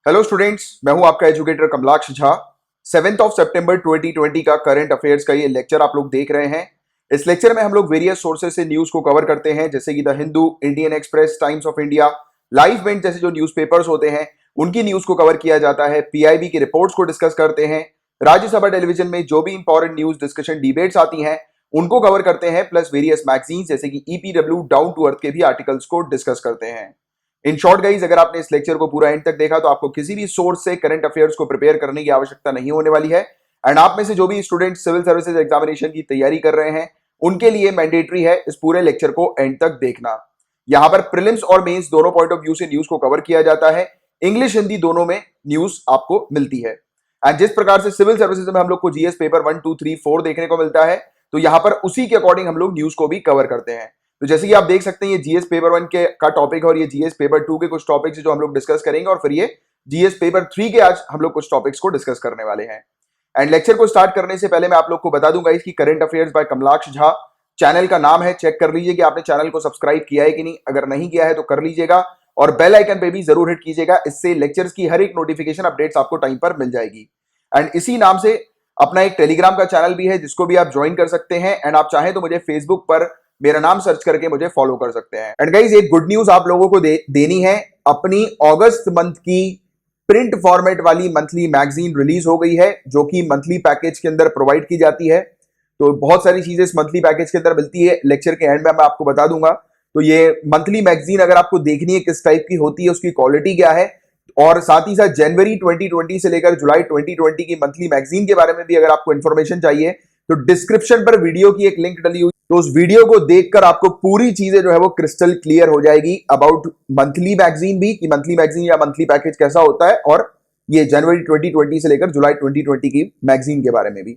Hello students, मैं हूं आपका एजुकेटर कमलाक्ष झा। 7 सितंबर 2020 का करंट अफेयर्स का ये लेक्चर आप लोग देख रहे हैं। इस लेक्चर में हम लोग वेरियस सोर्सेज से न्यूज को कवर करते हैं, जैसे कि the Hindu, Indian Express, Times of India, live mint जैसे जो न्यूज़पेपर्स होते हैं उनकी न्यूज को कवर किया जाता है। पीआईबी की रिपोर्ट्स को डिस्कस करते हैं। राज्यसभा टेलीविजन में जो भी इंपॉर्टेंट न्यूज डिस्कशन डिबेट्स आती हैं उनको कवर करते हैं, प्लस वेरियस मैगजीन जैसे कि ईपीडब्ल्यू, डाउन टू अर्थ के भी आर्टिकल्स को डिस्कस करते हैं। इन शॉर्ट गाइज, अगर आपने इस लेक्चर को पूरा एंड तक देखा तो आपको किसी भी सोर्स से करंट अफेयर्स को प्रिपेयर करने की आवश्यकता नहीं होने वाली है। एंड आप में से जो भी स्टूडेंट सिविल सर्विसेज एग्जामिनेशन की तैयारी कर रहे हैं उनके लिए मैंडेटरी है इस पूरे लेक्चर को एंड तक देखना। यहां पर प्रीलिम्स और मेंस दोनों पॉइंट ऑफ व्यू से न्यूज को कवर किया जाता है। इंग्लिश हिंदी दोनों में न्यूज आपको मिलती है। एंड जिस प्रकार से सिविल सर्विसेज में हम लोग को जीएस पेपर 1, 2, 3, 4 देखने को मिलता है, तो यहां पर उसी के अकॉर्डिंग हम लोग न्यूज को भी कवर करते हैं। तो जैसे कि आप देख सकते हैं, ये जीएस पेपर 1 के का टॉपिक है और ये जीएस पेपर 2 के कुछ टॉपिक्स जो हम लोग डिस्कस करेंगे, और फिर ये जीएस पेपर 3 के आज हम लोग कुछ टॉपिक्स को डिस्कस करने वाले हैं। एंड लेक्चर को स्टार्ट करने से पहले मैं आप लोग को बता दूंगा इसकी current affairs by Kamalaksh Jha channel का नाम है। चेक कर लीजिए कि आपने चैनल को सब्सक्राइब किया है कि नहीं। अगर नहीं किया है तो कर लीजिएगा और बेल आइकन पे भी जरूर हिट कीजिएगा। इससे लेक्चर्स की हर एक नोटिफिकेशन अपडेट्स आपको टाइम पर मिल जाएगी। एंड इसी नाम से अपना एक टेलीग्राम का चैनल भी है जिसको भी आप ज्वाइन कर सकते हैं। एंड आप चाहें तो मुझे फेसबुक पर मेरा नाम सर्च करके मुझे फॉलो कर सकते हैं। एंड गाइस, एक गुड न्यूज आप लोगों को देनी है। अपनी अगस्त मंथ की प्रिंट फॉर्मेट वाली मंथली मैगजीन रिलीज हो गई है, जो कि मंथली पैकेज के अंदर प्रोवाइड की जाती है। तो बहुत सारी चीजें इस मंथली पैकेज के अंदर मिलती है। लेक्चर के एंड में मैं आपको बता दूंगा। तो ये मंथली मैगजीन अगर आपको देखनी है किस टाइप की होती है, उसकी क्वालिटी क्या है, और साथ ही साथ जनवरी 2020 से लेकर जुलाई 2020 की मंथली मैगजीन के बारे में भी अगर आपको इंफॉर्मेशन चाहिए तो डिस्क्रिप्शन पर वीडियो की एक लिंक डली हुई, तो उस वीडियो को देखकर आपको पूरी चीजें जो है वो क्रिस्टल क्लियर हो जाएगी अबाउट मंथली मैगजीन भी, कि मंथली मैगजीन या मंथली पैकेज कैसा होता है, और ये जनवरी 2020 से लेकर जुलाई 2020 की मैगजीन के बारे में भी।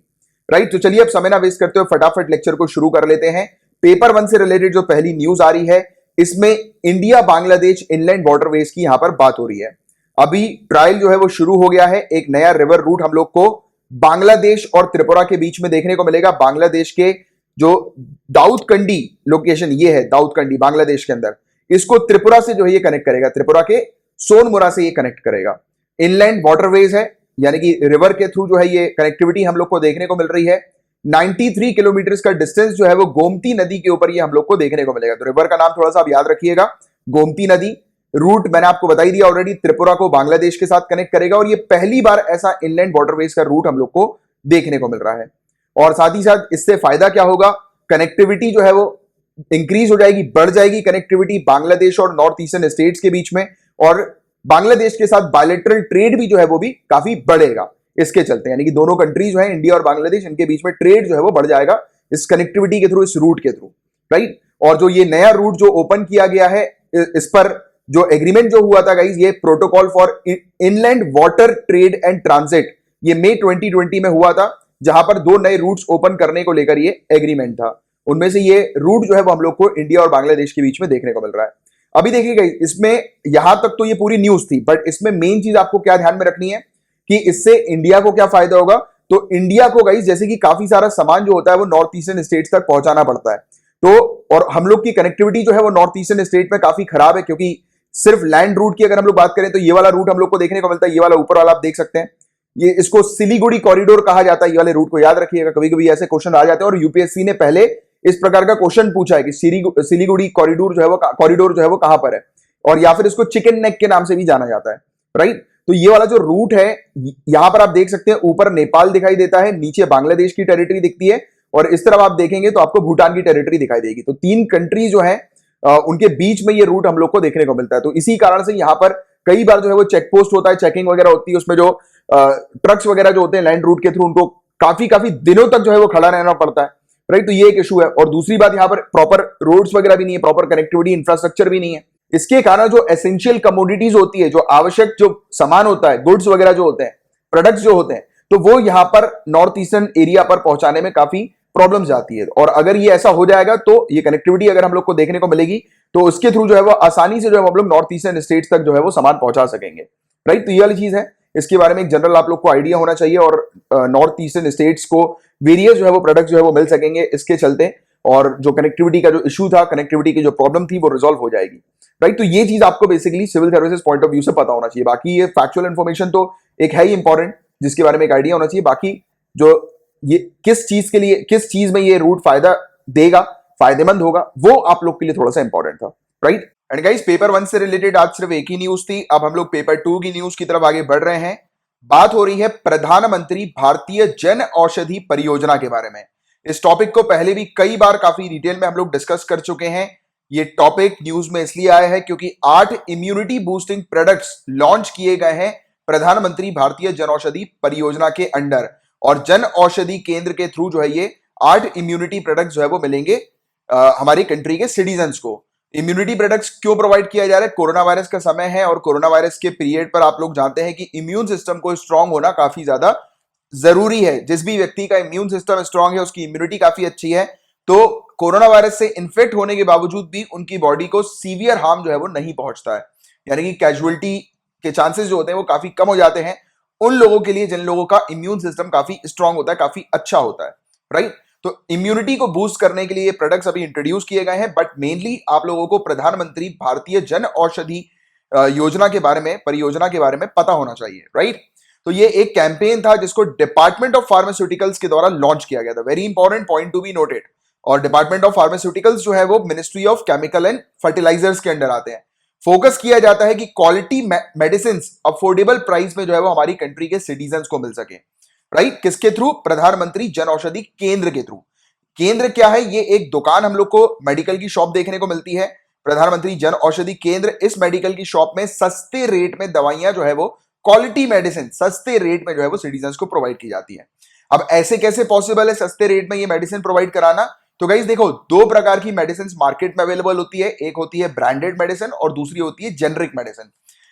राइट, तो चलिए अब समय ना वेस्ट करते हुए फटाफट लेक्चर को शुरू कर लेते हैं। पेपर 1 से रिलेटेड जो पहली न्यूज आ रही है, इसमें इंडिया बांग्लादेश इनलैंड वाटरवेज की यहां पर बात हो रही है। अभी ट्रायल जो है वो शुरू हो गया है। एक नया रिवर रूट हम लोग को बांग्लादेश और त्रिपुरा के बीच में देखने को मिलेगा। बांग्लादेश के जो दाऊदकंडी लोकेशन ये है, दाऊदकंडी बांग्लादेश के अंदर, इसको त्रिपुरा से जो है ये कनेक्ट करेगा, त्रिपुरा के सोनमुरा से ये कनेक्ट करेगा। इनलैंड वाटरवेज है, यानी कि रिवर के थ्रू जो है ये कनेक्टिविटी हम लोग को देखने को मिल रही है। 93 किलोमीटर का डिस्टेंस जो है वो गोमती नदी के ऊपर ये हम लोग को देखने को मिलेगा। तो रिवर का नाम थोड़ा सा आप याद रखिएगा, गोमती नदी। रूट मैंने आपको बता ही दिया ऑलरेडी, त्रिपुरा को बांग्लादेश के साथ कनेक्ट करेगा, और ये पहली बार ऐसा इनलैंड वाटरवेज का रूट हम लोग को देखने को मिल रहा है। और साथ ही साथ इससे फायदा क्या होगा, कनेक्टिविटी जो है वो इंक्रीज हो जाएगी, बढ़ जाएगी कनेक्टिविटी बांग्लादेश और नॉर्थ ईस्टर्न स्टेट्स के बीच में, और बांग्लादेश के साथ बायलैटरल ट्रेड भी जो है वो भी काफी बढ़ेगा इसके चलते। यानी कि दोनों कंट्रीज जो है, इंडिया और बांग्लादेश, इनके बीच में ट्रेड जो है वो बढ़ जाएगा इस कनेक्टिविटी के थ्रू, इस रूट के थ्रू। राइट, और जो ये नया रूट जो ओपन किया गया है, इस पर जो एग्रीमेंट जो हुआ था गाइस, ये protocol for inland water trade and transit, ये मई 2020 में हुआ था, जहां पर 2 नए रूट्स ओपन करने को लेकर ये एग्रीमेंट था। उनमें से ये रूट जो है वो हम लोग को इंडिया और बांग्लादेश के बीच में देखने को मिल रहा है। अभी देखिएगा, इसमें यहां तक तो ये पूरी न्यूज थी, बट इसमें मेन चीज आपको क्या ध्यान में रखनी है कि इससे इंडिया को क्या फायदा होगा। तो इंडिया को गाइस, जैसे कि काफी सारा सामान जो होता है वो नॉर्थ ईस्टर्न स्टेट्स तक पहुंचाना पड़ता है, तो और हम लोग की कनेक्टिविटी जो है वो नॉर्थ ईस्टर्न स्टेट में काफी खराब है, क्योंकि सिर्फ लैंड रूट की अगर हम लोग बात करें तो ये वाला रूट हम लोग को देखने को मिलता है, ये वाला ऊपर वाला आप देख सकते हैं, ये इसको सिलीगुड़ी कॉरिडोर कहा जाता है। ये वाले रूट को याद रखिएगा, कभी कभी ऐसे क्वेश्चन आ जाते हैं, और यूपीएससी ने पहले इस प्रकार का क्वेश्चन पूछा है कि सिलीगुड़ी कॉरिडोर जो है वो कहां पर है, और या फिर इसको चिकन नेक के नाम से भी जाना जाता है। राइट, तो ये वाला जो रूट है, यहां पर आप देख सकते हैं ऊपर नेपाल दिखाई देता है, नीचे बांग्लादेश की टेरिटरी दिखती है, और इस तरफ आप देखेंगे तो आपको भूटान की टेरिटरी दिखाई देगी। तो 3 कंट्री जो है उनके बीच में ये रूट हम लोग को देखने को मिलता है। तो इसी कारण से यहां पर कई बार जो है वो चेक पोस्ट होता है, चेकिंग वगैरह होती है, उसमें जो ट्रक्स वगैरह जो होते हैं लैंड रूट के थ्रू, उनको काफी दिनों तक जो है वो खड़ा रहना पड़ता है। राइट, तो ये एक इशू है। और दूसरी बात, यहाँ पर प्रॉपर रोड्स वगैरह भी नहीं है, प्रॉपर कनेक्टिविटी इंफ्रास्ट्रक्चर भी नहीं है। इसके कारण जो एसेंशियल कमोडिटीज होती है, जो आवश्यक जो सामान होता है, गुड्स वगैरह जो होते हैं, प्रोडक्ट्स जो होते हैं, तो वो यहां पर नॉर्थ ईस्टर्न एरिया पर पहुंचाने में काफी प्रॉब्लम्स आती है। और अगर ये ऐसा हो जाएगा तो ये कनेक्टिविटी अगर हम लोग को देखने को मिलेगी तो उसके थ्रू जो है वो आसानी से जो है हम लोग नॉर्थ ईस्टर्न स्टेट्स तक जो है वो सामान पहुंचा सकेंगे। राइट, तो ये वाली चीज है, इसके बारे में एक जनरल आप लोग को आइडिया होना चाहिए, और नॉर्थ ईस्टर्न स्टेट्स को वेरियस जो है वो प्रोडक्ट जो है वो मिल सकेंगे इसके चलते। और जो कनेक्टिविटी का जो इशू था, कनेक्टिविटी की जो प्रॉब्लम थी वो रिजॉल्व हो जाएगी, राइट। तो ये चीज आपको basically civil services point of view से पता होना चाहिए। बाकी ये फैक्चुअल इन्फॉर्मेशन तो एक है ही इंपॉर्टेंट, जिसके बारे में एक आइडिया होना चाहिए। बाकी जो ये किस चीज के लिए, किस चीज में ये रूट फायदा देगा, फायदेमंद होगा, वो आप लोग के लिए थोड़ा सा इंपॉर्टेंट था, राइट। एंड गाइस, पेपर 1 से रिलेटेड आज सिर्फ एक ही न्यूज थी। अब हम लोग पेपर 2 की न्यूज की तरफ आगे बढ़ रहे हैं। बात हो रही है प्रधानमंत्री भारतीय जन औषधि परियोजना के बारे में। इस टॉपिक को पहले भी कई बार काफी डिटेल में हम लोग डिस्कस कर चुके हैं। ये टॉपिक न्यूज में इसलिए आया है क्योंकि 8 इम्यूनिटी बूस्टिंग प्रोडक्ट्स लॉन्च किए गए हैं प्रधानमंत्री भारतीय जन औषधि परियोजना के अंडर, और जन औषधि केंद्र के थ्रू जो है ये 8 इम्यूनिटी प्रोडक्ट्स जो है वो मिलेंगे हमारी कंट्री के सिटीजन्स को। इम्यूनिटी प्रोडक्ट्स क्यों प्रोवाइड किया जा रहा है? कोरोना वायरस का समय है और कोरोना वायरस के पीरियड पर आप लोग जानते हैं कि इम्यून सिस्टम को स्ट्रांग होना काफी ज्यादा जरूरी है। जिस भी व्यक्ति का इम्यून सिस्टम स्ट्रांग है, उसकी इम्यूनिटी काफी अच्छी है, तो कोरोना वायरस से इन्फेक्ट होने के बावजूद भी उनकी बॉडी को सीवियर हार्म जो है वो नहीं पहुंचता है, यानी कि कैजुअलिटी के चांसेस जो होते हैं वो काफी कम हो जाते हैं उन लोगों के लिए जिन लोगों का इम्यून सिस्टम काफी स्ट्रांग होता है, काफी अच्छा होता है, राइट। तो इम्यूनिटी को बूस्ट करने के लिए ये प्रोडक्ट्स अभी इंट्रोड्यूस किए गए हैं, बट मेनली आप लोगों को प्रधानमंत्री भारतीय जन औषधि योजना के बारे में, परियोजना के बारे में पता होना चाहिए, राइट। तो ये एक कैंपेन था जिसको डिपार्टमेंट ऑफ फार्मास्यूटिकल्स के द्वारा लॉन्च किया गया था। Very important point to be noted. और डिपार्टमेंट ऑफ फार्मास्यूटिकल्स जो है वो ministry of chemical and fertilizers के अंडर आते हैं। फोकस किया जाता है कि क्वालिटी मेडिसिन अफोर्डेबल प्राइस में जो है वो हमारी कंट्री के सिटीजन्स को मिल सके, राइट। किसके थ्रू? प्रधानमंत्री जन औषधि केंद्र के थ्रू। केंद्र क्या है? ये एक दुकान हम लोग को मेडिकल की शॉप देखने को मिलती है, प्रधानमंत्री जन औषधि केंद्र। इस मेडिकल की शॉप में सस्ते रेट में दवाइयां जो है वो, क्वालिटी मेडिसिन सस्ते रेट में जो है वो सिटीजन्स को प्रोवाइड की जाती है। अब ऐसे कैसे पॉसिबल है सस्ते रेट में ये मेडिसिन प्रोवाइड कराना? तो गाइस देखो, दो प्रकार की मेडिसिन मार्केट में अवेलेबल होती है। एक होती है ब्रांडेड मेडिसिन और दूसरी होती है जेनरिक मेडिसिन।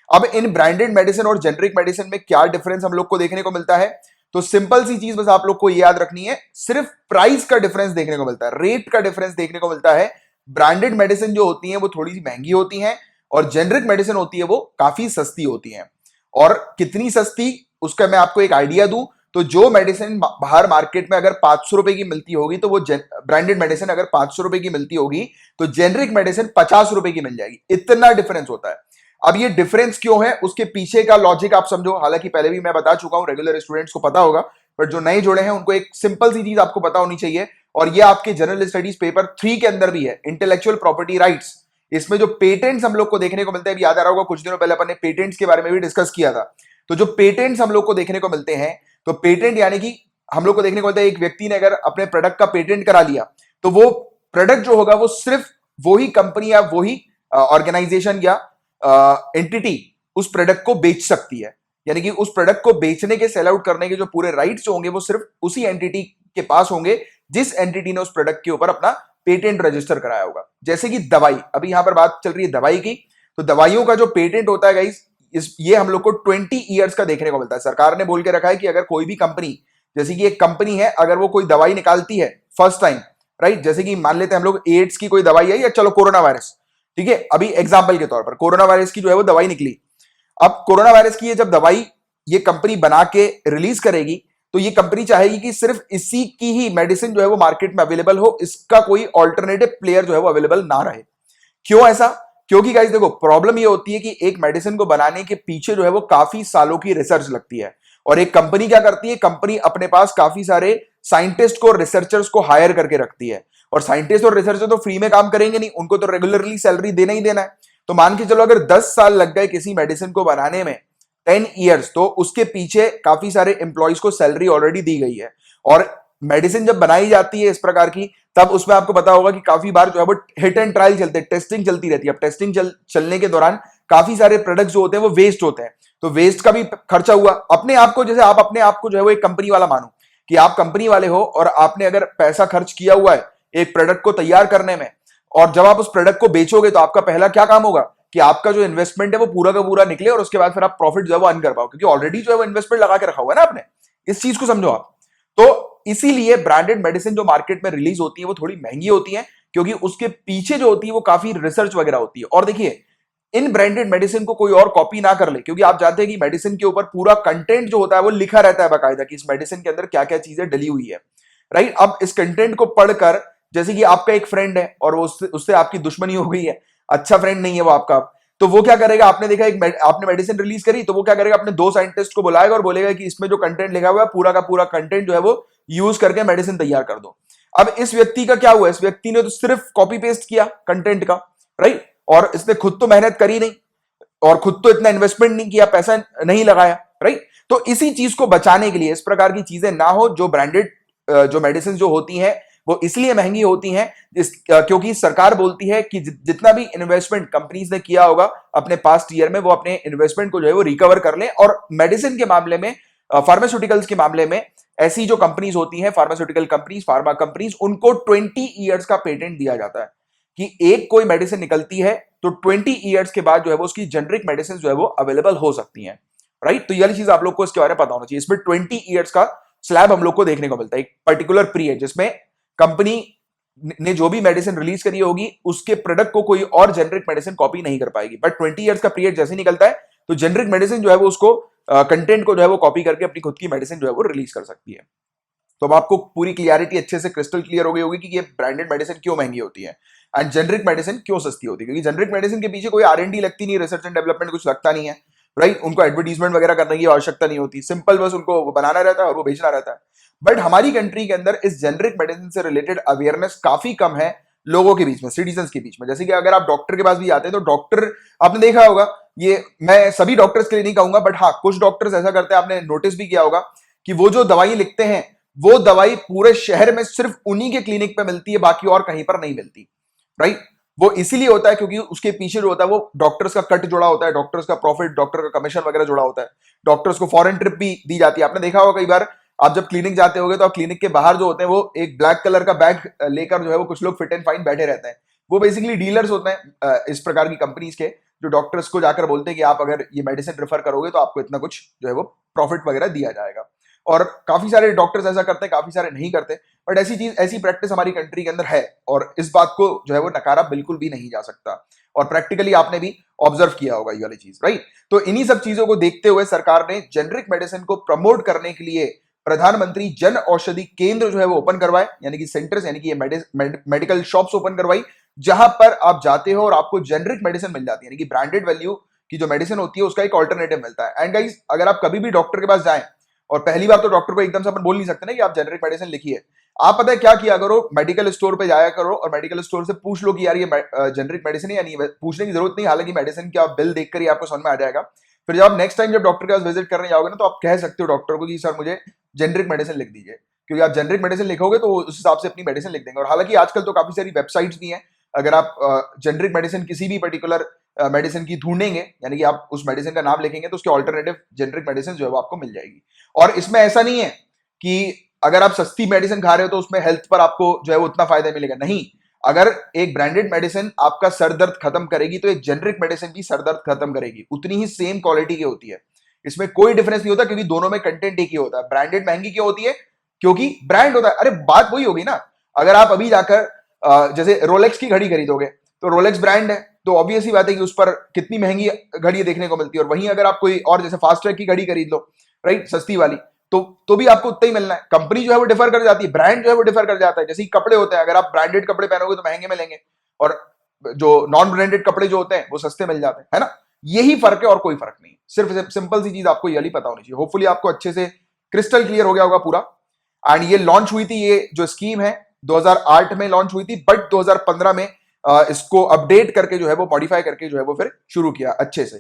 अब इन ब्रांडेड मेडिसिन और जेनरिक मेडिसिन में क्या डिफरेंस हम लोग को देखने को मिलता है? तो सिंपल सी चीज बस आप लोग को याद रखनी है, सिर्फ प्राइस का डिफरेंस देखने को मिलता है, रेट का डिफरेंस देखने को मिलता है। ब्रांडेड मेडिसिन जो होती है वो थोड़ी सी महंगी होती हैं और जेनरिक मेडिसिन होती है वो काफी सस्ती होती हैं। और कितनी सस्ती, उसका मैं आपको एक आइडिया दूं तो जो मेडिसिन बाहर मार्केट में अगर 500 रुपए की मिलती होगी, तो वो ब्रांडेड मेडिसिन अगर 500 रुपए की मिलती होगी तो जेनरिक मेडिसिन 50 रुपए की मिल जाएगी। इतना डिफरेंस होता है। अब ये डिफरेंस क्यों है, उसके पीछे का लॉजिक आप समझो। हालांकि पहले भी मैं बता चुका हूं, रेगुलर स्टूडेंट्स को पता होगा, पर जो नए जुड़े हैं उनको एक सिंपल सी चीज आपको पता होनी चाहिए। और ये आपके जनरल स्टडीज पेपर 3 के अंदर भी है, इंटेलेक्चुअल प्रॉपर्टी राइट्स। इसमें जो पेटेंट्स हम लोग को देखने को मिलते हैं, याद आ रहा होगा कुछ दिनों पहले अपन ने पेटेंट्स के बारे में भी डिस्कस किया था। तो जो पेटेंट्स हम लोग को देखने को मिलते हैं, तो पेटेंट यानी कि हम लोग को देखने को मिलता है एक व्यक्ति ने अगर अपने प्रोडक्ट का पेटेंट करा लिया, तो वो प्रोडक्ट जो होगा वो सिर्फ वही कंपनी या वही ऑर्गेनाइजेशन या एंटिटी उस प्रोडक्ट को बेच सकती है। यानी कि उस प्रोडक्ट को बेचने के, सेल आउट करने के जो पूरे राइट्स होंगे वो सिर्फ उसी एंटिटी के पास होंगे जिस एंटिटी ने उस प्रोडक्ट के ऊपर अपना पेटेंट रजिस्टर कराया होगा। जैसे कि दवाई, अभी यहां पर बात चल रही है दवाई की, तो दवाइयों का जो पेटेंट होता है गाइस, ये हम लोग को 20 ईयर्स का देखने को मिलता है। सरकार ने बोल के रखा है कि अगर कोई भी कंपनी, जैसे कि एक कंपनी है, अगर वो कोई दवाई निकालती है फर्स्ट टाइम, राइट, जैसे कि मान लेते हैं हम लोग एड्स की कोई दवाई है या चलो कोरोना वायरस, ठीक है, अभी एग्जाम्पल के तौर पर कोरोना वायरस की जो है वो दवाई निकली। अब कोरोना वायरस की ये जब दवाई ये कंपनी बना के रिलीज करेगी, तो ये कंपनी चाहेगी कि सिर्फ इसी की ही मेडिसिन जो है वो मार्केट में अवेलेबल हो, इसका कोई ऑल्टरनेटिव प्लेयर जो है वो अवेलेबल ना रहे। क्यों ऐसा? क्योंकि गाइस देखो, प्रॉब्लम ये होती है कि एक मेडिसिन को बनाने के पीछे जो है वो काफी सालों की रिसर्च लगती है। और एक कंपनी क्या करती है, कंपनी अपने पास काफी सारे साइंटिस्ट को, रिसर्चर्स को हायर करके रखती है। और साइंटिस्ट और रिसर्चर तो फ्री में काम करेंगे नहीं, उनको तो रेगुलरली सैलरी देना ही देना है। तो मान के चलो अगर 10 साल लग गए किसी मेडिसिन को बनाने में, 10 ईयर्स, तो उसके पीछे काफी सारे एम्प्लॉइज को सैलरी ऑलरेडी दी गई है। और मेडिसिन जब बनाई जाती है इस प्रकार की, तब उसमें आपको पता होगा कि काफी बार जो है वो हिट एंड ट्रायल चलते हैं, टेस्टिंग चलती रहती है। अब टेस्टिंग चलने के दौरान काफी सारे प्रोडक्ट जो होते हैं वो वेस्ट होते हैं, तो वेस्ट का भी खर्चा हुआ। अपने आप को, जैसे आप अपने आप को जो है वो एक कंपनी वाला मानो कि आप कंपनी वाले हो और आपने अगर पैसा खर्च किया हुआ है एक प्रोडक्ट को तैयार करने में, और जब आप उस प्रोडक्ट को बेचोगे तो आपका पहला क्या काम होगा कि आपका जो इन्वेस्टमेंट है वो पूरा का पूरा निकले और उसके बाद फिर आप प्रॉफिट जो है वो अर्न कर पाओ, क्योंकि ऑलरेडी जो है वो इन्वेस्टमेंट लगा के रखा हुआ है ना आपने। इस चीज को समझो आप। तो इसीलिए ब्रांडेड मेडिसिन जो मार्केट में रिलीज होती है वो थोड़ी महंगी होती है, क्योंकि उसके पीछे जो होती है वो काफी रिसर्च वगैरह होती है। और देखिए, इन ब्रांडेड मेडिसिन को कोई और कॉपी ना कर ले, क्योंकि आप जानते हैं कि मेडिसिन के ऊपर पूरा कंटेंट जो होता है वो लिखा रहता है बाकायदा कि इस मेडिसिन के अंदर क्या क्या चीजें डली हुई है, राइट। अब इस कंटेंट को पढ़कर जैसे कि आपका एक फ्रेंड है और वो उससे आपकी दुश्मनी हो गई है, अच्छा फ्रेंड नहीं है वो आपका, तो वो क्या करेगा, आपने देखा आपने मेडिसिन रिलीज करी, तो वो क्या करेगा, अपने 2 साइंटिस्ट को बुलाएगा और बोलेगा कि इसमें जो कंटेंट लिखा हुआ है पूरा का पूरा कंटेंट जो है वो यूज करके मेडिसिन तैयार कर दो। अब इस व्यक्ति का क्या हुआ, इस व्यक्ति ने तो सिर्फ कॉपी पेस्ट किया कंटेंट का, राइट, और इसने खुद तो मेहनत करी नहीं और खुद तो इतना इन्वेस्टमेंट नहीं किया, पैसा नहीं लगाया, राइट। तो इसी चीज को बचाने के लिए, इस प्रकार की चीजें ना हो, जो ब्रांडेड जो मेडिसिन जो होती हैं वो इसलिए महंगी होती हैं क्योंकि सरकार बोलती है कि जितना भी इन्वेस्टमेंट कंपनीज ने किया होगा अपने पास्ट ईयर में, वो अपने इन्वेस्टमेंट को जो है वो रिकवर कर लें। और मेडिसिन के मामले में, फार्मास्यूटिकल्स के मामले में, ऐसी जो कंपनीज होती हैं, फार्मास्यूटिकल कंपनीज, फार्मा कंपनीज, उनको 20 ईयर्स का पेटेंट दिया जाता है कि एक कोई मेडिसिन निकलती है तो 20 ईयर्स के बाद जो है वो उसकी जेनरिक मेडिसिन जो है वो अवेलेबल हो सकती हैं, राइट। तो ये वाली चीज आप लोग को इसके बारे में पता होना चाहिए। इसमें 20 ईयर्स का स्लैब हम लोग को देखने को मिलता है, एक पर्टिकुलर पीरियड जिसमें कंपनी ने जो भी मेडिसिन रिलीज करी होगी उसके प्रोडक्ट को कोई और जेनरिक मेडिसिन कॉपी नहीं कर पाएगी। बट 20 ईयर्स का पीरियड जैसे निकलता है तो जेनरिक मेडिसिन जो है वो उसको कंटेंट को जो है वो कॉपी करके अपनी खुद की मेडिसिन जो है वो रिलीज कर सकती है। तो अब आपको पूरी क्लियरिटी अच्छे से क्रिस्टल क्लियर हो गई होगी कि ये ब्रांडेड मेडिसिन क्यों महंगी होती है एंड जेनरिक मेडिसिन क्यों सस्ती होती है। क्योंकि जेनरिक मेडिसिन के पीछे कोई R&D लगती नहीं, रिसर्च एंड डेवलपमेंट कुछ लगता नहीं है, राइट। उनको एडवर्टीजमेंट वगैरह करने की आवश्यकता नहीं होती, सिंपल बस उनको बनाना रहता है और वो बेचना रहता है। बट हमारी कंट्री के अंदर इस जेनरिक मेडिसिन से रिलेटेड अवेयरनेस काफी कम है लोगों के बीच में, सिटीजन के बीच में। जैसे कि अगर आप डॉक्टर के पास भी जाते हैं तो डॉक्टर, आपने देखा होगा, ये मैं सभी डॉक्टर्स के लिए नहीं कहूंगा बट हाँ कुछ डॉक्टर्स ऐसा करते हैं, आपने नोटिस भी किया होगा कि वो जो दवाई लिखते हैं वो दवाई पूरे शहर में सिर्फ उन्हीं के क्लिनिक पे मिलती है, बाकी और कहीं पर नहीं मिलती, राइट। वो इसीलिए होता है क्योंकि उसके पीछे जो होता है वो डॉक्टर्स का कट जुड़ा होता है, डॉक्टर्स का प्रॉफिट, डॉक्टर का कमीशन वगैरह जुड़ा होता है। डॉक्टर्स को फॉरेन ट्रिप भी दी जाती है। आपने देखा होगा कई बार आप जब क्लिनिक जाते होगे तो आप क्लिनिक के बाहर जो होते हैं वो एक ब्लैक कलर का बैग लेकर जो है वो कुछ लोग फिट एंड फाइन बैठे रहते हैं। वो बेसिकली डीलर्स होते हैं इस प्रकार की कंपनीज के, जो डॉक्टर्स को जाकर बोलते हैं कि आप अगर ये मेडिसिन रेफर करोगे तो आपको इतना कुछ जो है वो प्रॉफिट वगैरह दिया जाएगा। और काफी सारे डॉक्टर्स ऐसा करते हैं, काफी सारे नहीं करते, बट ऐसी चीज, ऐसी प्रैक्टिस हमारी कंट्री के अंदर है और इस बात को जो है वो नकारा बिल्कुल भी नहीं जा सकता। और प्रैक्टिकली आपने भी ऑब्जर्व किया होगा ये वाली चीज, राइट। तो इन्हीं सब चीजों को देखते हुए सरकार ने जेनरिक मेडिसिन को प्रमोट करने के लिए प्रधानमंत्री जन औषधि केंद्र जो है वो ओपन करवाए, यानी कि सेंटर्स, यानी कि ये मेडिकल शॉप्स ओपन करवाई, जहां पर आप जाते हो और आपको जेनरिक मेडिसिन मिल जाती है, यानी कि ब्रांडेड वैल्यू की जो मेडिसिन होती है उसका एक ऑल्टरनेटिव मिलता है। एंड गाइस, अगर आप कभी भी डॉक्टर के पास जाएं, और पहली बार तो डॉक्टर को एकदम से अपन बोल नहीं सकते ना कि आप जेनरिक मेडिसिन लिखिए, आप पता है क्या किया करो, मेडिकल स्टोर पे जाया करो और मेडिकल स्टोर से पूछ लो कि यार ये जेनरिक मेडिसिन है या नहीं। पूछने की जरूरत नहीं, हालांकि मेडिसिन का बिल देखकर ही आपको समझ में आ जाएगा। फिर जब आप नेक्स्ट टाइम जब डॉक्टर के पास विजिट करने जाओगे ना, तो आप कह सकते हो डॉक्टर को कि सर मुझे जेनरिक मेडिसिन लिख दीजिए, क्योंकि आप जेनरिक मेडिसिन लिखोगे तो उस हिसाब से अपनी मेडिसिन लिख देंगे। और हालांकि आजकल तो काफी सारी वेबसाइट्स भी हैं, अगर आप जेनरिक मेडिसिन किसी भी पर्टिकुलर मेडिसिन की ढूंढेंगे, यानी कि आप उस मेडिसिन का नाम लिखेंगे तो उसके ऑल्टरनेटिव जेनरिक मेडिसिन जो है वो आपको मिल जाएगी। और इसमें ऐसा नहीं है कि अगर आप सस्ती मेडिसिन खा रहे हो तो उसमें हेल्थ पर आपको जो है वो उतना फायदा मिलेगा, नहीं। अगर एक ब्रांडेड मेडिसिन आपका सर दर्द खत्म करेगी तो एक जेनरिक मेडिसिन भी सर दर्द खत्म करेगी, उतनी ही सेम क्वालिटी की होती है, इसमें कोई डिफरेंस नहीं होता, क्योंकि दोनों में कंटेंट एक ही होता है। ब्रांडेड महंगी क्यों होती है? क्योंकि ब्रांड होता है। अरे बात वही होगी ना, अगर आप अभी जाकर जैसे रोलेक्स की घड़ी खरीदोगे तो रोलेक्स ब्रांड है, तो ऑब्वियस ही बात है कि उस पर कितनी महंगी घड़ी देखने को मिलती है। और वहीं अगर आप कोई और जैसे फास्ट ट्रैक की घड़ी खरीद लो, राइट, सस्ती वाली, तो भी आपको उतना ही मिलना है। कंपनी जो है वो डिफर कर जाती है, ब्रांड जो है वो डिफर कर जाता है। जैसे ही कपड़े होते हैं, अगर आप ब्रांडेड कपड़े पहनोगे तो महंगे मिलेंगे और जो नॉन ब्रांडेड कपड़े जो होते हैं वो सस्ते मिल जाते हैं, है ना। यही फर्क है और कोई फर्क नहीं। सिर्फ सिंपल सी चीज आपको ये पता होनी चाहिए। होपफुली आपको अच्छे से क्रिस्टल क्लियर हो गया होगा पूरा। एंड ये लॉन्च हुई थी, ये जो स्कीम है 2008 में लॉन्च हुई थी, बट 2015 में इसको अपडेट करके जो है वो मॉडिफाई करके जो है वो फिर शुरू किया अच्छे से।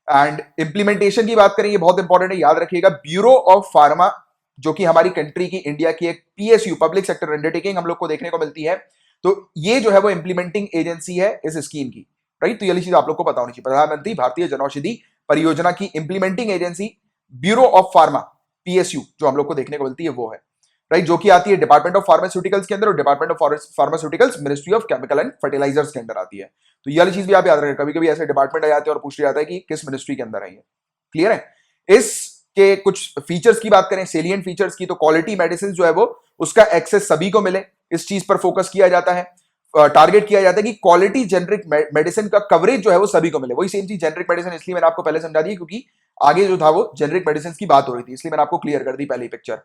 एंड इंप्लीमेंटेशन की बात करें, ये बहुत इंपॉर्टेंट है, याद रखिएगा। ब्यूरो ऑफ फार्मा, जो कि हमारी कंट्री की, इंडिया की एक PSU, पब्लिक सेक्टर अंडरटेकिंग, हम लोग को देखने को मिलती है। तो ये जो है वो इंप्लीमेंटिंग एजेंसी है इस स्कीम की, राइट। तो ये चीज आप लोग को पता होनी चाहिए। प्रधानमंत्री भारतीय जनौषधि परियोजना की implementing agency bureau of pharma, PSU, जो हम लोग को देखने को मिलती है वो है, राइट, जो कि आती है डिपार्टमेंट ऑफ फार्मास्यूटिकल्स के अंदर, और department of pharmaceuticals ministry of chemical and fertilizers के अंदर आती है। तो ये वाली चीज भी आप याद रखें, कभी कभी ऐसे डिपार्टमेंट आ जाते हैं और पूछ लिया जाता है कि किस मिनिस्ट्री के अंदर है ये। क्लियर है? इसके कुछ फीचर्स की बात करें, सेलिएंट फीचर्स की, तो क्वालिटी मेडिसिन जो है वो उसका एक्सेस सभी को मिले, इस चीज पर फोकस किया जाता है। टारगेट किया जाता है कि क्वालिटी जेनरिक मेडिसिन का कवरेज जो है वो सभी को मिले। वही सेम चीज जेनरिक मेडिसिन, इसलिए मैंने आपको पहले समझा दी क्योंकि आगे जो था वो जेनरिक मेडिसिन की बात हो रही थी, इसलिए मैंने आपको क्लियर कर दी पहली पिक्चर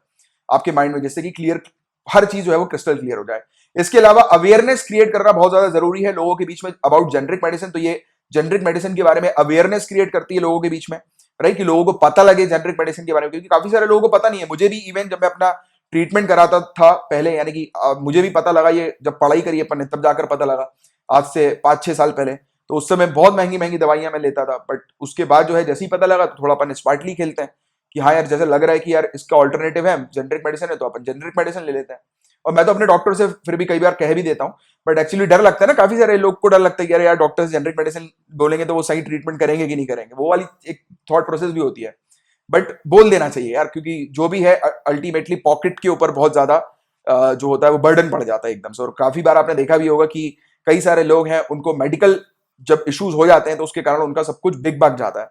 आपके माइंड में, जिससे कि क्लियर हर चीज जो है वो क्रिस्टल क्लियर हो जाए। इसके अलावा अवेयरनेस क्रिएट करना बहुत ज्यादा जरूरी है लोगों के बीच में अबाउट जेनरिक मेडिसिन। तो ये जेनरिक मेडिसिन के बारे में अवेयरनेस क्रिएट करती है लोगों के बीच में, राइट, कि लोगों को पता लगे जेनरिक मेडिसिन के बारे में, क्योंकि काफी सारे लोगों को पता नहीं है। मुझे भी इवन जब मैं अपना ट्रीटमेंट कराता था पहले, यानी कि मुझे भी पता लगा, ये जब पढ़ाई करी अपन ने तब जाकर पता लगा, आज से 5-6 साल पहले। तो उस समय बहुत महंगी महंगी दवाइयां मैं लेता था, बट उसके बाद जो है जैसे ही पता लगा तो थोड़ा अपन स्मार्टली खेलते हैं कि हाँ यार, जैसे लग रहा है कि यार इसका ऑल्टरनेटिव है जेनरिक मेडिसिन है, तो अपन जेनरिक मेडिसिन ले लेते हैं। और मैं तो अपने डॉक्टर से फिर भी कई बार कह भी देता हूँ, बट एक्चुअली डर लगता है ना, काफी सारे लोग को डर लगता है कि यार डॉक्टर्स जेनरिक मेडिसिन बोलेंगे तो वो सही ट्रीटमेंट करेंगे कि नहीं करेंगे, वो वाली एक थॉट प्रोसेस भी होती है। बट बोल देना चाहिए यार, क्योंकि जो भी है अल्टीमेटली पॉकेट के ऊपर बहुत ज्यादा जो होता है वो बर्डन पड़ जाता है एकदम से। और काफी बार आपने देखा भी होगा कि कई सारे लोग हैं, उनको मेडिकल जब इश्यूज हो जाते हैं तो उसके कारण उनका सब कुछ बिक भाग जाता है,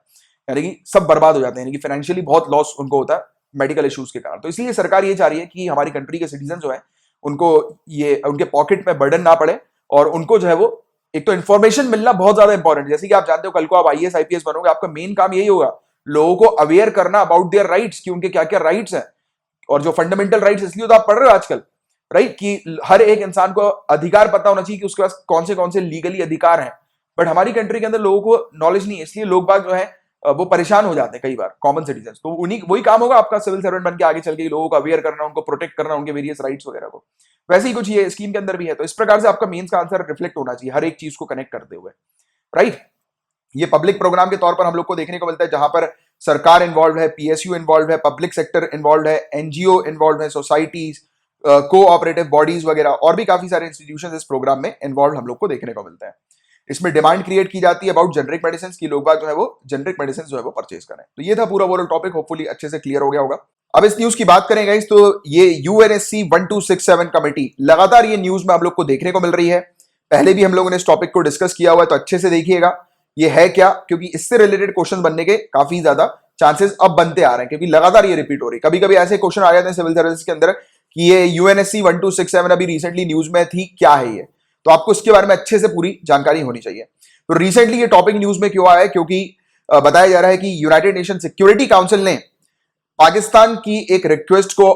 यानी कि सब बर्बाद हो जाते हैं, यानी कि फाइनेंशियली बहुत लॉस उनको होता है मेडिकल इश्यूज के कारण। तो इसलिए सरकार ये चाह रही है कि हमारी कंट्री के सिटीजन जो है उनको ये उनके पॉकेट में बर्डन ना पड़े, और उनको जो है वो एक तो इन्फॉर्मेशन मिलना बहुत ज्यादा इंपॉर्टेंट है। जैसे कि आप जानते हो कल को आप आईएएस आईपीएस बनोगे, आपका मेन काम यही होगा लोगों को अवेयर करना अबाउट देयर राइट्स, कि उनके क्या क्या राइट्स हैं, और जो फंडामेंटल राइट्स, इसलिए तो आप पढ़ रहे हो आजकल, राइट, कि हर एक इंसान को अधिकार पता होना चाहिए कि उसके पास कौन से लीगली अधिकार हैं। बट हमारी कंट्री के अंदर लोगों को नॉलेज नहीं है, इसलिए लोग बाग जो है वो परेशान हो जाते हैं कई बार, कॉमन सिटीजन। तो उन्हीं वही काम होगा आपका सिविल सर्वेंट बन के आगे चल के लोगों को अवेयर करना, उनको प्रोटेक्ट करना, उनके वेरियस राइट्स वगैरह को। वैसे ही कुछ ये स्कीम के अंदर भी है। तो इस प्रकार से आपका मेंस का आंसर रिफ्लेक्ट होना चाहिए हर एक चीज को कनेक्ट करते हुए, राइट। ये पब्लिक प्रोग्राम के तौर पर हम लोग को देखने को मिलता है, जहां पर सरकार इन्वॉल्व है, पीएसयू इन्वॉल्व है, पब्लिक सेक्टर इन्वॉल्व है, एनजीओ इन्वॉल्व है, सोसाइटीज, कोऑपरेटिव बॉडीज वगैरह और भी काफी सारे इंस्टीट्यूशन इस प्रोग्राम में इन्वॉल्व हम लोग को देखने को मिलते हैं। इसमें डिमांड क्रिएट की जाती है अबाउट जेनरिक मेडिसिन की, लोग बाग जो है वो जेनरिक मेडिसिन जो है वो परचेज करें। तो ये था पूरा ओवरऑल टॉपिक, होपफुली अच्छे से क्लियर हो गया होगा। अब इस न्यूज की बात करें गाइस, तो ये यूएनएससी 1267 कमेटी लगातार ये न्यूज में आप लोग को देखने को मिल रही है। पहले भी हम लोगों ने इस टॉपिक को डिस्कस किया हुआ है, तो अच्छे से देखिएगा ये है क्या, क्योंकि इससे रिलेटेड क्वेश्चन बनने के काफी ज्यादा चांसेस अब बनते आ रहे हैं, क्योंकि लगातार ये रिपीट हो रही है। कभी कभी ऐसे क्वेश्चन आ जाते हैं सिविल सर्विस के अंदर कि ये यूएनएससी 1267 अभी रिसेंटली न्यूज में थी, क्या है ये, तो आपको इसके बारे में अच्छे से पूरी जानकारी होनी चाहिए। तो रिसेंटली ये टॉपिक न्यूज में क्यों आया है, क्योंकि बताया जा रहा है कि यूनाइटेड नेशन सिक्योरिटी काउंसिल ने पाकिस्तान की एक रिक्वेस्ट को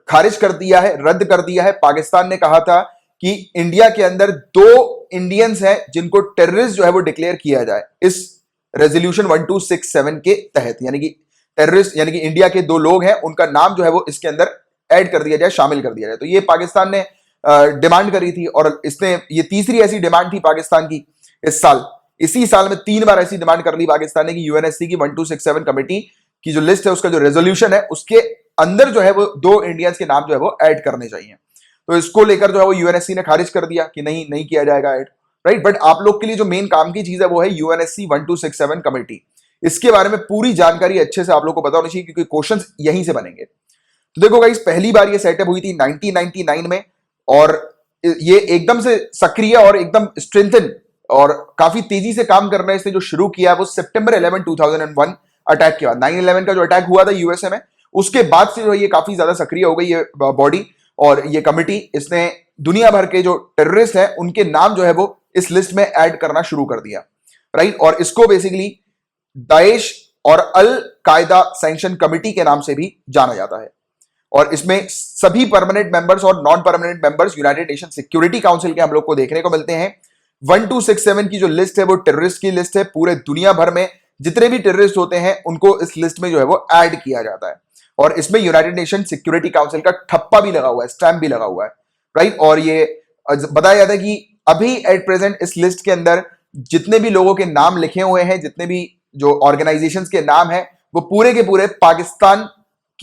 खारिज कर दिया है, रद्द कर दिया है। पाकिस्तान ने कहा था कि इंडिया के अंदर 2 इंडियंस हैं जिनको टेररिस्ट जो है वो डिक्लेयर किया जाए इस रेजोल्यूशन 1267 के तहत, यानी कि टेररिस्ट यानी कि इंडिया के 2 लोग हैं, उनका नाम जो है वो इसके अंदर ऐड कर दिया जाए, शामिल कर दिया जाए। तो ये पाकिस्तान ने डिमांड करी थी, और इसने ये तीसरी ऐसी डिमांड थी पाकिस्तान की इस साल। इसी साल में 3 बार ऐसी डिमांड कर ली पाकिस्तान ने कि यूएनएससी की 1267 कमेटी की जो लिस्ट है, उसका जो रेजोल्यूशन है, उसके अंदर जो है वो 2 इंडियंस के नाम जो है वो ऐड करने चाहिए। तो इसको लेकर जो है वो यूएनएससी ने खारिज कर दिया कि नहीं किया जाएगा ऐड, राइट। बट आप लोग के लिए जो मेन काम की चीज है वो है यूएनएससी 1267 कमेटी। इसके बारे में पूरी जानकारी अच्छे से आप लोग को पता होनी चाहिए, क्योंकि क्वेश्चंस यहीं से बनेंगे। तो देखो गाइस, पहली बार ये सेटअप हुई थी 1999 में, और ये एकदम से सक्रिय और एकदम स्ट्रेंथन और काफी तेजी से काम करना है इसने जो शुरू किया वो सितंबर 11, 2001 अटैक के बाद, 9/11 का जो अटैक हुआ था यूएसए में, उसके बाद से जो है ये काफी ज्यादा सक्रिय हो गई ये बॉडी और ये कमेटी। इसने दुनिया भर के जो टेररिस्ट हैं उनके नाम जो है वो इस लिस्ट में ऐड करना शुरू कर दिया, राइट। और इसको बेसिकली दाइश और अल कायदा सैंक्शन कमेटी के नाम से भी जाना जाता है। और इसमें सभी परमानेंट मेंबर्स और non permanent members United nation security council के हम लोग को देखने को मिलते हैं। 1267 की जो लिस्ट है वो टेररिस्ट की लिस्ट है। पूरे दुनिया भर में जितने भी टेररिस्ट होते हैं उनको इस लिस्ट में जो है वो ऐड किया जाता है, और इसमें यूनाइटेड नेशन सिक्योरिटी काउंसिल का ठप्पा भी लगा हुआ है, स्टैंप भी लगा हुआ है, राइट। और ये बताया जाता है कि अभी एट प्रेजेंट इस लिस्ट के अंदर जितने भी लोगों के नाम लिखे हुए हैं, जितने भी जो ऑर्गेनाइजेशंस के नाम है, वो पूरे के पूरे पाकिस्तान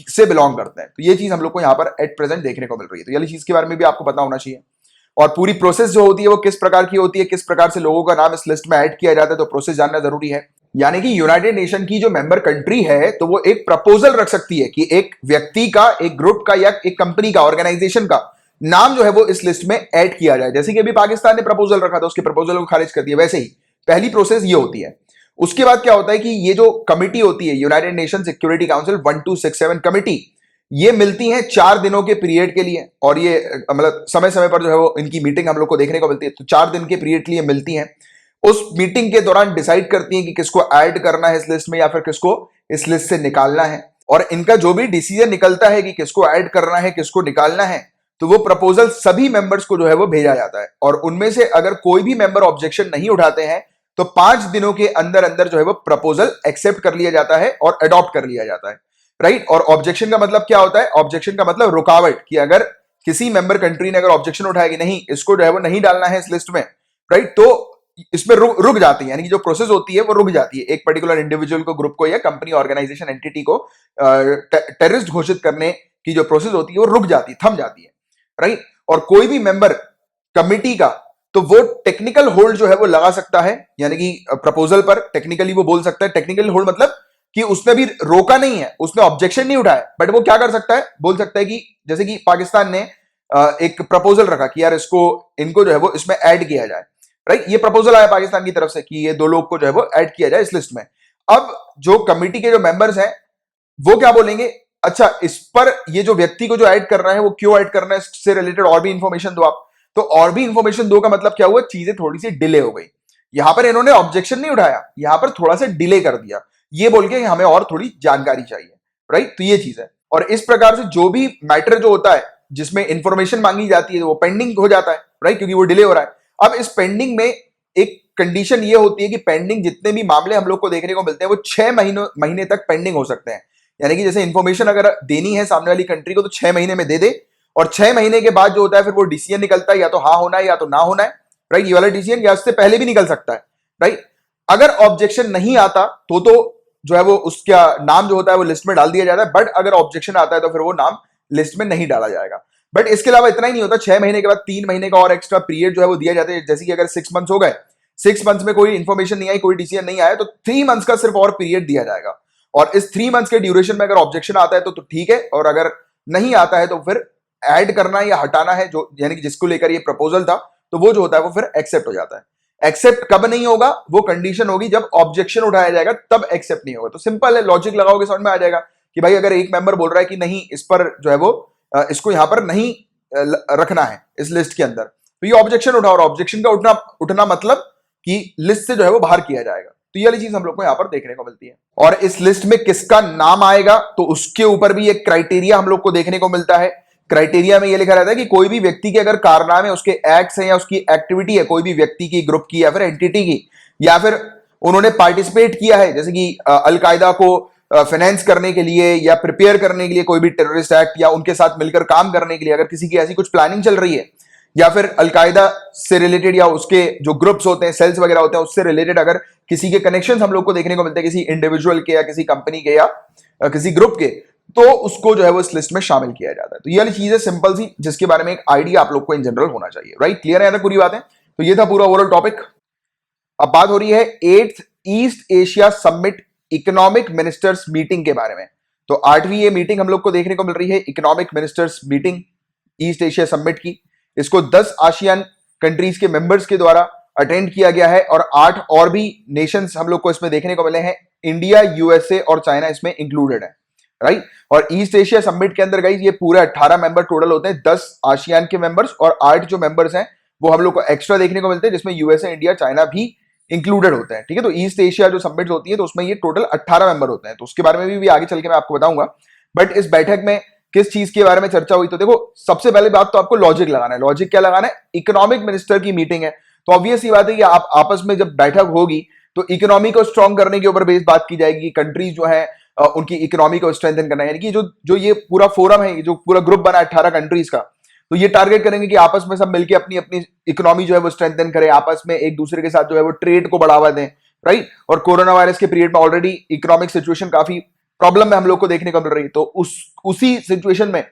से बिलोंग करते हैं। तो ये चीज हम लोग को यहाँ पर एट प्रेजेंट देखने को मिल रही है। तो ये चीज के बारे में भी आपको पता होना चाहिए। और पूरी प्रोसेस जो होती है वो किस प्रकार की होती है, किस प्रकार से लोगों का नाम इस लिस्ट में ऐड किया जाता है, तो प्रोसेस जानना जरूरी है। यानी कि यूनाइटेड नेशन की जो मेंबर कंट्री है तो वो एक प्रपोजल रख सकती है कि एक व्यक्ति का, एक ग्रुप का या एक कंपनी का, ऑर्गेनाइजेशन का नाम जो है वो इस लिस्ट में ऐड किया जाए। जैसे कि अभी पाकिस्तान ने प्रपोजल रखा था, उसके प्रपोजल को खारिज कर दिया, वैसे ही पहली प्रोसेस ये होती है। उसके बाद क्या होता है कि ये जो कमिटी होती है United nation security council 1267 committee, ये मिलती है 4 दिनों के पीरियड के लिए, और ये मतलब समय समय पर जो है वो इनकी मीटिंग हम लोग को देखने को मिलती है। तो 4 दिन के पीरियड के लिए मिलती हैं। उस मीटिंग के दौरान डिसाइड करती हैं कि किसको ऐड करना है इस लिस्ट में या फिर किसको इस लिस्ट से निकालना है। और इनका जो भी डिसीजन निकलता है कि किसको ऐड करना है, किसको निकालना है, तो वो प्रपोजल सभी मेंबर्स को जो है वो भेजा जाता है, और उनमें से अगर कोई भी मेंबर ऑब्जेक्शन नहीं उठाते हैं तो 5 दिनों के अंदर अंदर जो है वो प्रपोजल एक्सेप्ट कर लिया जाता है और अडॉप्ट कर लिया जाता है, राइट। और ऑब्जेक्शन का मतलब क्या होता है? ऑब्जेक्शन का मतलब रुकावट, कि अगर किसी मेंबर कंट्री ने अगर ऑब्जेक्शन उठाया कि नहीं इसको जो है वो नहीं डालना है इस लिस्ट में, राइट, तो इसमें रुक जाती है, यानी कि जो प्रोसेस होती है वो रुक जाती है, एक पर्टिकुलर इंडिविजुअल को, ग्रुप को या कंपनी, ऑर्गेनाइजेशन, एंटिटी को टेररिस्ट घोषित करने की जो प्रोसेस होती है वो रुक जाती है, थम जाती है, राइट। और कोई भी मेंबर कमिटी का तो वो टेक्निकल होल्ड जो है वो लगा सकता है, यानी कि प्रपोजल पर टेक्निकली वो बोल सकता है। टेक्निकल होल्ड मतलब कि उसने भी रोका नहीं है, उसने ऑब्जेक्शन नहीं उठाया, बट वो क्या कर सकता है, बोल सकता है कि जैसे कि पाकिस्तान ने एक प्रपोजल रखा कि यार इनको जो है वो इसमें ऐड किया जाए, राइट। ये प्रपोजल आया पाकिस्तान की तरफ से कि ये 2 लोग को जो है वो ऐड किया जाए इस लिस्ट में। अब जो कमिटी के जो मेंबर्स हैं वो क्या बोलेंगे, अच्छा इस पर ये जो व्यक्ति को जो ऐड करना है वो क्यों ऐड करना है, इससे रिलेटेड और भी इंफॉर्मेशन दो आप। तो और भी इंफॉर्मेशन दो का मतलब क्या हुआ, चीजें थोड़ी सी डिले हो गई। यहां पर इन्होंने ऑब्जेक्शन नहीं उठाया, यहां पर थोड़ा सा डिले कर दिया, ये बोल के हमें और थोड़ी जानकारी चाहिए, राइट। तो ये चीज है, और इस प्रकार से जो भी मैटर जो होता है जिसमें इंफॉर्मेशन मांगी जाती है वो पेंडिंग हो जाता है, राइट, क्योंकि वो डिले हो रहा है। अब इस पेंडिंग में एक कंडीशन ये होती है कि पेंडिंग जितने भी मामले हम लोग को देखने को मिलते हैं वो 6 महीने तक पेंडिंग हो सकते हैं। यानी कि जैसे इंफॉर्मेशन अगर देनी है सामने वाली कंट्री को तो 6 महीने में दे दे, और 6 महीने के बाद जो होता है फिर वो डिसीजन निकलता है, या तो हाँ होना है या तो ना होना है, राइट। ये वाला डिसीजन या उससे पहले भी निकल सकता है, राइट। अगर ऑब्जेक्शन नहीं आता तो जो है वो उसका नाम जो होता है वो लिस्ट में डाल दिया जाता है, बट अगर ऑब्जेक्शन आता है तो फिर वो नाम लिस्ट में नहीं डाला जाएगा। बट इसके अलावा इतना ही नहीं होता, 6 महीने के बाद 3 महीने का और एक्स्ट्रा पीरियड जो है वो दिया जाता है। जैसे कि अगर 6 मंथ्स हो गए, 6 मंथ्स में कोई इंफॉर्मेशन नहीं आई, कोई डिसीजन नहीं आया, तो 3 मंथ्स का सिर्फ और पीरियड दिया जाएगा, और इस 3 मंथ्स के ड्यूरेशन में अगर ऑब्जेक्शन आता है तो ठीक है, और अगर नहीं आता है तो फिर ऐड करना या हटाना है, जो यानी कि जिसको लेकर ये प्रपोजल था, तो वो जो होता है वो फिर एक्सेप्ट हो जाता है। एक्सेप्ट कब नहीं होगा, वो कंडीशन होगी जब ऑब्जेक्शन उठाया जाएगा, तब एक्सेप्ट नहीं होगा। तो सिंपल है, लॉजिक लगाओगे समझ में आ जाएगा कि भाई अगर एक मेंबर बोल रहा है कि नहीं इस पर जो है वो इसको यहां पर नहीं रखना है इस लिस्ट के अंदर, तो ये ऑब्जेक्शन उठा, और ऑब्जेक्शन का उठना मतलब कि लिस्ट से जो है वो बाहर किया जाएगा। तो ये वाली चीज हम लोग को यहां पर देखने को मिलती है। और इस लिस्ट में किसका नाम आएगा तो उसके ऊपर भी एक क्राइटेरिया हम लोग को देखने को मिलता है। क्राइटेरिया में ये लिखा रहता है कि कोई भी व्यक्ति के अगर कारनामे, उसके एक्ट्स हैं या उसकी एक्टिविटी है, कोई भी व्यक्ति की, ग्रुप की या फिर एंटिटी की, या फिर उन्होंने पार्टिसिपेट किया है, जैसे कि अलकायदा को फाइनेंस करने के लिए या प्रिपेयर करने के लिए, कोई भी टेररिस्ट एक्ट, या उनके साथ मिलकर काम करने के लिए अगर किसी की ऐसी कुछ प्लानिंग चल रही है, या फिर अलकायदा से रिलेटेड या उसके जो ग्रुप्स होते हैं, सेल्स वगैरह होते हैं, उससे रिलेटेड अगर किसी के कनेक्शन हम लोग को देखने को मिलते हैं, किसी इंडिविजुअल के या किसी कंपनी के या किसी ग्रुप के, तो उसको जो है वो इस लिस्ट में शामिल किया जाता है। तो ये वाली चीज है सिंपल सी, जिसके बारे में एक आइडिया आप लोग को इन जनरल होना चाहिए, राइट। क्लियर है ना पूरी बातें? तो ये था पूरा ओवरऑल टॉपिक। अब बात हो रही है 8th east Asia summit economic ministers meeting के बारे में। तो 8वीं ये मीटिंग हम लोग को देखने को मिल रही है, economic ministers meeting east Asia summit की। इसको 10 आसियान कंट्रीज के मेंबर्स के द्वारा अटेंड किया गया है, और 8 और भी नेशंस हम लोग को इसमें देखने को मिले हैं। इंडिया, यूएसए और चाइना इसमें इंक्लूडेड है, राइट। और ईस्ट एशिया समिट के अंदर गाइस ये पूरे 18 मेंबर टोटल होते हैं, 10 आसियान के मेंबर्स और 8 जो मेंबर्स हैं वो हम लोग को एक्स्ट्रा देखने को मिलते हैं, जिसमें यूएसए, इंडिया, चाइना भी इंक्लूडेड होते हैं, ठीक है। तो ईस्ट एशिया जो समिट होती है तो उसमें ये टोटल 18 मेंबर होते हैं, तो उसके बारे में भी आगे चल के मैं आपको बताऊंगा। बट इस बैठक में किस चीज के बारे में चर्चा हुई, तो देखो सबसे पहले बात तो आपको लॉजिक लगाना है। लॉजिक क्या लगाना है? इकोनॉमिक मिनिस्टर की मीटिंग है, तो ऑब्वियस ही बात है कि आप आपस में जब बैठक होगी तो इकोनॉमी को स्ट्रॉन्ग करने के ऊपर बेस बात की जाएगी। कंट्रीज जो है उनकी इकोनॉमी को स्ट्रेंथन करना है, यानी कि जो ये पूरा फोरम है, जो पूरा ग्रुप बना है 18 कंट्रीज का, तो ये टारगेट करेंगे कि आपस में सब मिलकर अपनी अपनी इकोनॉमी जो है वो स्ट्रेंथन करें, आपस में एक दूसरे के साथ जो है वो ट्रेड को बढ़ावा दें, राइट। और कोरोना वायरस के पीरियड में ऑलरेडी इकोनॉमिक सिचुएशन काफी प्रॉब्लम में हम लोग को देखने को मिल रही है, तो उसी सिचुएशन में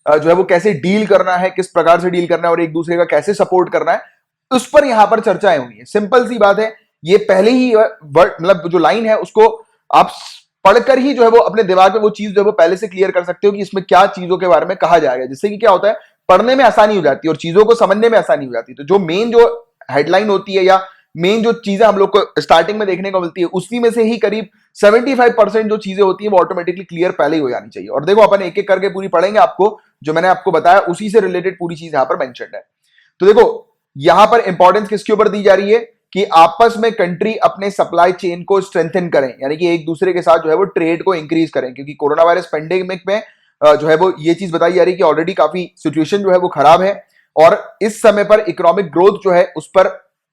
जो है वो कैसे डील करना है, किस प्रकार से डील करना है और एक दूसरे का कैसे सपोर्ट करना है, उस पर यहां पर चर्चाएं हुई है। सिंपल सी बात है, ये पहले ही मतलब जो लाइन है उसको आप पढ़कर ही जो है वो अपने दिमाग में वो चीज जो है वो पहले से क्लियर कर सकते हो कि इसमें क्या चीजों के बारे में कहा जाएगा, जिससे कि क्या होता है पढ़ने में आसानी हो जाती है और चीजों को समझने में आसानी हो जाती है। तो जो मेन जो हेडलाइन होती है या मेन जो चीजें हम लोग को स्टार्टिंग में देखने को मिलती है, उसी में से ही करीब 75% जो चीजें होती है वो ऑटोमेटिकली क्लियर पहले ही हो जानी चाहिए। और देखो अपन एक एक करके पूरी पढ़ेंगे, आपको जो मैंने आपको बताया उसी से रिलेटेड पूरी चीज यहां पर मेंशन्ड है। तो देखो यहां पर इंपॉर्टेंस किसके ऊपर दी जा रही है कि आपस में कंट्री अपने सप्लाई चेन को स्ट्रेंथन करें, यानी कि एक दूसरे के साथ जो है वो ट्रेड को इंक्रीज करें, क्योंकि कोरोना वायरस पेंडेमिक में जो है वो ये चीज बताई जा रही है कि ऑलरेडी काफी सिचुएशन जो है वो खराब है और इस समय पर इकोनॉमिक ग्रोथ जो है उस पर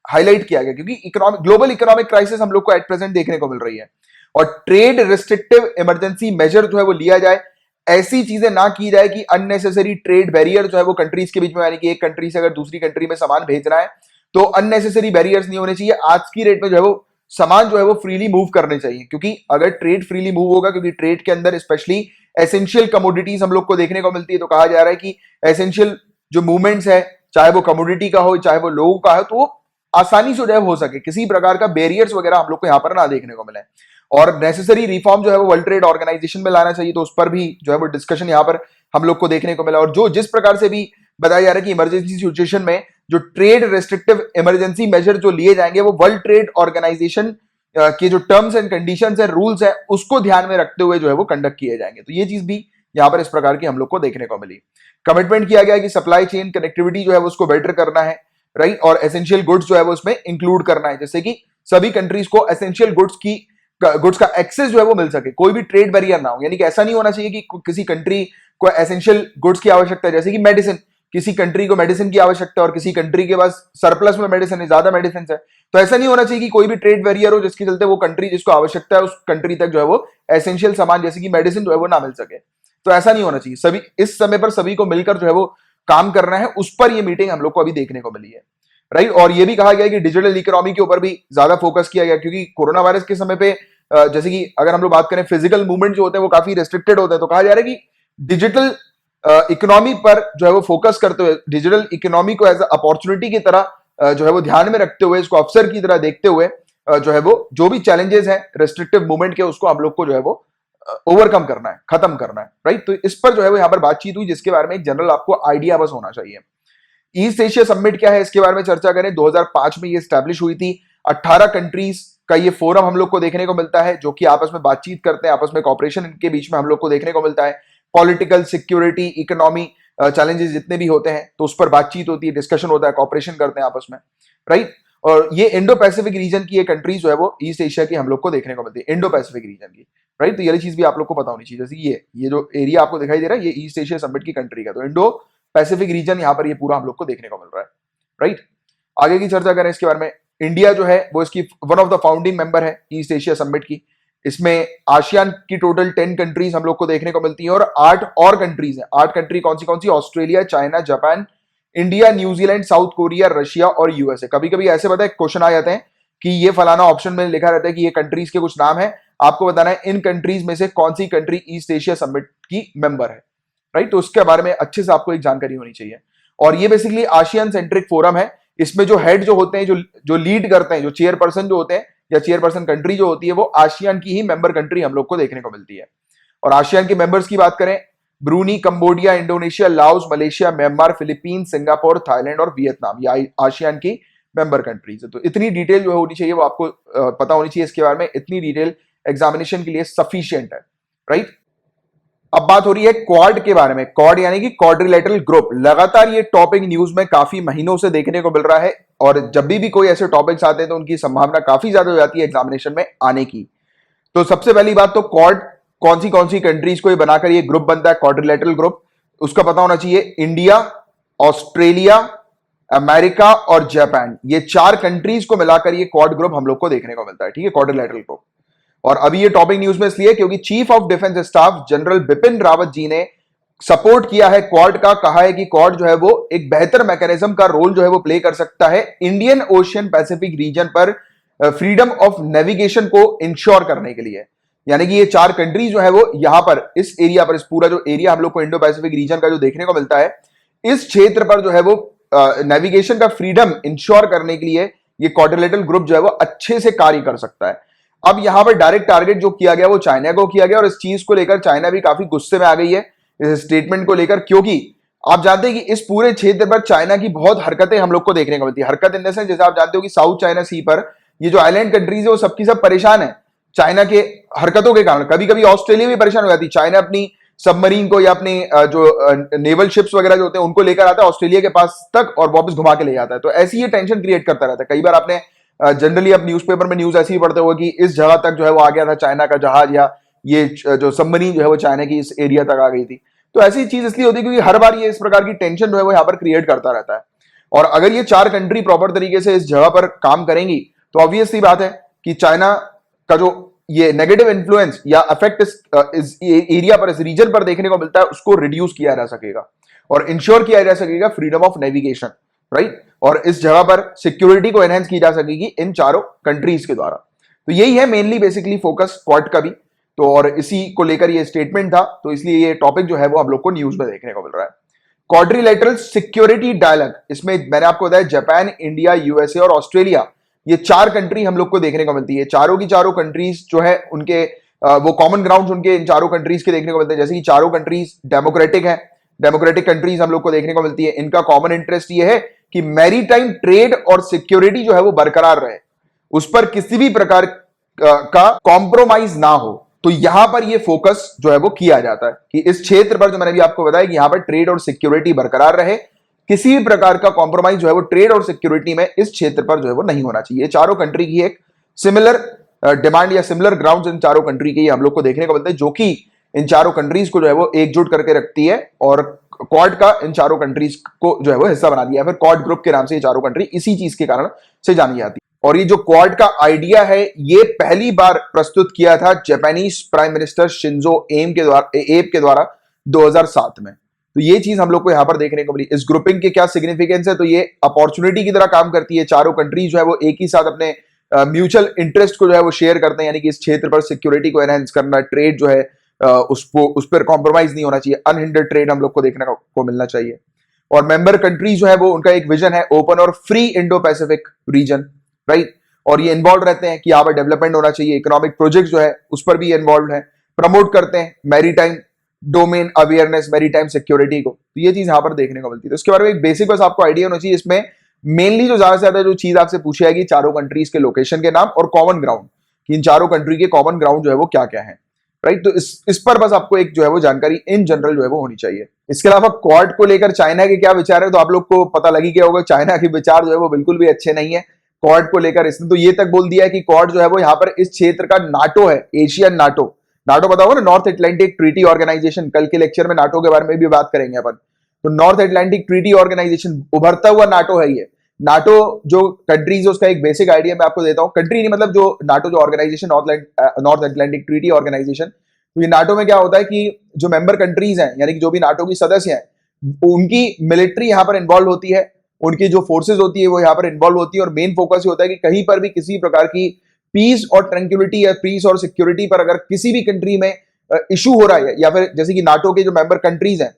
हाईलाइट किया गया, क्योंकि इकोनॉमिक ग्लोबल इकोनॉमिक क्राइसिस हम लोग को एट प्रेजेंट देखने को मिल रही है और ट्रेड रिस्ट्रिक्टिव इमरजेंसी मेजर जो है वो लिया जाए। ऐसी चीजें ना की जाए कि अननेसेसरी ट्रेड बैरियर जो है वो कंट्रीज के बीच में, यानी कि एक कंट्री से अगर दूसरी कंट्री में सामान भेजना है तो अननेसेसरी बैरियर्स नहीं होने चाहिए। आज की रेट में जो है वो सामान जो है वो फ्रीली मूव करने चाहिए, क्योंकि अगर ट्रेड फ्रीली मूव होगा, क्योंकि ट्रेड के अंदर स्पेशली एसेंशियल कमोडिटीज हम लोग को देखने को मिलती है, तो कहा जा रहा है कि एसेंशियल जो मूवमेंट्स है, चाहे वो कमोडिटी का हो चाहे वो लोगों का हो, तो वो आसानी से जो है हो सके, किसी प्रकार का बैरियर्स वगैरह हम लोग को यहाँ पर ना देखने को मिले। और नेसेसरी रिफॉर्म जो है वो वर्ल्ड ट्रेड ऑर्गेनाइजेशन में लाना चाहिए, तो उस पर भी जो है वो डिस्कशन यहाँ पर हम लोग को देखने को मिला। और जो जिस प्रकार से भी बताया जा रहा है कि इमरजेंसी सिचुएशन में जो ट्रेड रेस्ट्रिक्टिव इमरजेंसी मेजर जो लिए जाएंगे वो वर्ल्ड ट्रेड ऑर्गेनाइजेशन के जो टर्म्स एंड कंडीशंस है, रूल्स है, उसको ध्यान में रखते हुए जो है वो कंडक्ट किए जाएंगे। तो ये चीज भी यहाँ पर इस प्रकार की हम लोग को देखने को मिली। कमिटमेंट किया गया कि सप्लाई चेन कनेक्टिविटी जो है वो उसको बेटर करना है, राइट, और एसेंशियल गुड्स जो है वो उसमें इंक्लूड करना है, जैसे कि सभी कंट्रीज को एसेंशियल गुड्स का एक्सेस जो है वो मिल सके, कोई भी ट्रेड बैरियर ना हो। यानी कि ऐसा नहीं होना चाहिए कि किसी कंट्री को एसेंशियल गुड्स की आवश्यकता है, जैसे कि मेडिसिन, किसी कंट्री को मेडिसिन की आवश्यकता है और किसी कंट्री के पास सरप्लस में मेडिसिन है, ज्यादा मेडिसिन है, तो ऐसा नहीं होना चाहिए कि कोई भी ट्रेड बैरियर हो जिसके चलते वो कंट्री जिसको आवश्यकता है उस कंट्री तक जो है वो एसेंशियल सामान जैसे कि मेडिसिन जो है वो ना मिल सके। तो ऐसा नहीं होना चाहिए। सभी इस समय पर सभी को मिलकर जो है वो काम करना है, उस पर ये मीटिंग हम लोग को अभी देखने को मिली है, राइट। और ये भी कहा गया कि डिजिटल इकोनॉमी के ऊपर भी ज्यादा फोकस किया गया, क्योंकि कोरोना वायरस के समय पे जैसे कि अगर हम लोग बात करें फिजिकल मूवमेंट जो होते हैं वो काफी रेस्ट्रिक्टेड होते हैं, तो कहा जा रहा है कि डिजिटल इकोनॉमी पर जो है वो फोकस करते हुए, डिजिटल इकोनॉमी को एज अपॉर्चुनिटी की तरह जो है वो ध्यान में रखते हुए, इसको अवसर की तरह देखते हुए जो है वो जो भी चैलेंजेस हैं रेस्ट्रिक्टिव मूवमेंट के, उसको हम लोग को जो है वो ओवरकम करना है, खत्म करना है, राइट। तो इस पर जो है वो यहाँ पर बातचीत हुई, जिसके बारे में एक जनरल आपको आइडिया बस होना चाहिए। ईस्ट एशिया समिट क्या है इसके बारे में चर्चा करें। 2005 में ये स्टैब्लिश हुई थी। 18 कंट्रीज का ये फोरम हम लोग को देखने को मिलता है, जो कि आपस में बातचीत करते हैं, आपस में कॉपरेशन इनके बीच में हम लोग को देखने को मिलता है। पॉलिटिकल, सिक्योरिटी, इकोनॉमी चैलेंजेस जितने भी होते हैं तो उस पर बातचीत होती है, डिस्कशन होता है, कॉपरेशन करते हैं आपस में, राइट। और ये इंडो पैसिफिक रीजन की ये कंट्रीज जो है वो ईस्ट एशिया की हम लोग को देखने को मिलती है, इंडो पैसिफिक रीजन की, राइट। तो ये चीज भी आप लोग को पता होनी चाहिए। जैसे ये जो एरिया आपको दिखाई दे रहा है ये ईस्ट एशिया समिट की कंट्री का, तो इंडो पैसिफिक रीजन यहाँ पर ये पूरा हम लोग को देखने को मिल रहा है, राइट। आगे की चर्चा करें इसके बारे में। इंडिया जो है वो इसकी one of the founding member है ईस्ट एशिया समिट की। इसमें आसियान की टोटल 10 कंट्रीज हम लोग को देखने को मिलती है और 8 और कंट्रीज हैं। 8 कंट्री कौन सी? Australia, China, Japan, India, New Zealand, South Korea, Russia और यूएसए। कभी कभी ऐसे पता है क्वेश्चन आ जाते हैं कि ये फलाना ऑप्शन में लिखा रहता है कि ये कंट्रीज के कुछ नाम है, आपको बताना है इन कंट्रीज में से कौन सी कंट्री ईस्ट एशिया समिट की मेंबर है, राइट। तो उसके बारे में अच्छे से आपको एक जानकारी होनी चाहिए। और ये बेसिकली आसियान सेंट्रिक फोरम है। इसमें जो हेड जो होते हैं, जो लीड करते हैं, जो चेयरपर्सन जो होते हैं या चेयरपर्सन कंट्री जो होती है, वो आसियान की ही मेंबर कंट्री हम लोग को देखने को मिलती है। और आसियान के मेंबर्स की बात करें, Bruny, Cambodia, Indonesia, Laos, Malaysia, Myanmar, Philippines, Singapore, Thailand और वियतनाम, ये आसियान की मेंबर कंट्रीज है। तो इतनी डिटेल जो होनी चाहिए वो आपको पता होनी चाहिए इसके बारे में। इतनी डिटेल एग्जामिनेशन के लिए सफिशियंट है, राइट। अब बात हो रही है क्वाड के बारे में। क्वाड यानी कि क्वाड्रिलेटरल ग्रुप। लगातार ये टॉपिक न्यूज में काफी महीनों से देखने को मिल रहा है और जब भी कोई ऐसे टॉपिक्स आते हैं तो उनकी संभावना काफी ज्यादा हो जाती है एग्जामिनेशन में आने की। तो सबसे पहली बात तो क्वाड कौन सी कंट्रीज को ये बनाकर ये ग्रुप बनता है, क्वाड्रिलेटरल ग्रुप, उसका पता होना चाहिए। इंडिया, ऑस्ट्रेलिया, अमेरिका और जापान, ये 4 कंट्रीज को मिलाकर ये क्वाड ग्रुप हम लोग को देखने को मिलता है, ठीक है, क्वाड्रिलेटरल ग्रुप। और अभी ये टॉपिक न्यूज में इसलिए क्योंकि chief of defence staff general Bipin Rawat ji ने सपोर्ट किया है क्वाड का। कहा है कि क्वाड जो है वो एक बेहतर मैकेनिज्म का रोल जो है वो प्ले कर सकता है इंडियन ओशियन पैसिफिक रीजन पर फ्रीडम ऑफ नेविगेशन को इंश्योर करने के लिए। यानी कि ये 4 कंट्री जो है वो यहां पर इस एरिया पर, इस पूरा जो एरिया हम लोग को इंडो पैसिफिक रीजन का जो देखने को मिलता है, इस क्षेत्र पर जो है वो नेविगेशन का फ्रीडम इंश्योर करने के लिए ये क्वाड्रिलेटरल ग्रुप जो है वो अच्छे से कार्य कर सकता है। अब यहां पर डायरेक्ट टारगेट जो किया गया वो चाइना को किया गया और इस चीज को लेकर चाइना भी काफी गुस्से में आ गई है इस स्टेटमेंट को लेकर, क्योंकि आप जानते हैं कि इस पूरे क्षेत्र पर चाइना की बहुत हरकतें हम लोग को देखने को मिलती है। हरकत इन द सेंस, जैसे आप जानते हो कि साउथ चाइना सी पर ये जो आइलैंड कंट्रीज है वो सबकी सब परेशान है चाइना के हरकतों के कारण। कभी कभी ऑस्ट्रेलिया भी परेशान हो जाती है, चाइना अपनी सबमरीन को या अपने जो नेवल शिप्स वगैरह जो होते हैं उनको लेकर आता है ऑस्ट्रेलिया के पास तक और वापस घुमा के ले जाता है। तो ऐसी ये टेंशन क्रिएट करता रहता है। कई बार आपने जनरली अब न्यूज़पेपर में न्यूज ऐसी ही पढ़ते हुए कि इस जगह तक जो है वो आ गया था चाइना का जहाज, या ये जो सबमरीन जो है वो चाइना की इस एरिया तक आ गई थी। तो ऐसी चीज इसलिए होती है क्योंकि हर बार ये इस प्रकार की टेंशन जो है वो यहाँ पर क्रिएट करता रहता है। और अगर ये चार कंट्री प्रॉपर तरीके से इस जगह पर काम करेंगी तो ऑब्वियस सी बात है कि चाइना का जो ये नेगेटिव इन्फ्लुएंस या इफेक्ट इस एरिया पर, इस रीजन पर देखने को मिलता है, उसको रिड्यूस किया जा सकेगा और इंश्योर किया जा सकेगा फ्रीडम ऑफ नेविगेशन, राइट। और इस जगह पर सिक्योरिटी को एनहेंस की जा सकेगी इन चारों कंट्रीज के द्वारा। तो यही है मेनली बेसिकली फोकस क्वाड का भी। तो और इसी को लेकर ये स्टेटमेंट था, तो इसलिए ये टॉपिक जो है वो हम लोग को न्यूज में देखने को मिल रहा है। क्वाड्रिलेटरल सिक्योरिटी डायलॉग, इसमें मैंने आपको बताया जापान, इंडिया, यूएसए और ऑस्ट्रेलिया, ये चार कंट्री हम लोग को देखने को मिलती है। चारों की चारों कंट्रीज जो है उनके वो कॉमन ग्राउंड उनके इन चारों कंट्रीज के देखने को मिलते हैं। जैसे कि चारों कंट्रीज डेमोक्रेटिक है, डेमोक्रेटिक कंट्रीज हम लोग को देखने को मिलती है। इनका कॉमन इंटरेस्ट ये है कि मैरीटाइम ट्रेड और सिक्योरिटी जो है वो बरकरार रहे, उस पर किसी भी प्रकार का कॉम्प्रोमाइज ना हो। तो यहां पर ये फोकस जो है वो किया जाता है कि इस क्षेत्र पर, जो मैंने भी आपको बताया, कि यहां पर ट्रेड और सिक्योरिटी बरकरार रहे, किसी भी प्रकार का कॉम्प्रोमाइज जो है वो ट्रेड और सिक्योरिटी में इस क्षेत्र पर जो है वो नहीं होना चाहिए। चारों कंट्री की एक सिमिलर डिमांड या सिमिलर ग्राउंड इन चारों कंट्री के हम लोग को देखने को मिलते हैं, जो कि इन चारों कंट्रीज को जो है वो एकजुट करके रखती है और क्वाड का इन चारों कंट्रीज को जो है वो हिस्सा बना दिया है। फिर क्वाड ग्रुप के नाम से ये चारों कंट्री इसी चीज के कारण से जानी जाती है। और ये जो क्वाड का आइडिया है ये पहली बार प्रस्तुत किया था जापानीज प्राइम मिनिस्टर शिंजो एब के द्वारा 2007 में। तो ये चीज हम लोग को यहां पर देखने को मिली। इस ग्रुपिंग के क्या सिग्निफिकेंस है, तो ये अपॉर्चुनिटी की तरह काम करती है। चारों कंट्रीज जो है वो एक ही साथ अपने म्यूचुअल इंटरेस्ट को जो है वो शेयर करते हैं, यानी कि इस क्षेत्र पर सिक्योरिटी को एनहेंस करना, ट्रेड जो है उस पर कॉम्प्रोमाइज नहीं होना चाहिए, अनहिंडर्ड ट्रेड हम लोग को देखने को मिलना चाहिए। और मेंबर कंट्रीज जो है वो उनका एक विजन है ओपन और free Indo Pacific region, right. और ये इन्वॉल्व रहते हैं कि यहाँ पर डेवलपमेंट होना चाहिए, इकोनॉमिक प्रोजेक्ट जो है उस पर भी इन्वॉल्व है, प्रमोट करते हैं maritime domain awareness, maritime security को। तो ये चीज यहाँ पर देखने को मिलती है। तो इसके बारे में एक बेसिक बस आपको आइडिया होना चाहिए। इसमें मेनली जो ज्यादा से ज्यादा जो चीज आपसे पूछी जाएगी, चारों कंट्रीज के लोकेशन के नाम और कॉमन ग्राउंड, कि इन चारों कंट्री के कॉमन ग्राउंड जो है वो क्या क्या है, राइट। तो इस पर बस आपको एक जो है वो जानकारी इन जनरल जो है वो होनी चाहिए। इसके अलावा क्वाड को लेकर चाइना के क्या विचार है, तो आप लोग को पता लगी गया होगा, चाइना के विचार जो है वो बिल्कुल भी अच्छे नहीं है क्वाड को लेकर। इसने तो ये तक बोल दिया है कि क्वाड जो है वो यहाँ पर इस क्षेत्र का नाटो है, एशियन नाटो। नाटो पता होगा ना, नॉर्थ अटलांटिक ट्रीटी ऑर्गेनाइजेशन। कल के लेक्चर में नाटो के बारे में भी बात करेंगे अपन। तो नॉर्थ अटलांटिक ट्रीटी ऑर्गेनाइजेशन, उभरता हुआ नाटो है ये। नाटो जो कंट्रीज है उसका एक बेसिक आइडिया मैं आपको देता हूँ। कंट्री नहीं, मतलब जो नाटो जो organisation, North Atlantic Treaty Organisation, तो ये नाटो में क्या होता है कि जो मेंबर कंट्रीज हैं, यानी कि जो भी नाटो की सदस्य हैं, उनकी मिलिट्री यहाँ पर इन्वॉल्व होती है, उनकी जो फोर्सेज होती है वो यहाँ पर इन्वॉल्व होती है। और मेन फोकस ये होता है कि कहीं पर भी किसी प्रकार की पीस और ट्रैंक्विलिटी या पीस और सिक्योरिटी पर अगर किसी भी कंट्री में इशू हो रहा है, या फिर जैसे कि नाटो के जो मेंबर कंट्रीज हैं,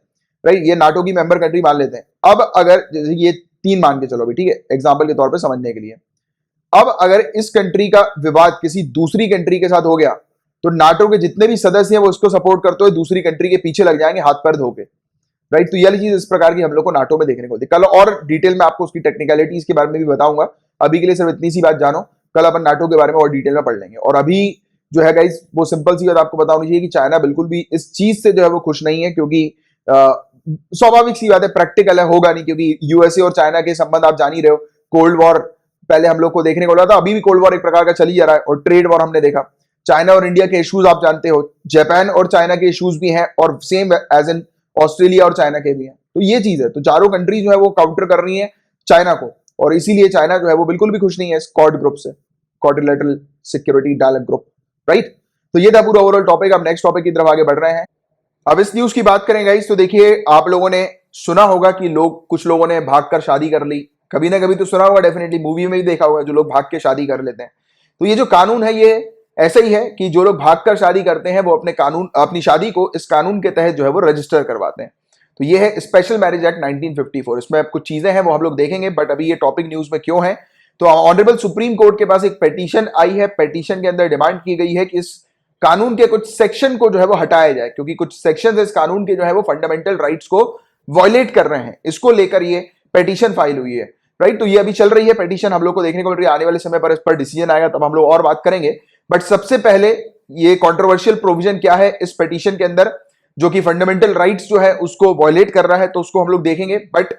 राइट, ये नाटो की मेंबर कंट्री मान लेते हैं। अब अगर जैसे ये 3 मान के चलो भी, ठीक है, एग्जाम्पल के तौर पर समझने के लिए, अब अगर इस कंट्री का विवाद किसी दूसरी कंट्री के साथ हो गया, तो नाटो के जितने भी सदस्य हैं वो उसको सपोर्ट करते हुए दूसरी कंट्री के पीछे लग जाएंगे हाथ पैर धो के, राइट। तो यह चीज इस प्रकार की हम लोग को नाटो में देखने को मिलती है। कल और डिटेल में आपको उसकी टेक्निकलिटीज के बारे में भी बताऊंगा, अभी के लिए सिर्फ इतनी सी बात जानो, कल अपन नाटो के बारे में और डिटेल में पढ़ लेंगे। और अभी जो है गाइस वो सिंपल सी बात आपको बतानी चाहिए कि चाइना बिल्कुल भी इस चीज से जो है वो खुश नहीं है, क्योंकि स्वाभाविक सी बात है, प्रैक्टिकल है, होगा नहीं, क्योंकि यूएसए और चाइना के संबंध आप जान ही रहे हो। कोल्ड वॉर पहले हम लोग को देखने को मिला था, अभी भी कोल्ड वॉर एक प्रकार का चल ही जा रहा है, और ट्रेड वॉर हमने देखा। चाइना और इंडिया के इश्यूज आप जानते हो, जापान और चाइना के इश्यूज भी हैं, और सेम एज इन ऑस्ट्रेलिया और चाइना के भी हैं। तो ये चीज है, तो चारों कंट्री जो है वो काउंटर कर रही है चाइना को, और इसीलिए चाइना जो है वो बिल्कुल भी खुश नहीं है इस क्वाड ग्रुप से, Quadrilateral Security Dialogue group, right. तो ये था पूरा ओवरऑल टॉपिक। अब नेक्स्ट टॉपिक की तरफ आगे बढ़ रहे हैं। अब इस न्यूज की बात करें गाइस, तो देखिए आप लोगों ने सुना होगा कि कुछ लोगों ने भागकर शादी कर ली, कभी ना कभी तो सुना होगा, डेफिनेटली मूवी में भी देखा होगा, जो लोग भाग के शादी कर लेते हैं। तो ये जो कानून है ये ऐसा ही है कि जो लोग भागकर शादी करते हैं वो अपनी शादी को इस कानून के तहत जो है वो रजिस्टर करवाते हैं। तो ये है स्पेशल मैरिज एक्ट 1954। इसमें अब कुछ चीजें हैं वो हम लोग देखेंगे, बट अभी ये टॉपिक न्यूज में क्यों है, तो ऑनरेबल सुप्रीम कोर्ट के पास एक पेटिशन आई है। पेटिशन के अंदर डिमांड की गई है कि इस कानून के कुछ सेक्शन को जो है वो हटाया जाए, क्योंकि कुछ सेक्शन इस कानून के जो है वो फंडामेंटल राइट्स को वायलेट कर रहे हैं। इसको लेकर ये पेटिशन फाइल हुई है, राइट। तो ये अभी चल रही है पेटिशन, हम लोग को देखने को मिल रही है। आने वाले समय पर इस पर डिसीजन आएगा तब हम लोग और बात करेंगे, बट सबसे पहले ये कंट्रोवर्शियल प्रोविजन क्या है इस पेटिशन के अंदर, जो कि फंडामेंटल राइट्स जो है उसको वायलेट कर रहा है, तो उसको हम लोग देखेंगे। बट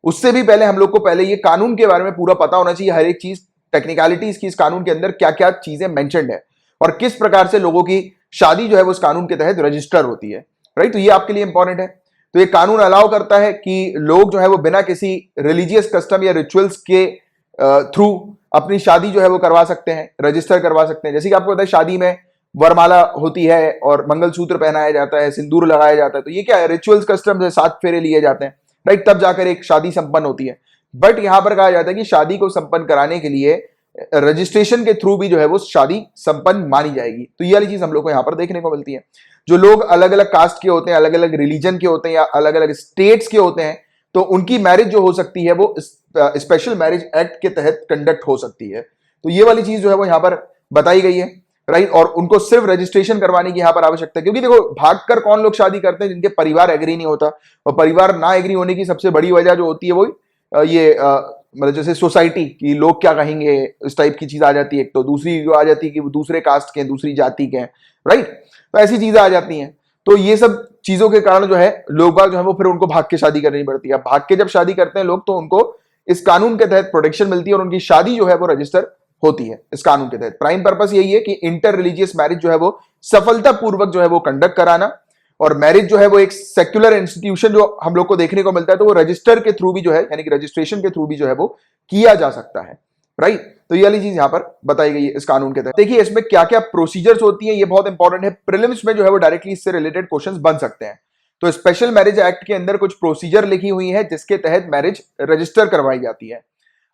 उससे भी पहले हम लोग को पहले ये कानून के बारे में पूरा पता होना चाहिए, हर एक चीज, टेक्निकलिटीज की, इस कानून के अंदर क्या क्या चीजें मेंशन्ड है और किस प्रकार से लोगों की शादी जो है वो इस कानून के तहत रजिस्टर होती है। राइट। तो ये आपके लिए इंपॉर्टेंट है। तो ये कानून अलाउ करता है कि लोग जो है वो बिना किसी रिलीजियस कस्टम या रिचुअल्स के थ्रू अपनी शादी जो है वो करवा सकते हैं, रजिस्टर करवा सकते हैं। जैसे कि आपको पता है शादी में वरमाला होती है और मंगलसूत्र पहनाया जाता है, सिंदूर लगाया जाता है। तो ये क्या है, रिचुअल्स कस्टम्स है, 7 फेरे लिए जाते हैं, राइट, तब जाकर एक शादी संपन्न होती है। बट यहां पर कहा जाता है कि शादी को संपन्न कराने के लिए रजिस्ट्रेशन के थ्रू भी जो है वो शादी संपन्न मानी जाएगी। तो ये वाली चीज हम लोग को यहां पर देखने को मिलती है। जो लोग अलग अलग कास्ट के होते हैं, अलग अलग रिलीजन के होते हैं या अलग अलग स्टेट्स के होते हैं, तो उनकी मैरिज जो हो सकती है वो स्पेशल मैरिज एक्ट के तहत कंडक्ट हो सकती है। तो ये वाली चीज जो है वो यहां पर बताई गई है, राइट। और उनको सिर्फ रजिस्ट्रेशन करवाने की यहां पर आवश्यकता है, क्योंकि देखो भागकर कौन लोग शादी करते हैं, जिनके परिवार एग्री नहीं होता। और परिवार ना एग्री होने की सबसे बड़ी वजह जो होती है वो मतलब जैसे सोसाइटी की लोग क्या कहेंगे, इस टाइप की चीज आ जाती है। एक तो दूसरी जो आ जाती है कि वो दूसरे कास्ट के हैं, दूसरी जाति के हैं, राइट। तो ऐसी चीजें आ जाती हैं। तो ये सब चीजों के कारण जो है लोग बाग जो है वो फिर उनको भाग के शादी करनी पड़ती है। भाग के जब शादी करते हैं लोग, तो उनको इस कानून के तहत प्रोटेक्शन मिलती है और उनकी शादी जो है वो रजिस्टर होती है इस कानून के तहत। प्राइम पर्पस यही है कि इंटर रिलीजियस मैरिज जो है वो सफलतापूर्वक जो है वो कंडक्ट कराना। और मैरिज जो है वो एक सेक्युलर इंस्टीट्यूशन जो हम लोग को देखने को मिलता है, तो वो रजिस्टर के थ्रू भी जो है, यानी कि रजिस्ट्रेशन के थ्रू भी जो है वो किया जा सकता है, राइट। तो ये वाली चीज यहां पर बताई गई है इस कानून के तहत। देखिए इसमें क्या क्या प्रोसीजर्स होती हैं, ये बहुत इंपॉर्टेंट है। प्रीलिम्स में जो है वो डायरेक्टली इससे रिलेटेड क्वेश्चंस बन सकते हैं। तो स्पेशल मैरिज एक्ट के अंदर कुछ प्रोसीजर लिखी हुई है जिसके तहत मैरिज रजिस्टर करवाई जाती है।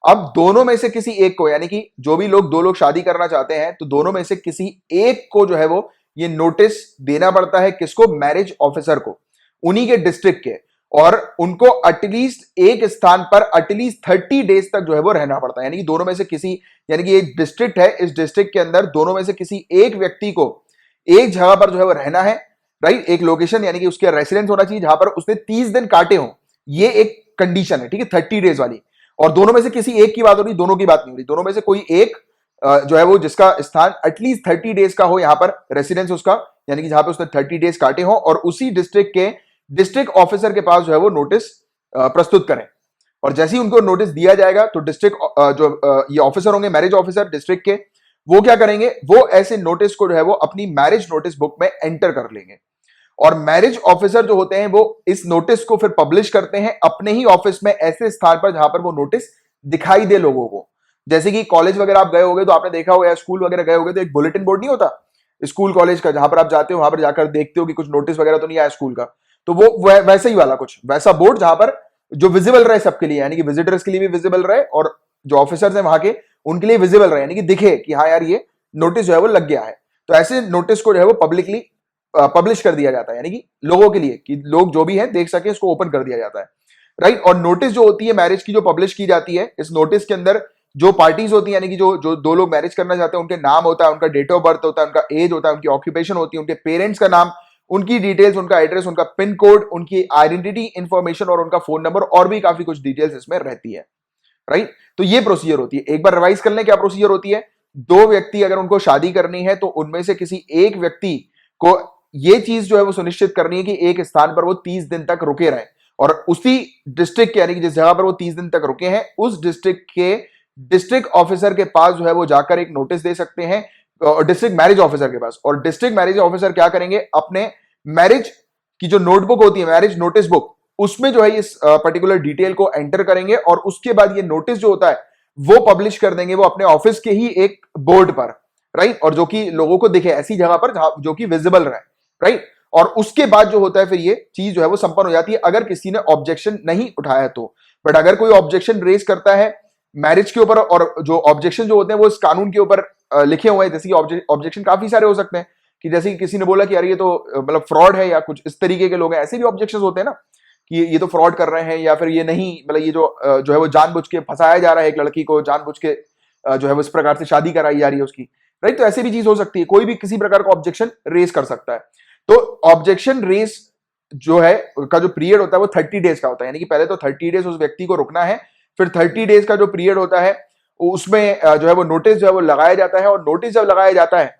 अब दोनों में से किसी एक को, यानी कि जो भी लोग, 2 लोग शादी करना चाहते हैं, तो दोनों में से किसी एक को जो है वो ये नोटिस देना पड़ता है। किसको? मैरिज ऑफिसर को, उन्हीं के डिस्ट्रिक्ट के। और उनको एटलीस्ट एक स्थान पर एटलीस्ट 30 डेज तक जो है वो रहना पड़ता है। यानी कि दोनों में से किसी, यानी कि एक डिस्ट्रिक्ट है, इस डिस्ट्रिक्ट के अंदर दोनों में से किसी एक व्यक्ति को एक जगह पर जो है वो रहना है, राइट। एक लोकेशन, यानी कि उसके रेसिडेंस होना चाहिए जहां पर उसने 30 दिन काटे हो। ये एक कंडीशन है, ठीक है, 30 डेज वाली। और दोनों में से किसी एक की बात हो रही, दोनों की बात नहीं हो रही। दोनों में से कोई एक जो है वो जिसका स्थान एटलीस्ट 30 डेज का हो, यहां पर रेसिडेंस उसका, यानी कि जहां पे उसने 30 डेज काटे हो, और उसी डिस्ट्रिक्ट के डिस्ट्रिक्ट ऑफिसर के पास जो है वो नोटिस प्रस्तुत करें। और जैसे ही उनको नोटिस दिया जाएगा, तो डिस्ट्रिक्ट ये ऑफिसर होंगे, मैरिज ऑफिसर डिस्ट्रिक्ट के, वो क्या करेंगे, वो ऐसे नोटिस को जो है वो अपनी मैरिज नोटिस बुक में एंटर कर लेंगे। और मैरिज ऑफिसर जो होते हैं वो इस नोटिस को फिर पब्लिश करते हैं अपने ही ऑफिस में, ऐसे स्थान पर जहां पर वो नोटिस दिखाई दे लोगों को। जैसे कि कॉलेज वगैरह आप गए होंगे तो आपने देखा होगा, स्कूल वगैरह गए होंगे तो एक बुलेटिन बोर्ड नहीं होता स्कूल कॉलेज का, जहां पर आप जाते हो वहां पर जाकर देखते हो कि कुछ नोटिस वगैरह तो नहीं आया स्कूल का। तो वो वैसे ही वाला कुछ वैसा बोर्ड जहां पर जो विजिबल रहे सबके लिए, यानी कि विजिटर्स के लिए भी विजिबल रहे और जो ऑफिसर्स हैं वहां के उनके लिए विजिबल रहे, यानी कि दिखे कि हाँ यार ये नोटिस जो है वो लग गया है। तो ऐसे नोटिस को जो है वो पब्लिकली पब्लिश कर दिया जाता है, यानी कि लोगों के लिए, कि लोग जो भी हैं देख सके, इसको ओपन कर दिया जाता है, राइट। और नोटिस जो होती है मैरिज की, जो पब्लिश की जाती है, इस नोटिस के अंदर जो पार्टीज होती है, यानी कि जो जो 2 लोग मैरिज करना चाहते हैं, उनके नाम होता है, उनका डेट ऑफ बर्थ होता है, उनका एज होता है, उनकी ऑक्यूपेशन होती है, उनके पेरेंट्स का नाम, उनकी डिटेल्स, उनका एड्रेस, उनका पिन कोड, उनकी आइडेंटिटी इंफॉर्मेशन और उनका फोन नंबर, और भी काफी कुछ डिटेल्स इसमें रहती है, राइट। तो ये प्रोसीजर होती है। एक बार रिवाइज कर लें क्या प्रोसीजर होती है। 2 व्यक्ति अगर उनको शादी करनी है, तो उनमें से किसी एक व्यक्ति को ये चीज जो है वो सुनिश्चित करनी है कि एक स्थान पर वो 30 दिन तक रुके रहे, और उसी डिस्ट्रिक्ट के, यानी कि जिस जगह पर वो 30 दिन तक रुके हैं, उस डिस्ट्रिक्ट के डिस्ट्रिक्ट ऑफिसर के पास जो है वो जाकर एक नोटिस दे सकते हैं, डिस्ट्रिक्ट मैरिज ऑफिसर के पास। और डिस्ट्रिक्ट मैरिज ऑफिसर क्या करेंगे, अपने मैरिज की जो नोटबुक होती है, मैरिज नोटिस बुक, उसमें जो है इस पर्टिकुलर डिटेल को एंटर करेंगे, और उसके बाद ये नोटिस जो होता है वो पब्लिश कर देंगे, वो अपने ऑफिस के ही एक बोर्ड पर, राइट। और जो कि लोगों को दिखे, ऐसी जगह पर जो कि विजिबल रहे, राइट। और उसके बाद जो होता है फिर ये चीज जो है वो संपन्न हो जाती है, अगर किसी ने ऑब्जेक्शन नहीं उठाया तो। बट अगर कोई ऑब्जेक्शन रेज करता है मैरिज के ऊपर, और जो ऑब्जेक्शन जो होते हैं वो इस कानून के ऊपर लिखे हुए हैं, जैसे कि ऑब्जेक्शन काफी सारे हो सकते हैं, कि जैसे कि किसी ने बोला कि यार ये तो मतलब फ्रॉड है, या कुछ इस तरीके के लोग हैं, ऐसे भी ऑब्जेक्शन होते हैं ना, कि ये तो फ्रॉड कर रहे हैं, या फिर ये नहीं, मतलब ये जो है वो जानबूझ के फंसाया जा रहा है एक लड़की को, जानबूझ के जो है वो इस प्रकार से शादी कराई जा रही है उसकी, राइट। तो ऐसे भी चीज हो सकती है, कोई भी किसी प्रकार का ऑब्जेक्शन रेज कर सकता है। तो ऑब्जेक्शन रेज जो है का जो पीरियड होता है वो 30 डेज का होता है, यानी कि पहले तो 30 डेज उस व्यक्ति को रुकना है, फिर 30 डेज का जो पीरियड होता है उसमें जो है वो नोटिस जो है वो लगाया जाता है। और नोटिस जब लगाया जाता है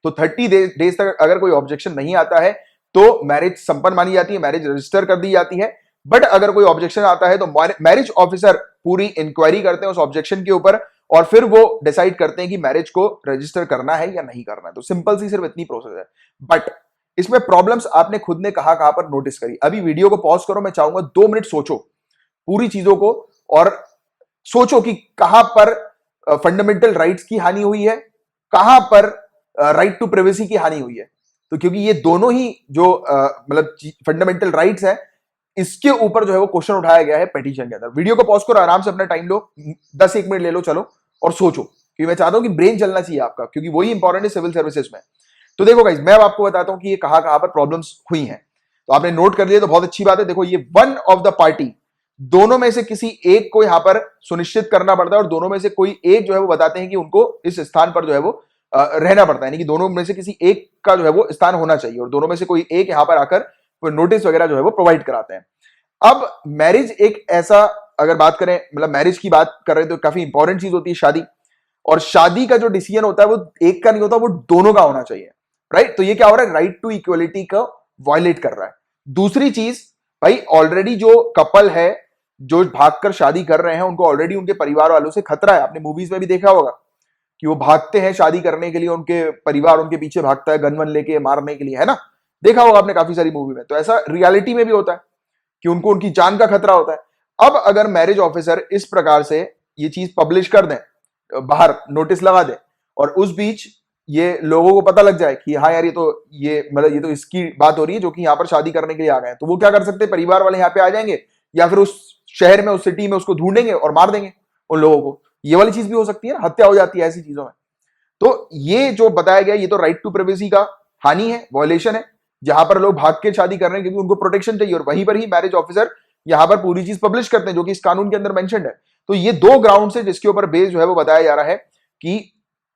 तो 30 डेज तक अगर कोई ऑब्जेक्शन नहीं आता है तो मैरिज संपन्न मानी जाती है, मैरिज रजिस्टर कर दी जाती है। बट अगर कोई ऑब्जेक्शन आता है तो मैरिज ऑफिसर पूरी इंक्वायरी करते हैं उस ऑब्जेक्शन के ऊपर, और फिर वो डिसाइड करते हैं कि मैरिज को रजिस्टर करना है या नहीं करना है। तो सिंपल सी सिर्फ इतनी प्रोसेस है। बट इसमें प्रॉब्लम्स आपने खुद ने कहां पर नोटिस करी। अभी वीडियो को पॉज करो, मैं चाहूंगा 2 मिनट सोचो पूरी चीजों को, और सोचो कि कहां पर फंडामेंटल राइट्स की हानि हुई है, कहां पर राइट टू प्राइवेसी की हानि हुई है। तो क्योंकि ये दोनों ही जो मतलब फंडामेंटल राइट्स है, इसके ऊपर जो है वो क्वेश्चन उठाया गया है पिटीशन के अंदर। वीडियो को पॉज करो, आराम से अपना टाइम लो, 10-1 मिनट ले लो, चलो और सोचो, क्योंकि मैं चाहता हूं कि ब्रेन चलना चाहिए आपका, क्योंकि वही इंपॉर्टेंट है सिविल सर्विसेज में। तो देखो गाइस, मैं अब आपको बताता हूं कि ये कहां कहां पर प्रॉब्लम्स हुई हैं। तो आपने नोट कर लिया तो बहुत अच्छी बात है। देखो, ये वन ऑफ द पार्टी, दोनों में से किसी एक को यहां पर सुनिश्चित करना पड़ता है, और दोनों में से कोई एक जो है वो बताते हैं कि उनको इस स्थान पर जो है वो रहना पड़ता है, यानी कि दोनों में से किसी एक का जो है वो स्थान होना चाहिए, और दोनों में से कोई एक यहां पर आकर नोटिस वगैरह जो है वो प्रोवाइड कराते हैं। अब मैरिज एक ऐसा, अगर बात करें मतलब मैरिज की बात कर रहे हैं, तो काफी इंपॉर्टेंट चीज होती है शादी, और शादी का जो डिसीजन होता है वो एक का नहीं होता, वो दोनों का होना चाहिए, राइट। तो ये क्या हो रहा है, राइट टू इक्वलिटी का वायलेट कर रहा है। दूसरी चीज, भाई ऑलरेडी जो कपल है जो भागकर शादी कर रहे हैं, उनको ऑलरेडी उनके परिवार वालों से खतरा है। आपने मूवीज में भी देखा होगा कि वो भागते हैं शादी करने के लिए, उनके परिवार उनके पीछे भागता है गन वन लेके मारने के लिए, है ना। देखा होगा आपने काफी सारी मूवी में। तो ऐसा रियलिटी में भी होता है कि उनको उनकी जान का खतरा होता है। अब अगर मैरिज ऑफिसर इस प्रकार से ये चीज पब्लिश कर दें, बाहर नोटिस लगा दें, और उस बीच ये लोगों को पता लग जाए कि हाँ यार, ये मतलब ये तो इसकी बात हो रही है जो कि यहाँ पर शादी करने के लिए आ गए हैं, तो वो क्या कर सकते हैं, परिवार वाले यहाँ पे आ जाएंगे, या फिर उस शहर में, उस सिटी में उसको ढूंढेंगे और मार देंगे उन लोगों को। ये वाली चीज भी हो सकती है ना, हत्या हो जाती है ऐसी चीजों में। तो ये जो बताया गया, ये तो राइट टू प्राइवेसी का हानि है, वॉयलेशन है, जहां पर लोग भाग के शादी कर रहे हैं क्योंकि उनको प्रोटेक्शन चाहिए, और वहीं पर ही मैरिज ऑफिसर यहां पर पूरी चीज पब्लिश करते हैं जो कि इस कानून के अंदर मेंशन्ड है। तो ये 2 ग्राउंड है जिसके ऊपर बेस जो है वो बताया जा रहा है कि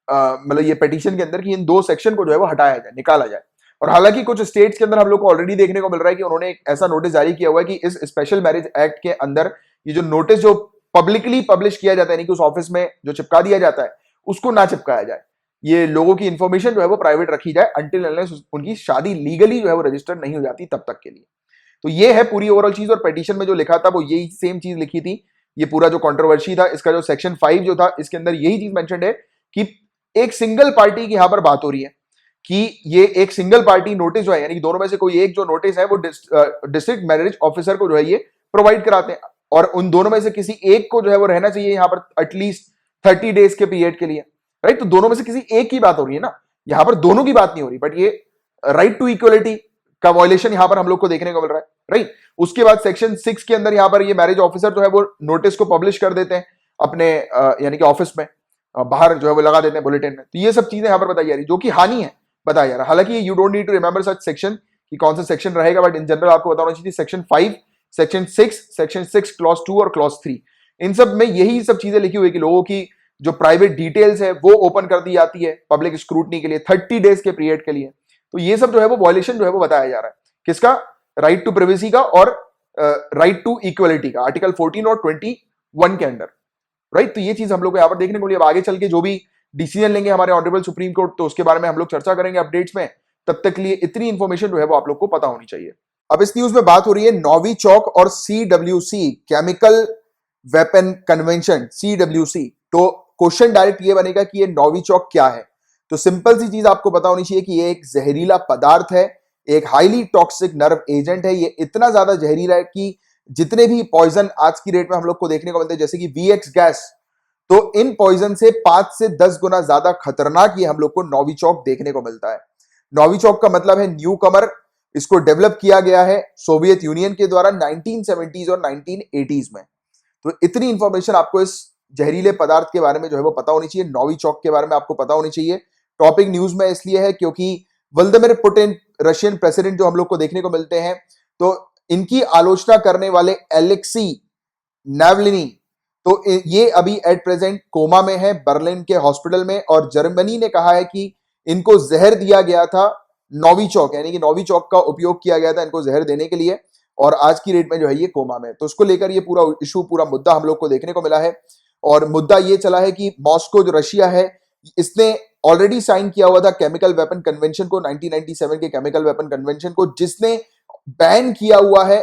मतलब ये पिटीशन के अंदर कि इन 2 सेक्शन को जो है वो हटाया जाए, निकाला जाए। और हालांकि कुछ स्टेट्स के अंदर हम लोग को ऑलरेडी देखने को मिल रहा है कि उन्होंने एक ऐसा नोटिस जारी किया हुआ है कि इस स्पेशल मैरिज एक्ट के अंदर ये जो नोटिस जो पब्लिकली पब्लिश किया जाता है, यानी कि उस ऑफिस में जो चिपका दिया जाता है, उसको ना चिपकाया जाए। ये लोगों की इंफॉर्मेशन जो है वो प्राइवेट रखी जाए अनटिल अनलेस उनकी शादी लीगली जो है वो रजिस्टर नहीं हो जाती तब तक के लिए। तो ये है पूरी ओवरऑल चीज। और पिटीशन में जो लिखा था वो यही सेम चीज लिखी थी। ये पूरा जो कंट्रोवर्सी था, इसका जो सेक्शन 5 जो था, इसके अंदर यही चीज मेंशन्ड है कि एक सिंगल पार्टी की यहां पर बात हो रही है कि ये एक सिंगल पार्टी नोटिस जो है, यानी कि दोनों में से कोई एक जो नोटिस है वो डिस्ट्रिक्ट मैरिज ऑफिसर को जो है ये प्रोवाइड कराते हैं, और उन दोनों में से किसी एक को जो है वो रहना चाहिए यहां पर एटलीस्ट 30 डेज के पीरियड के लिए, राइट। तो दोनों में से किसी एक की बात हो रही है ना, यहां पर दोनों की बात नहीं हो रही, बट ये राइट टू इक्वलिटी का वायलेशन यहां पर हम लोग को देखने को मिल रहा है, राइट। उसके बाद सेक्शन 6 के अंदर यहां पर ये मैरिज ऑफिसर जो है वो नोटिस को पब्लिश कर देते हैं अपने यानी कि ऑफिस में, बाहर जो है वो लगा देते हैं बुलेटिन में। तो ये सब चीजें यहां पर बताई जा रही जो कि हानि है, बताया जा रहा है। हालांकि you don't need to remember such section कि कौन सा सेक्शन रहेगा, बट इन जनरल आपको बताना चाहिए सेक्शन 5, सेक्शन 6, सेक्शन 6 क्लॉज 2 और क्लॉज 3, इन सब में यही सब चीजें लिखी हुई कि लोगों की जो प्राइवेट डिटेल्स है वो ओपन कर दी जाती है पब्लिक स्क्रूटनी के लिए 30 डेज के पीरियड के लिए। तो ये सब जो है वो वॉयलेशन जो है वो बताया जा रहा है किसका, राइट टू प्राइवेसी का और राइट टू इक्वलिटी का, आर्टिकल 14 और 21 के अंदर, राइट। तो ये चीज हम लोग को यहां पर देखने को मिली। अब आगे चल के जो भी डिसीजन लेंगे हमारे ऑनरेबल सुप्रीम कोर्ट, तो उसके बारे में हम लोग चर्चा करेंगे अपडेट्स में। तब तक के लिए इतनी इंफॉर्मेशन जो है वो आप लोग को पता होनी चाहिए। अब इस न्यूज में बात हो रही है नोविचॉक और CWC, chemical weapon convention, CWC। तो क्वेश्चन डायरेक्ट ये बनेगा कि ये नोविचॉक क्या है। तो सिंपल सी चीज आपको पता होनी चाहिए कि ये एक जहरीला पदार्थ है, एक हाईली टॉक्सिक नर्व एजेंट है। ये इतना ज्यादा जहरीला है कि जितने भी पॉइजन आज की डेट में हम लोग को देखने को मिलते हैं, जैसे कि VX गैस, तो इन पॉइजन से 5 से 10 गुना ज्यादा खतरनाक ये हम लोग को नोविचॉक देखने को मिलता है। नोविचॉक का मतलब है न्यू कमर। इसको डेवलप किया गया है सोवियत यूनियन के द्वारा 1970s और 1980s में। तो इतनी इंफॉर्मेशन आपको इस जहरीले पदार्थ के बारे में जो है वो पता होनी चाहिए, नोविचॉक के बारे में आपको पता होनी चाहिए। टॉपिक न्यूज में इसलिए है क्योंकि व्लादिमीर पुतिन, रशियन प्रेसिडेंट जो हम लोग को देखने को मिलते हैं, तो इनकी आलोचना करने वाले एलेक्सी नावलिनी, तो ये अभी एट प्रेजेंट कोमा में है बर्लिन के हॉस्पिटल में, और जर्मनी ने कहा है कि इनको जहर दिया गया था नोविचॉक, यानी कि नोविचॉक का उपयोग किया गया था इनको जहर देने के लिए, और आज की डेट में जो है ये कोमा में। तो उसको लेकर ये पूरा इशू, पूरा मुद्दा हम लोग को देखने को मिला है। और मुद्दा ये चला है कि मॉस्को जो रशिया है, इसने ऑलरेडी साइन किया हुआ था केमिकल वेपन कन्वेंशन को, 1997 के केमिकल वेपन कन्वेंशन को, जिसने बैन किया हुआ है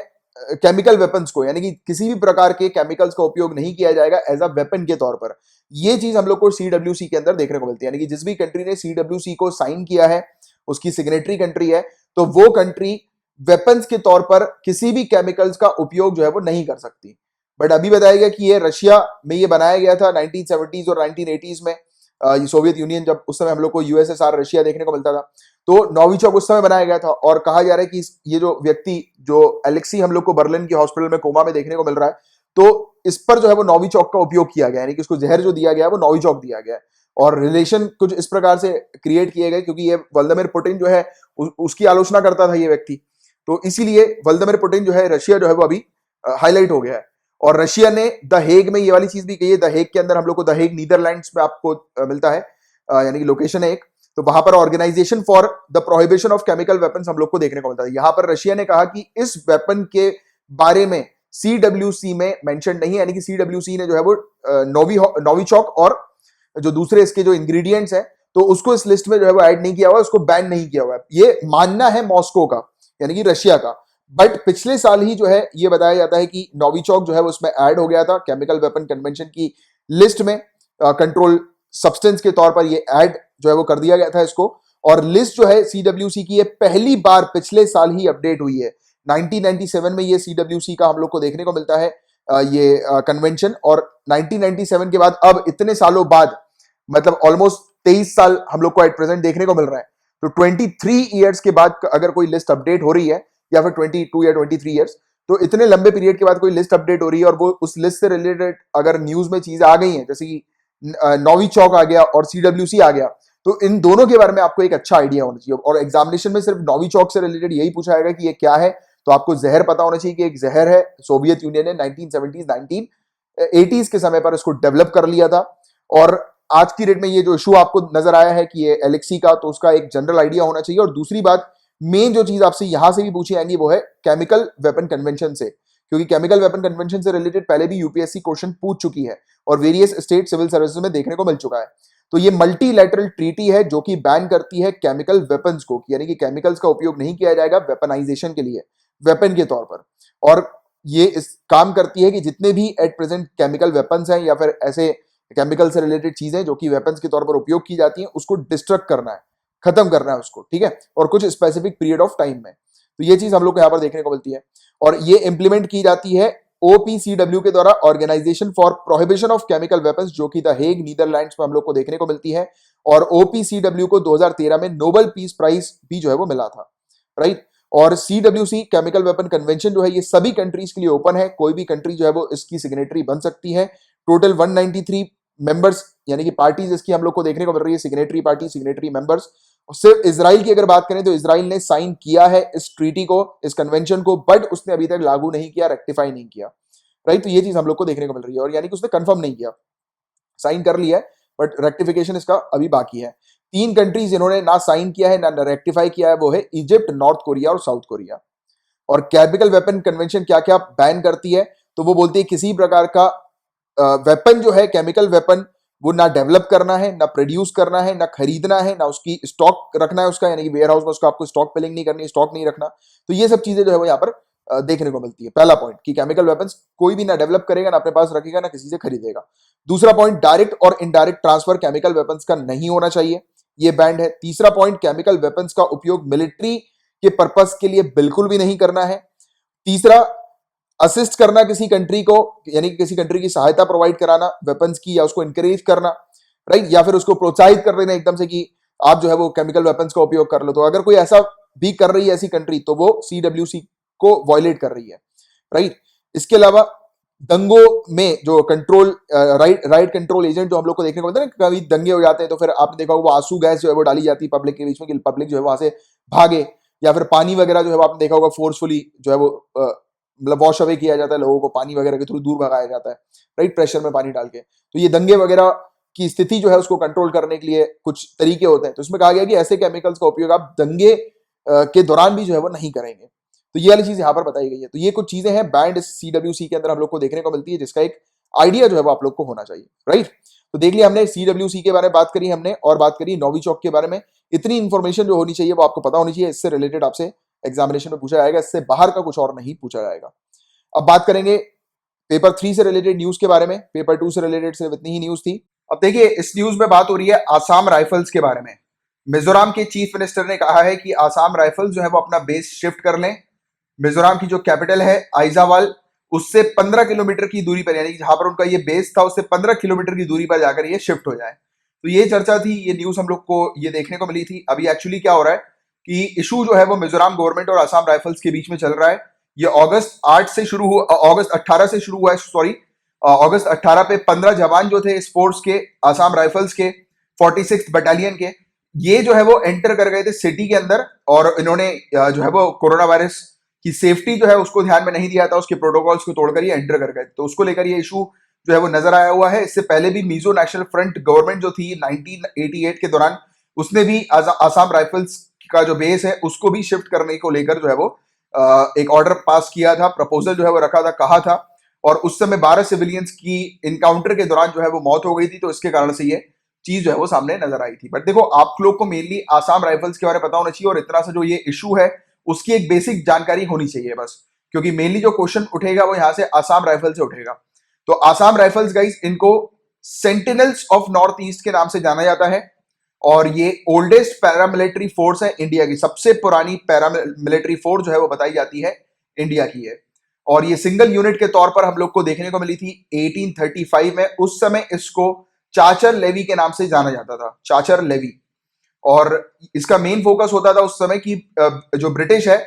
केमिकल वेपन्स को, यानी कि किसी भी प्रकार के केमिकल्स का उपयोग नहीं किया जाएगा एज अ वेपन के तौर पर। ये चीज हम लोग को CWC के अंदर देखने को मिलती है, यानी कि जिस भी कंट्री ने CWC को साइन किया है, उसकी सिग्नेटरी कंट्री है, तो वो कंट्री वेपन्स के तौर पर किसी भी केमिकल्स का उपयोग जो है वो नहीं कर सकती। बट अभी बताया गया कि ये रशिया में ये बनाया गया था 1970s और 1980s में। ये सोवियत यूनियन, जब उस समय हम लोग को यूएसएसआर रशिया देखने को मिलता था, तो नोविचोक उस समय बनाया गया था। और कहा जा रहा है कि ये जो व्यक्ति जो एलेक्सी हम लोग को बर्लिन के हॉस्पिटल में कोमा में देखने को मिल रहा है, तो इस पर जो है वो नोविचोक का उपयोग किया गया, यानी कि उसको जहर जो दिया गया है वो नोविचोक दिया गया है। और रिलेशन कुछ इस प्रकार से क्रिएट किए गए क्योंकि ये व्लादिमीर पुतिन जो है उसकी आलोचना करता था ये व्यक्ति, तो इसीलिए व्लादिमीर पुतिन जो है, रशिया जो है वो अभी हाईलाइट हो गया है। और रशिया ने द हेग में ये वाली चीज भी कही है। द हेग के अंदर हम लोग को, द हेग नीदरलैंड्स में आपको मिलता है, यानी कि लोकेशन है एक, तो वहां पर Organisation for the Prohibition of Chemical Weapons हम लोग को देखने को मिलता है। यहां पर रशिया ने कहा कि इस वेपन के बारे में सीडब्ल्यूसी में मेंशन नहीं है, यानी कि सीडब्ल्यूसी ने जो है वो नोविचोक और जो दूसरे इसके जो इंग्रेडिएंट्स हैं, तो उसको इस लिस्ट में जो है वो ऐड नहीं किया हुआ है, उसको बैन नहीं किया हुआ है। ये मानना है मॉस्को का, यानी कि रशिया का। बट पिछले साल ही जो है ये बताया जाता है कि नोविचोक जो है उसमें ऐड हो गया था केमिकल वेपन कन्वेंशन की लिस्ट में, कंट्रोल सब्सटेंस के तौर पर ये ऐड जो है वो कर दिया गया था इसको। और लिस्ट जो है सीडब्ल्यूसी की ये पहली बार पिछले साल ही अपडेट हुई है। 1997 में ये सीडब्ल्यूसी का हम लोग को देखने को मिलता है ये कन्वेंशन, और 1997 के बाद अब इतने सालों बाद, मतलब ऑलमोस्ट 23 साल हम लोग को एट प्रेजेंट देखने को मिल रहा है। तो 23 ईयर्स के बाद अगर कोई लिस्ट अपडेट हो रही है, या फिर 22 या 23 ईयर्स, तो इतने लंबे पीरियड के बाद कोई लिस्ट अपडेट हो रही है और वो उस लिस्ट से रिलेटेड अगर न्यूज में चीजें आ गई हैं, जैसे कि नोविचोक आ गया और सीडब्ल्यूसी आ गया, तो इन दोनों के बारे में आपको एक अच्छा आइडिया होना चाहिए। और एग्जामिनेशन में सिर्फ नोविचोक से रिलेटेड यही पूछा जाएगा कि ये क्या है, तो आपको जहर पता होना चाहिए कि एक जहर है, सोवियत यूनियन ने 1970s 1980s के समय पर इसको डेवलप कर लिया था। और आज की डेट में ये जो इशू आपको नजर आया है कि ये एलेक्सी का, तो उसका एक जनरल आइडिया होना चाहिए। और दूसरी बात, मेन जो चीज आपसे यहां से भी पूछी जाएंगी वो है केमिकल वेपन कन्वेंशन से, क्योंकि केमिकल वेपन कन्वेंशन से रिलेटेड पहले भी यूपीएससी क्वेश्चन पूछ चुकी है और वेरियस स्टेट सिविल सर्विसेज में देखने को मिल चुका है। तो ये मल्टीलैटरल ट्रीटी है जो कि बैन करती है केमिकल वेपन्स को, यानी कि केमिकल्स का उपयोग नहीं किया जाएगा वेपनाइजेशन के लिए, वेपन के तौर पर। और ये इस काम करती है कि जितने भी एट प्रेजेंट केमिकल वेपन्स हैं या फिर ऐसे केमिकल से रिलेटेड चीजें जो कि वेपन्स के तौर पर उपयोग की जाती हैं, उसको डिस्ट्रक्ट करना है, खत्म करना है उसको, ठीक है, और कुछ स्पेसिफिक पीरियड ऑफ टाइम में। तो ये चीज हम लोग को यहाँ पर देखने को मिलती है। और ये इंप्लीमेंट की जाती है ओपीसीडब्ल्यू के द्वारा, Organisation for Prohibition of Chemical Weapons, जो कि द हेग नीदरलैंड्स में हम लोग को देखने को मिलती है। और ओपीसीडब्ल्यू को 2013 में नोबेल पीस प्राइज भी जो है वो मिला था, राइट। और सीडब्ल्यूसी केमिकल वेपन कन्वेंशन जो है ये सभी कंट्रीज के लिए ओपन है, कोई भी कंट्री जो है वो इसकी सिग्नेटरी बन सकती है। टोटल 193 मेंबर्स, यानी कि पार्टीज इसकी हम लोग को देखने को मिल रही है, सिग्नेटरी पार्टी, सिग्नेटरी मेंबर्स। सिर्फ इजराइल की अगर बात करें तो इजराइल ने साइन किया है इस ट्रीटी को, इस कन्वेंशन को, बट उसने अभी तक लागू नहीं किया, रेक्टिफाई नहीं किया, राइट। तो ये चीज हम लोग को देखने को मिल रही है, और यानी कि उसने कंफर्म नहीं किया, साइन कर लिया है बट रेक्टिफिकेशन इसका अभी बाकी है। 3 कंट्रीज जिन्होंने ना साइन किया है ना रेक्टिफाई किया है वो है इजिप्ट, नॉर्थ कोरिया और साउथ कोरिया। और केमिकल वेपन कन्वेंशन क्या क्या बैन करती है, तो वो बोलती है किसी प्रकार का वेपन जो है, केमिकल वेपन, वो ना डेवलप करना है, ना प्रोड्यूस करना है, ना खरीदना है, ना उसकी स्टॉक रखना है उसका, यानी कि वेयर हाउस में उसका आपको स्टॉक पिलिंग नहीं करनी, स्टॉक नहीं रखना। तो ये सब चीजें जो है वो यहाँ पर देखने को मिलती है। पहला पॉइंट कि केमिकल वेपन्स कोई भी ना डेवलप करेगा, ना अपने पास रखेगा, ना किसी से खरीदेगा। दूसरा पॉइंट, डायरेक्ट और इनडायरेक्ट ट्रांसफर केमिकल वेपन्स का नहीं होना चाहिए, ये बैंड है। तीसरा पॉइंट, केमिकल वेपन्स का उपयोग मिलिट्री के पर्पस के लिए बिल्कुल भी नहीं करना है। तीसरा, असिस्ट करना किसी कंट्री को, यानी कि किसी कंट्री की सहायता प्रोवाइड कराना वेपन्स की, या उसको इंकरेज करना, राइट, या फिर उसको प्रोत्साहित कर देना एकदम से कि आप जो है वो केमिकल वेपन्स का उपयोग कर लो। तो अगर कोई ऐसा भी कर रही है ऐसी कंट्री, तो वो सीडब्ल्यूसी को वायलेट कर रही है, राइट। इसके अलावा दंगों में जो कंट्रोल राइट कंट्रोल एजेंट जो हम लोग को देखने को मिलता है ना, कभी दंगे हो जाते हैं तो फिर आपने देखा होगा वो आंसू गैस जो है वो डाली जाती है पब्लिक के बीच में कि पब्लिक जो है वहां से भागे, या फिर पानी वगैरह जो है आपने देखा होगा फोर्सफुली जो है वो मतलब वॉश अवे किया जाता है, लोगों को पानी वगैरह के थ्रू दूर भगाया जाता है, राइट, प्रेशर में पानी डाल के। तो ये दंगे वगैरह की स्थिति जो है उसको कंट्रोल करने के लिए कुछ तरीके होते हैं। तो इसमें कहा गया कि ऐसे केमिकल्स का उपयोग आप दंगे के दौरान भी जो है वो नहीं करेंगे। तो ये वाली चीज यहाँ पर बताई गई है। तो ये कुछ चीजें हैं बैंड सीडब्ल्यूसी के अंदर हम लोग को देखने को मिलती है, जिसका एक आइडिया जो है वो आप लोग को होना चाहिए, राइट। तो देख लिया हमने सीडब्ल्यूसी के बारे में बात करी हमने, और बात करी नोविचोक के बारे में। इतनी इंफॉर्मेशन जो होनी चाहिए वो आपको पता होनी चाहिए, इससे रिलेटेड आपसे एग्जामिनेशन में पूछा जाएगा, इससे बाहर का कुछ और नहीं पूछा जाएगा। अब बात करेंगे पेपर 3 से रिलेटेड न्यूज के बारे में। पेपर 2 से रिलेटेड सिर्फ इतनी ही न्यूज थी। अब देखिए इस न्यूज में बात हो रही है आसाम राइफल्स के बारे में। मिजोरम के चीफ मिनिस्टर ने कहा है कि आसाम राइफल्स जो है वो अपना बेस शिफ्ट कर लें। मिजोरम की जो कैपिटल है आइजावाल, उससे 15 किलोमीटर की दूरी पर, यानी कि जहां पर उनका ये बेस था उससे 15 किलोमीटर की दूरी पर जाकर ये शिफ्ट हो जाए। तो ये चर्चा थी, ये न्यूज हम लोग को ये देखने को मिली थी। अभी एक्चुअली क्या हो रहा है कि इशू जो है वो मिजोरम गवर्नमेंट और आसाम राइफल्स के बीच में चल रहा है। ये अगस्त 8 से शुरू हुआ, अगस्त 18 से शुरू हुआ है, सॉरी अगस्त 18 पे 15 जवान जो थे स्पोर्ट्स के, आसाम राइफल्स के 46th बटालियन के, ये जो है वो एंटर कर गए थे सिटी के अंदर, और इन्होंने जो है वो कोरोना वायरस की सेफ्टी जो है उसको ध्यान में नहीं दिया था, उसके प्रोटोकॉल्स को तोड़कर ये एंटर कर गए। तो उसको लेकर ये इशू जो है वो नजर आया हुआ है। इससे पहले भी मिजो नेशनल फ्रंट गवर्नमेंट जो थी 1988 के दौरान, उसने भी आसाम राइफल्स का जो बेस है उसको भी शिफ्ट करने को लेकर जो है वो एक ऑर्डर पास किया था, प्रपोजल जो है वो रखा था, कहा था। और उस समय 12 सिविलियंस की इनकाउंटर के दौरान जो है वो मौत हो गई थी। तो इसके कारण से ये चीज जो है वो सामने नजर आई थी। बट देखो, आप लोग को मेनली आसाम राइफल्स के बारे में पता होना चाहिए, और इतना सा जो ये इशू है उसकी एक बेसिक जानकारी होनी चाहिए बस, क्योंकि मेनली जो क्वेश्चन उठेगा वो यहां से आसाम राइफल से उठेगा। तो आसाम राइफल्स गाइस, इनको सेंटिनल्स ऑफ नॉर्थ ईस्ट के नाम से जाना जाता है, और ये ओल्डेस्ट पैरामिलिट्री फोर्स है इंडिया की। सबसे पुरानी पैरामिलिट्री फोर्स जो है वो बताई जाती है इंडिया की है। और ये सिंगल यूनिट के तौर पर हम लोग को देखने को मिली थी 1835 में। उस समय इसको चाचर लेवी के नाम से जाना जाता था, चाचर लेवी। और इसका मेन फोकस होता था उस समय की जो ब्रिटिश है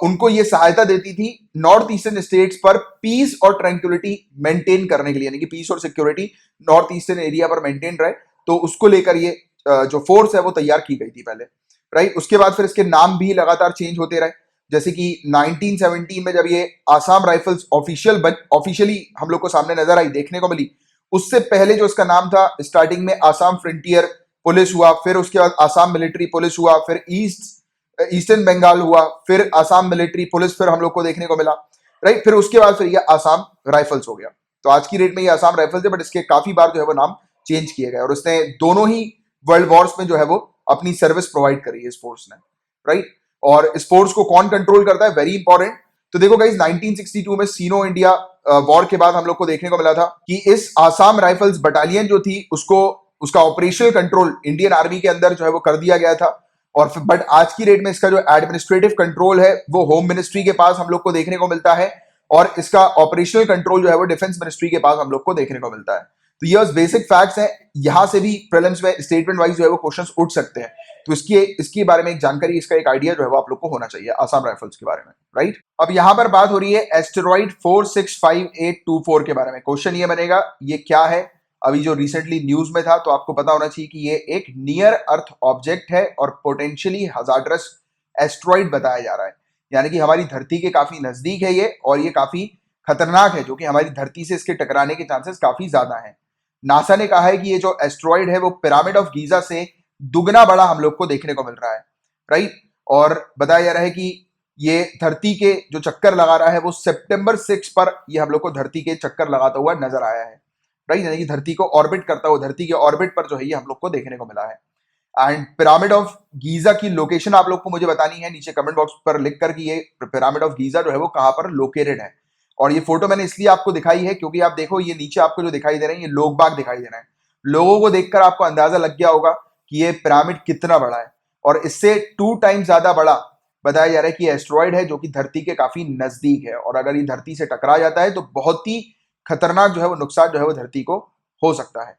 उनको ये सहायता देती थी नॉर्थ ईस्टर्न स्टेट्स पर पीस और ट्रैंक्विलिटी मेंटेन करने के लिए, यानी कि पीस और सिक्योरिटी नॉर्थ ईस्टर्न एरिया पर मेंटेन रहे। तो उसको लेकर ये जो फोर्स है वो तैयार की गई थी पहले, राइट। उसके बाद फिर इसके नाम भी लगातार चेंज होते रहे, जैसे कि 1917 में जब ये आसाम राइफल्स ऑफिशियली हम लोग को सामने नजर आई, देखने को मिली, उससे पहले जो इसका नाम था स्टार्टिंग में आसाम फ्रंटियर पुलिस हुआ, फिर उसके बाद आसाम मिलिट्री पुलिस हुआ, फिर ईस्टर्न बंगाल हुआ, फिर आसाम मिलिट्री पुलिस फिर हम लोग को देखने को मिला, राइट। फिर उसके बाद फिर ये आसाम राइफल्स हो गया। तो आज की डेट में ये आसाम राइफल्स है, बट इसके काफी बार जो है वो नाम चेंज किए गए, और उसने दोनों ही वर्ल्ड वॉर्स में जो है वो अपनी सर्विस प्रोवाइड करी है इस फोर्स ने, राइट। और इस फोर्स को कौन कंट्रोल करता है, वेरी इंपॉर्टेंट। तो देखो गाइस, 1962 में सीनो इंडिया वॉर के बाद हम लोग को देखने को मिला था कि इस आसाम राइफल्स बटालियन जो थी उसको, उसका ऑपरेशनल कंट्रोल इंडियन आर्मी के अंदर जो है वो कर दिया गया था। और बट आज की डेट में इसका जो एडमिनिस्ट्रेटिव कंट्रोल है वो होम मिनिस्ट्री के पास हम लोग को देखने को मिलता है, और इसका ऑपरेशनल कंट्रोल जो है वो डिफेंस मिनिस्ट्री के पास हम लोग को देखने को मिलता है। तो ये बेसिक फैक्ट्स हैं, यहां से भी प्रीलिम्स में स्टेटमेंट वाइज जो है वो क्वेश्चंस उठ सकते हैं। तो इसके बारे में एक जानकारी, इसका एक आइडिया जो है वो आप लोग को होना चाहिए आसाम राइफल्स के बारे में, राइट। अब यहां पर बात हो रही है एस्टेरॉइड 465824 के बारे में। क्वेश्चन ये बनेगा, ये क्या है? अभी जो रिसेंटली न्यूज में था, तो आपको पता होना चाहिए कि ये एक नियर अर्थ ऑब्जेक्ट है और पोटेंशियली हजार्डस एस्ट्रॉइड बताया जा रहा है, यानी कि हमारी धरती के काफी नजदीक है ये, और ये काफी खतरनाक है, जो कि हमारी धरती से इसके टकराने के चांसेस काफी ज्यादा हैं। नासा ने कहा है कि ये जो एस्ट्रॉइड है वो पिरामिड ऑफ गीजा से दुगना बड़ा हम लोग को देखने को मिल रहा है, राइट। और बताया जा रहा है कि ये धरती के जो चक्कर लगा रहा है वो सितंबर 6 पर ये हम लोग को धरती के चक्कर लगाता हुआ नजर आया है, राइट। यानी कि धरती को ऑर्बिट करता हुआ, धरती के ऑर्बिट पर जो है ये हम लोग को देखने को मिला है। एंड पिरामिड ऑफ गीजा की लोकेशन आप लोग को मुझे बतानी है नीचे कमेंट बॉक्स पर लिख कर कि ये पिरामिड ऑफ गीजा जो है वो कहां पर लोकेटेड है। और ये फोटो मैंने इसलिए आपको दिखाई है क्योंकि आप देखो, ये नीचे आपको जो दिखाई दे रहे हैं ये लोग बाग दिखाई दे रहे हैं। लोगों को देखकर आपको अंदाजा लग गया होगा कि ये पिरामिड कितना बड़ा है, और इससे 2 टाइम्स ज्यादा बड़ा बताया जा रहा है कि एस्ट्रॉइड है, जो कि धरती के काफी नजदीक है, और अगर ये धरती से टकरा जाता है तो बहुत ही खतरनाक जो है वो नुकसान जो है वो धरती को हो सकता है,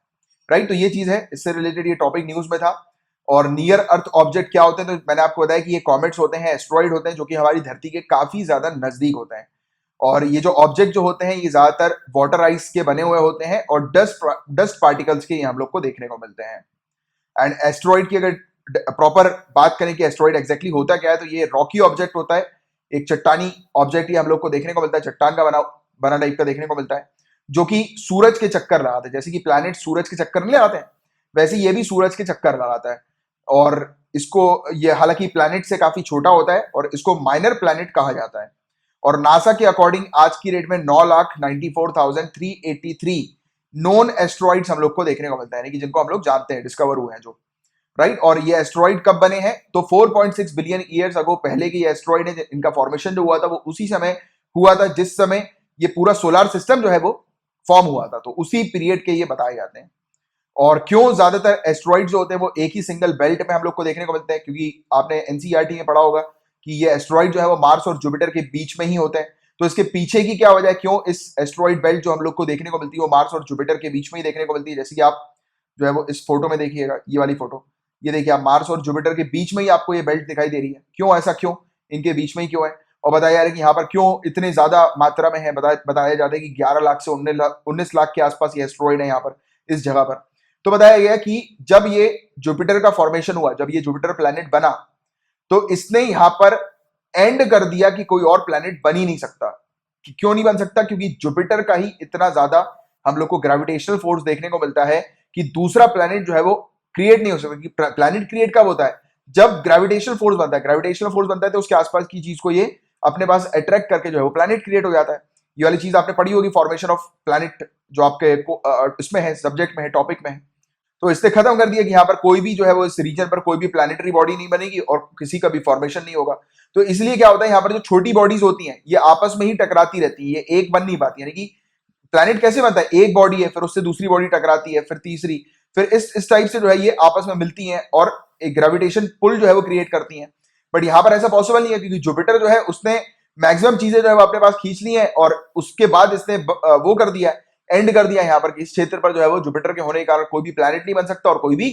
राइट। तो ये चीज है, इससे रिलेटेड ये टॉपिक न्यूज में था। और नियर अर्थ ऑब्जेक्ट क्या होते हैं, तो मैंने आपको बताया कि ये कॉमेट्स होते हैं, एस्ट्रॉइड होते हैं, जो कि हमारी धरती के काफी ज्यादा नजदीक होते हैं। और ये जो ऑब्जेक्ट जो होते हैं ये ज्यादातर वाटर आइस के बने हुए होते हैं, और डस्ट पार्टिकल्स के हम लोग को देखने को मिलते हैं। एंड एस्ट्रॉइड की अगर प्रॉपर बात करें कि एस्ट्रॉइड एग्जैक्टली होता क्या है, तो ये रॉकी ऑब्जेक्ट होता है, एक चट्टानी ऑब्जेक्ट ये हम लोग को देखने को मिलता है, चट्टान का बना बना टाइप का देखने को मिलता है, जो कि सूरज के चक्कर लगाता है। जैसे कि प्लैनेट सूरज के चक्कर नहीं लगाते हैं, वैसे ये भी सूरज के चक्कर लगाता है। और इसको, ये हालांकि प्लैनेट से काफी छोटा होता है, और इसको माइनर प्लैनेट कहा जाता है। और नासा के अकॉर्डिंग आज की डेट में 9,94,383 नोन एस्ट्रॉइड्स हम लोग को देखने को मिलता है, यानी कि जिनको हम लोग जानते हैं, डिस्कवर हुए हैं जो, राइट। और ये एस्ट्रॉइड कब बने हैं, तो 4.6 बिलियन ईयर्स अगो पहले के ये एस्ट्रॉइड है। इनका फॉर्मेशन जो हुआ था वो उसी समय हुआ था जिस समय ये पूरा सोलर सिस्टम जो है वो फॉर्म हुआ था, तो उसी पीरियड के ये बताए जाते हैं। और क्यों ज्यादातर एस्ट्रॉइड जो होते हैं वो एक ही सिंगल बेल्ट में हम लोग को देखने को मिलते हैं, क्योंकि आपने एनसीईआरटी में पढ़ा होगा कि ये एस्ट्रॉइड जो है वो मार्स और जुपिटर के बीच में ही होते हैं। तो इसके पीछे की क्या वजह है, क्यों इस एस्ट्रॉइड बेल्ट जो हम लोग को देखने को मिलती है वो मार्स और जुपिटर के बीच में ही देखने को मिलती है। जैसे कि आप जो है वो इस फोटो में देखिएगा, ये वाली फोटो, ये देखिए आप, मार्स और जुपिटर के बीच में ही आपको ये बेल्ट दिखाई दे रही है। क्यों ऐसा, क्यों इनके बीच में ही क्यों है? और बताया जा रहा है कि यहाँ पर क्यों इतने ज्यादा मात्रा में है, बताया जाता है कि 11 लाख से 19 लाख के आसपास ये एस्ट्रॉइड है यहाँ पर, इस जगह पर। तो बताया गया कि जब ये जुपिटर का फॉर्मेशन हुआ, जब ये जुपिटर प्लैनेट बना, तो इसने यहां पर एंड कर दिया कि कोई और प्लैनेट बन ही नहीं सकता। कि क्यों नहीं बन सकता? क्योंकि जुपिटर का ही इतना ज्यादा हम लोग को ग्रेविटेशनल फोर्स देखने को मिलता है कि दूसरा प्लैनेट जो है वो क्रिएट नहीं हो सकता। कि प्लैनेट क्रिएट कब होता है? जब ग्रेविटेशनल फोर्स बनता है। ग्रेविटेशनल फोर्स बनता है तो उसके आसपास की चीज को ये अपने पास अट्रैक्ट करके जो है वो प्लैनेट क्रिएट हो जाता है। ये वाली चीज आपने पढ़ी होगी, फॉर्मेशन ऑफ प्लैनेट, जो आपके इसमें है, सब्जेक्ट में है, टॉपिक में है। तो इसने खत्म कर दिया कि यहाँ पर कोई भी जो है वो इस रीजन पर कोई भी प्लैनेटरी बॉडी नहीं बनेगी और किसी का भी फॉर्मेशन नहीं होगा। तो इसलिए क्या होता है, यहाँ पर जो छोटी बॉडीज होती हैं ये आपस में ही टकराती रहती है, ये एक बन नहीं पाती। यानी कि प्लैनेट कैसे बनता है? एक बॉडी है, फिर उससे दूसरी बॉडी टकराती है, फिर तीसरी, फिर इस टाइप से जो है ये आपस में मिलती हैं और एक ग्रेविटेशन पुल जो है वो क्रिएट करती हैं। बट यहाँ पर ऐसा पॉसिबल नहीं है, क्योंकि जुपिटर जो है उसने मैक्सिमम चीजें जो है वो अपने पास खींच ली है और उसके बाद इसने वो कर दिया, एंड कर दिया यहाँ पर कि इस क्षेत्र पर जो है वो जुपिटर के होने के कारण कोई भी प्लैनेट नहीं बन सकता और कोई भी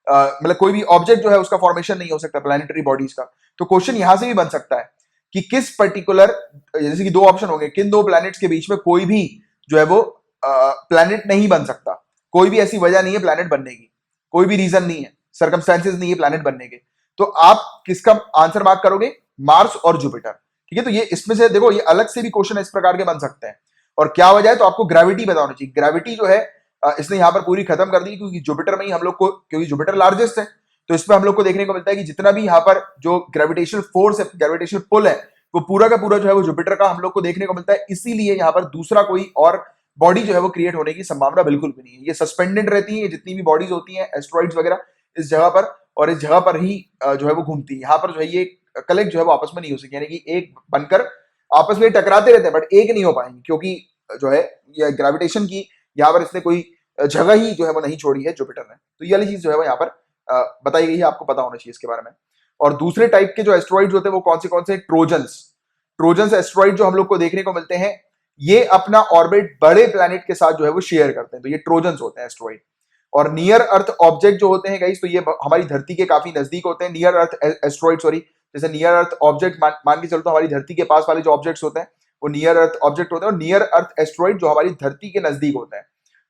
मतलब कोई भी ऑब्जेक्ट जो है उसका फॉर्मेशन नहीं हो सकता प्लैनेटरी बॉडीज का। तो क्वेश्चन यहां से भी बन सकता है कि किस पर्टिकुलर, जैसे कि दो ऑप्शन होंगे, किन दो प्लैनेट्स के बीच में कोई भी जो है वो प्लैनेट नहीं बन सकता। कोई भी ऐसी वजह नहीं है प्लैनेट बनने की, कोई भी रीजन नहीं है, सर्कमस्टेंसेस नहीं है प्लैनेट बनने के। तो आप किसका आंसर मार्क करोगे? मार्स और जुपिटर। ठीक है, तो ये इसमें से देखो, ये अलग से भी क्वेश्चन इस प्रकार के बन सकते हैं। और क्या वजह है? तो आपको ग्रेविटी बताना चाहिए। ग्रेविटी जो है इसने यहां पर पूरी खत्म कर दी, क्योंकि जुपिटर में ही हम लोग को, क्योंकि जुपिटर लार्जेस्ट है, तो इसमें हम लोग को देखने को मिलता है कि जितना भी यहाँ पर जो ग्रेविटेशनल फोर्स है, ग्रेविटेशनल पुल है, वो पूरा का पूरा जो है वो जुपिटर का हम लोग को देखने को मिलता है। इसीलिए यहाँ पर दूसरा कोई और बॉडी जो है वो क्रिएट होने की संभावना बिल्कुल भी नहीं है। ये सस्पेंडेड रहती है, जितनी भी बॉडीज होती हैं एस्ट्रॉइड्स वगैरह, इस जगह पर, और इस जगह पर ही जो है वो घूमती है। यहाँ पर जो है ये कलेक्ट जो है वो आपस में नहीं हो सकती, यानी कि एक बनकर आपस में टकराते रहते हैं बट एक नहीं हो पाएंगे, क्योंकि जो है ये ग्रेविटेशन की यहाँ पर इसने कोई जगह ही जो है वो नहीं छोड़ी है जुपिटर ने। तो ये वाली चीज जो है वो यहाँ पर बताई गई है, आपको पता होना चाहिए इसके बारे में। और दूसरे टाइप के जो एस्ट्रॉइड्स होते हैं वो कौन से? ट्रोजन्स। ट्रोजन्स एस्ट्रॉइड जो हम लोग को देखने को मिलते हैं, ये अपना ऑर्बिट बड़े प्लैनेट के साथ जो है वो शेयर करते हैं, तो ये ट्रोजन्स होते हैं एस्ट्रॉइड। और नियर अर्थ ऑब्जेक्ट जो होते हैं गाइस, तो ये हमारी धरती के काफी नजदीक होते हैं। नियर अर्थ एस्ट्रॉइड, सॉरी, जैसे नियर अर्थ ऑब्जेक्ट मान के चलो तो हमारी धरती के पास वाले जो ऑब्जेक्ट्स होते हैं वो नियर अर्थ ऑब्जेक्ट होते हैं, और नियर अर्थ एस्ट्रॉइड जो हमारी धरती के नजदीक होते हैं,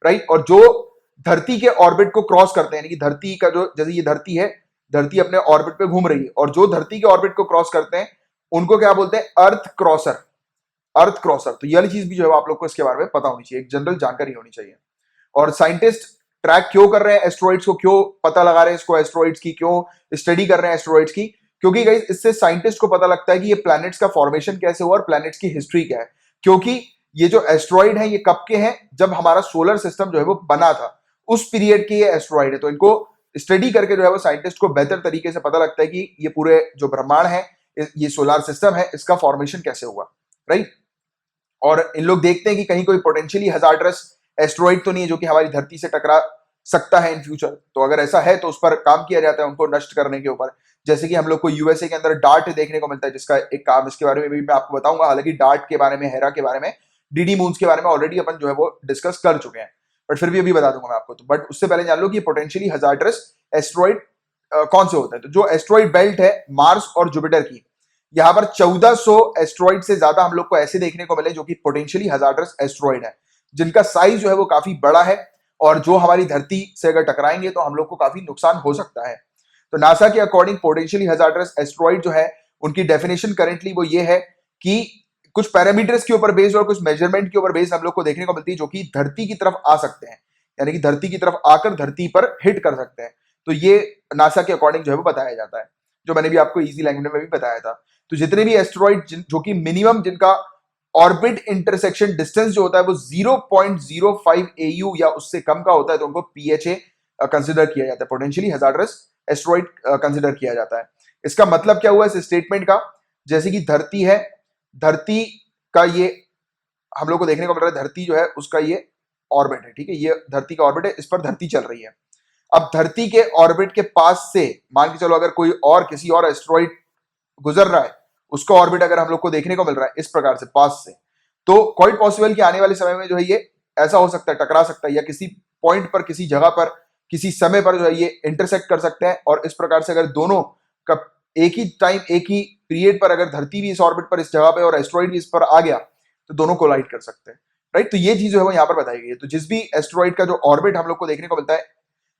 राइट। और जो धरती के ऑर्बिट को क्रॉस करते हैं, यानी कि धरती का जो, जैसे ये धरती है, धरती अपने ऑर्बिट पे घूम रही है, और जो धरती के ऑर्बिट को क्रॉस करते हैं उनको क्या बोलते हैं? अर्थ क्रॉसर। अर्थ क्रॉसर। तो ये वाली चीज भी जो है आप लोग को इसके बारे में पता होनी चाहिए, एक जनरल जानकारी होनी चाहिए। और साइंटिस्ट ट्रैक क्यों कर रहे हैं एस्ट्रॉइड्स को, क्यों पता लगा रहे हैं इसको, एस्ट्रॉइड्स की क्यों स्टडी कर रहे हैं एस्ट्रॉइड्स की? क्योंकि गाइस इससे साइंटिस्ट को पता लगता है कि ये प्लैनेट्स का फॉर्मेशन कैसे हुआ और प्लैनेट्स की हिस्ट्री क्या है। क्योंकि ये जो एस्ट्रॉइड है ये कब के हैं? जब हमारा सोलर सिस्टम जो है वो बना था, उस पीरियड के ये एस्ट्रॉइड है। तो इनको स्टडी करके जो है वो साइंटिस्ट को बेहतर तरीके से पता लगता है कि ये पूरे जो ब्रह्मांड है, ये सोलर सिस्टम है, इसका फॉर्मेशन कैसे हुआ, राइट। और इन लोग देखते हैं कि कहीं कोई पोटेंशियली हजार्डस एस्ट्रॉइड तो नहीं है जो कि हमारी धरती से टकरा सकता है इन फ्यूचर। तो अगर ऐसा है तो उस पर काम किया जाता है उनको नष्ट करने के ऊपर। जैसे कि हम लोग को यूएसए के अंदर डार्ट देखने को मिलता है, जिसका एक काम, इसके बारे में भी मैं आपको बताऊंगा। हालांकि डार्ट के बारे में, हेरा के बारे में, डीडी मून्स के बारे में ऑलरेडी अपन जो है वो डिस्कस कर चुके हैं, बट फिर भी अभी बता दूंगा मैं आपको। तो बट उससे पहले जान लो कि पोटेंशियली हजार्डस एस्ट्रॉइड कौन से होते हैं। तो जो एस्ट्रॉइड बेल्ट है मार्स और जुपिटर की, यहाँ पर 1400 एस्ट्रॉइड से ज्यादा हम लोग को ऐसे देखने को मिले जो कि पोटेंशियली हजार्डस एस्ट्रॉइड है, जिनका साइज जो है वो काफी बड़ा है, और जो हमारी धरती से अगर टकराएंगे तो हम लोग को काफी नुकसान हो सकता है। तो नासा के अकॉर्डिंग पोटेंशियली हजार्डस एस्ट्रॉइड जो है उनकी डेफिनेशन करेंटली वो ये है कि कुछ पैरामीटर्स के ऊपर बेस्ड और कुछ मेजरमेंट के ऊपर बेस्ड हम लोग को देखने को मिलती है, जो कि धरती की तरफ आ सकते हैं, यानी कि धरती की तरफ आकर धरती पर हिट कर सकते हैं। तो ये नासा के अकॉर्डिंग जो है वो बताया जाता है, जो मैंने भी आपको इजी लैंग्वेज में भी बताया था। तो जितने भी एस्ट्रॉइड जो कि मिनिमम जिनका ऑर्बिट इंटरसेक्शन डिस्टेंस जो होता है वो 0.05 AU या उससे कम का होता है, तो उनको PHA कंसिडर किया जाता है, पोटेंशियली हजार्डस एस्ट्रॉइड कंसिडर किया जाता है। इसका मतलब क्या हुआ इस स्टेटमेंट का? जैसे कि धरती है, धरती का ये हम लोग को देखने को मिल रहा है, धरती जो है उसका ये ऑर्बिट है, ठीक है, ये धरती का ऑर्बिट है, इस पर धरती चल रही है। अब धरती के ऑर्बिट के पास से मान के चलो अगर कोई और किसी और एस्ट्रॉइड गुजर रहा है, उसका ऑर्बिट अगर हम लोग को देखने को मिल रहा है इस प्रकार से पास से, तो क्वाइट पॉसिबल कि आने वाले समय में जो है ये ऐसा हो सकता है, टकरा सकता है, या किसी पॉइंट पर, किसी जगह पर, किसी समय पर जो है ये इंटरसेक्ट कर सकते हैं। और इस प्रकार से अगर दोनों का एक ही टाइम, एक ही पीरियड पर अगर धरती भी इस ऑर्बिट पर, इस जगह पे, और एस्ट्रॉइड भी इस पर आ गया तो दोनों कोलाइड कर सकते हैं, राइट। तो ये चीज जो है वो यहाँ पर बताई गई है। तो जिस भी एस्ट्रॉइड का जो ऑर्बिट हम लोग को देखने को मिलता है,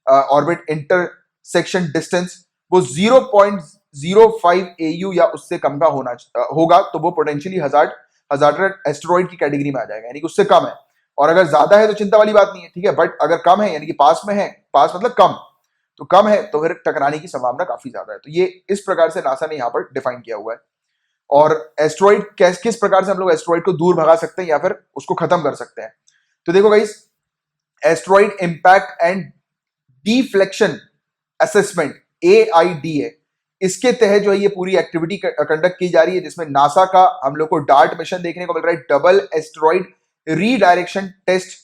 ऑर्बिट इंटरसेक्शन डिस्टेंस वो 0.05 AU या उससे कम का होगा, तो वो पोटेंशियली हजार्ड एस्ट्रॉइड की कैटेगरी में आ जाएगा, यानी कि उससे कम है। और अगर ज्यादा है तो चिंता वाली बात नहीं है, ठीक है, बट अगर कम है यानी कि पास में है, पास मतलब कम, तो कम है तो फिर टकराने की संभावना काफी ज्यादा है। तो ये इस प्रकार से नासा ने यहाँ पर डिफाइन किया हुआ है। और एस्ट्रॉइड किस प्रकार से हम लोग एस्ट्रॉइड को दूर भगा सकते हैं या फिर उसको खत्म कर सकते हैं। तो देखो guys, asteroid impact and deflection assessment, AIDA, इसके तहत जो है ये पूरी एक्टिविटी कंडक्ट की जा रही है, जिसमें नासा का हम लोग को डार्ट मिशन देखने को मिल रहा है, डबल एस्ट्रॉइड रीडायरेक्शन टेस्ट,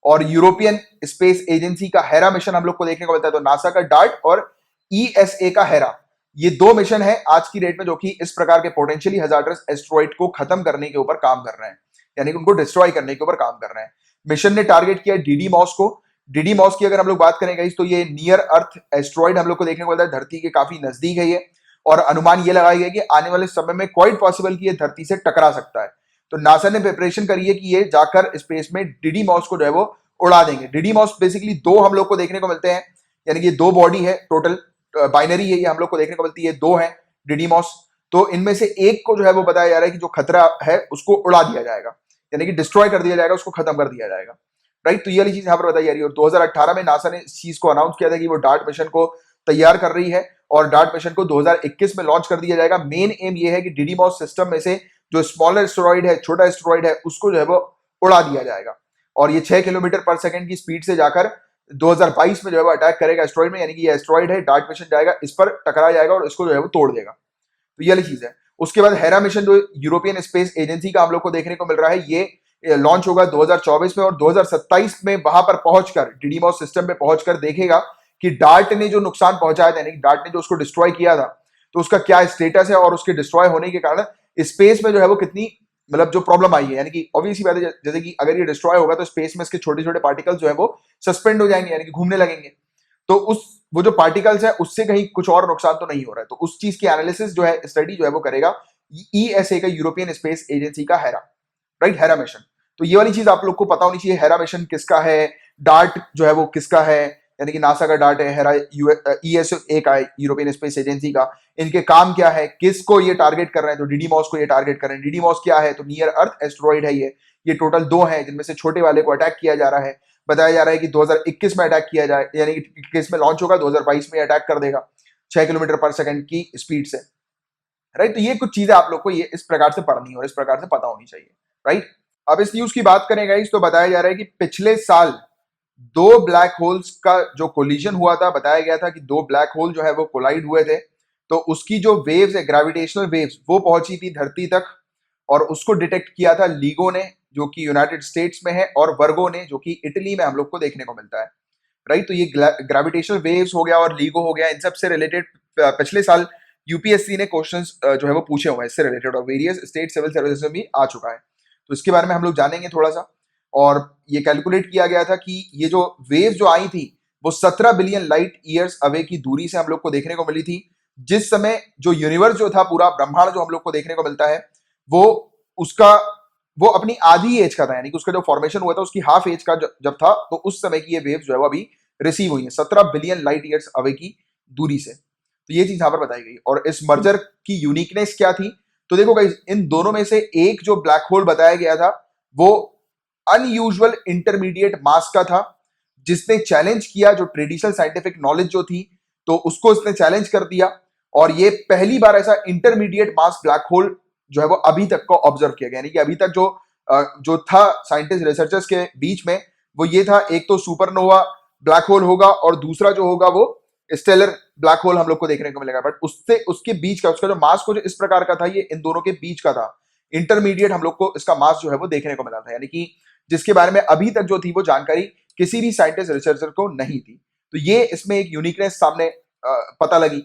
और यूरोपियन स्पेस एजेंसी का हेरा मिशन हम लोग को देखने को मिलता है। तो नासा का डार्ट और ESA का हेरा, ये दो मिशन है आज की डेट में जो कि इस प्रकार के पोटेंशियली हजार्डस एस्ट्रॉइड को खत्म करने के ऊपर काम कर रहे हैं, यानी कि उनको डिस्ट्रॉय करने के ऊपर काम कर रहे हैं। मिशन ने टारगेट किया DDMOS को। DDMOS की अगर हम लोग बात करें तो ये नियर अर्थ एस्ट्रॉइड हम लोग को देखने को मिलता है, धरती के काफी नजदीक है ये, और अनुमान ये लगाया गया कि आने वाले समय में क्वाइट पॉसिबल कि ये धरती से टकरा सकता है। तो नासा ने प्रिपरेशन करी है कि ये जाकर स्पेस में DDMOS को जो है वो उड़ा देंगे। DDMOS बेसिकली दो हम लोग को देखने को मिलते हैं, यानी कि दो बॉडी है, टोटल बाइनरी है ये हम लोग को देखने को मिलती है, दो है DDMOS। तो इनमें से एक को जो है वो बताया जा रहा है कि जो खतरा है उसको उड़ा दिया जाएगा, यानी कि डिस्ट्रॉय कर दिया जाएगा, उसको खत्म कर दिया जाएगा, राइट। तो ये वाली चीज यहाँ पर बताई जा रही है। और 2018 में नासा ने इस चीज को अनाउंस किया था कि वो डार्ट मिशन को तैयार कर रही है, और डार्ट मिशन को 2021 में लॉन्च कर दिया जाएगा। मेन एम ये है कि DDMOS सिस्टम में से जो स्मॉलर एस्टेरॉइड है, छोटा एस्टेरॉइड है, उसको जो है वो उड़ा दिया जाएगा, और ये 6 किलोमीटर पर सेकंड की स्पीड से जाकर 2022 में जो है वो अटैक करेगा एस्टेरॉइड में, यानी कि ये एस्टेरॉइड है, डार्ट मिशन जाएगा, इस पर टकरा जाएगा और इसको जो है वो तोड़ देगा। तो ये वाली चीज है। उसके बाद हेरा मिशन जो यूरोपियन स्पेस एजेंसी का हम लोग को देखने को मिल रहा है, ये लॉन्च होगा 2024 में, और 2027 में वहां पर पहुंचकर DDMOS सिस्टम पे पहुंचकर देखेगा कि डार्ट ने जो नुकसान पहुंचाया था, यानी कि डार्ट ने जो उसको डिस्ट्रॉय किया था, तो उसका क्या स्टेटस है, और उसके डिस्ट्रॉय होने के कारण स्पेस में जो है वो कितनी मतलब जो प्रॉब्लम आई है, यानी कि ऑब्वियसली बात है, जैसे कि अगर ये डिस्ट्रॉय होगा तो स्पेस में इसके छोटे छोटे पार्टिकल्स जो है वो सस्पेंड हो जाएंगे, यानी कि घूमने लगेंगे। तो वो जो पार्टिकल्स है उससे कहीं कुछ और नुकसान तो नहीं हो रहा है, तो उस चीज की एनालिसिस जो है, स्टडी जो है वो करेगा ESA का, यूरोपियन स्पेस एजेंसी का हेरा, राइट, हेरा मिशन। तो ये वाली चीज आप लोग को पता होनी चाहिए, हेरा मिशन किसका है, डार्ट जो है वो किसका है, यानी कि नासा का डार्ट है, हेरा ESA का है, यूरोपियन स्पेस एजेंसी का। इनके काम क्या है, किसको ये टारगेट कर रहे हैं, तो DDMOS को ये टारगेट कर रहे हैं। DDMOS क्या है, तो नियर अर्थ एस्टेरॉइड है ये टोटल दो हैं, जिनमें से छोटे वाले को अटैक किया जा रहा है। बताया जा रहा है कि 2021 में अटैक किया जाए, यानी कि 21 में लॉन्च होगा, 2022 में अटैक कर देगा 6 किलोमीटर पर सेकंड की स्पीड से, राइट। तो ये कुछ चीजें आप लोग को ये इस प्रकार से पढ़नी और इस प्रकार से पता होनी चाहिए, राइट। अब इस न्यूज की बात करें गाइस, तो बताया जा रहा है कि पिछले साल दो ब्लैक होल्स का जो कोलिजन हुआ था, बताया गया था कि दो ब्लैक होल जो है वो कोलाइड हुए थे, तो उसकी जो वेव्स है, ग्रेविटेशनल वेव्स, वो पहुंची थी धरती तक, और उसको डिटेक्ट किया था लीगो ने, जो कि यूनाइटेड स्टेट्स में है, और वर्गो ने, जो कि इटली में हम लोग को देखने को मिलता है, राइट। तो ये ग्रेविटेशनल वेव्स हो गया और लीगो हो गया, इन सब से रिलेटेड पिछले साल UPSC ने क्वेश्चंस जो है वो पूछे हुए हैं इससे रिलेटेड, और वेरियस स्टेट सिविल सर्विसेज में भी आ चुका है। तो इसके बारे में हम लोग जानेंगे थोड़ा सा। और ये कैलकुलेट किया गया था कि ये जो वेव जो आई थी वो 17 बिलियन लाइट ईयर्स अवे की दूरी से हम लोग को देखने को मिली थी, जिस समय जो यूनिवर्स जो था, पूरा ब्रह्मांड जो हम लोग को देखने को मिलता है, वो उसका वो अपनी आधी एज का था, यानी कि उसका जो फॉर्मेशन हुआ था उसकी हाफ एज का जब था, तो उस समय की ये वेव जो है वो अभी रिसीव हुई है 17 बिलियन लाइट ईयर्स अवे की दूरी से। तो ये चीज यहां पर बताई गई। और इस मर्जर की यूनिकनेस क्या थी, तो देखो गाइस, इन दोनों में से एक जो ब्लैक होल बताया गया था वो अनयूजुअल इंटरमीडिएट मास का था, जिसने चैलेंज किया जो ट्रेडिशनल साइंटिफिक नॉलेज जो थी, तो उसको इसने चैलेंज कर दिया। और ये पहली बार ऐसा इंटरमीडिएट मास ब्लैक होल जो है वो अभी तक को ऑब्जर्व किया गया, यानी कि अभी तक जो था साइंटिस्ट रिसर्चर्स के बीच में, वो ये था, एक तो सुपरनोवा ब्लैक होल होगा और दूसरा जो होगा वो स्टेलर ब्लैक होल हम लोग को देखने को मिलेगा। बट उससे उसके बीच का उसका जो मास को जो इस प्रकार का था, ये इन दोनों के बीच का था, इंटरमीडिएट हम लोग को इसका मास जो है वो देखने को मिला था, यानी कि जिसके बारे में अभी तक जो थी वो जानकारी किसी भी साइंटिस्ट रिसर्चर को नहीं थी। तो ये इसमें एक यूनिकनेस सामने पता लगी।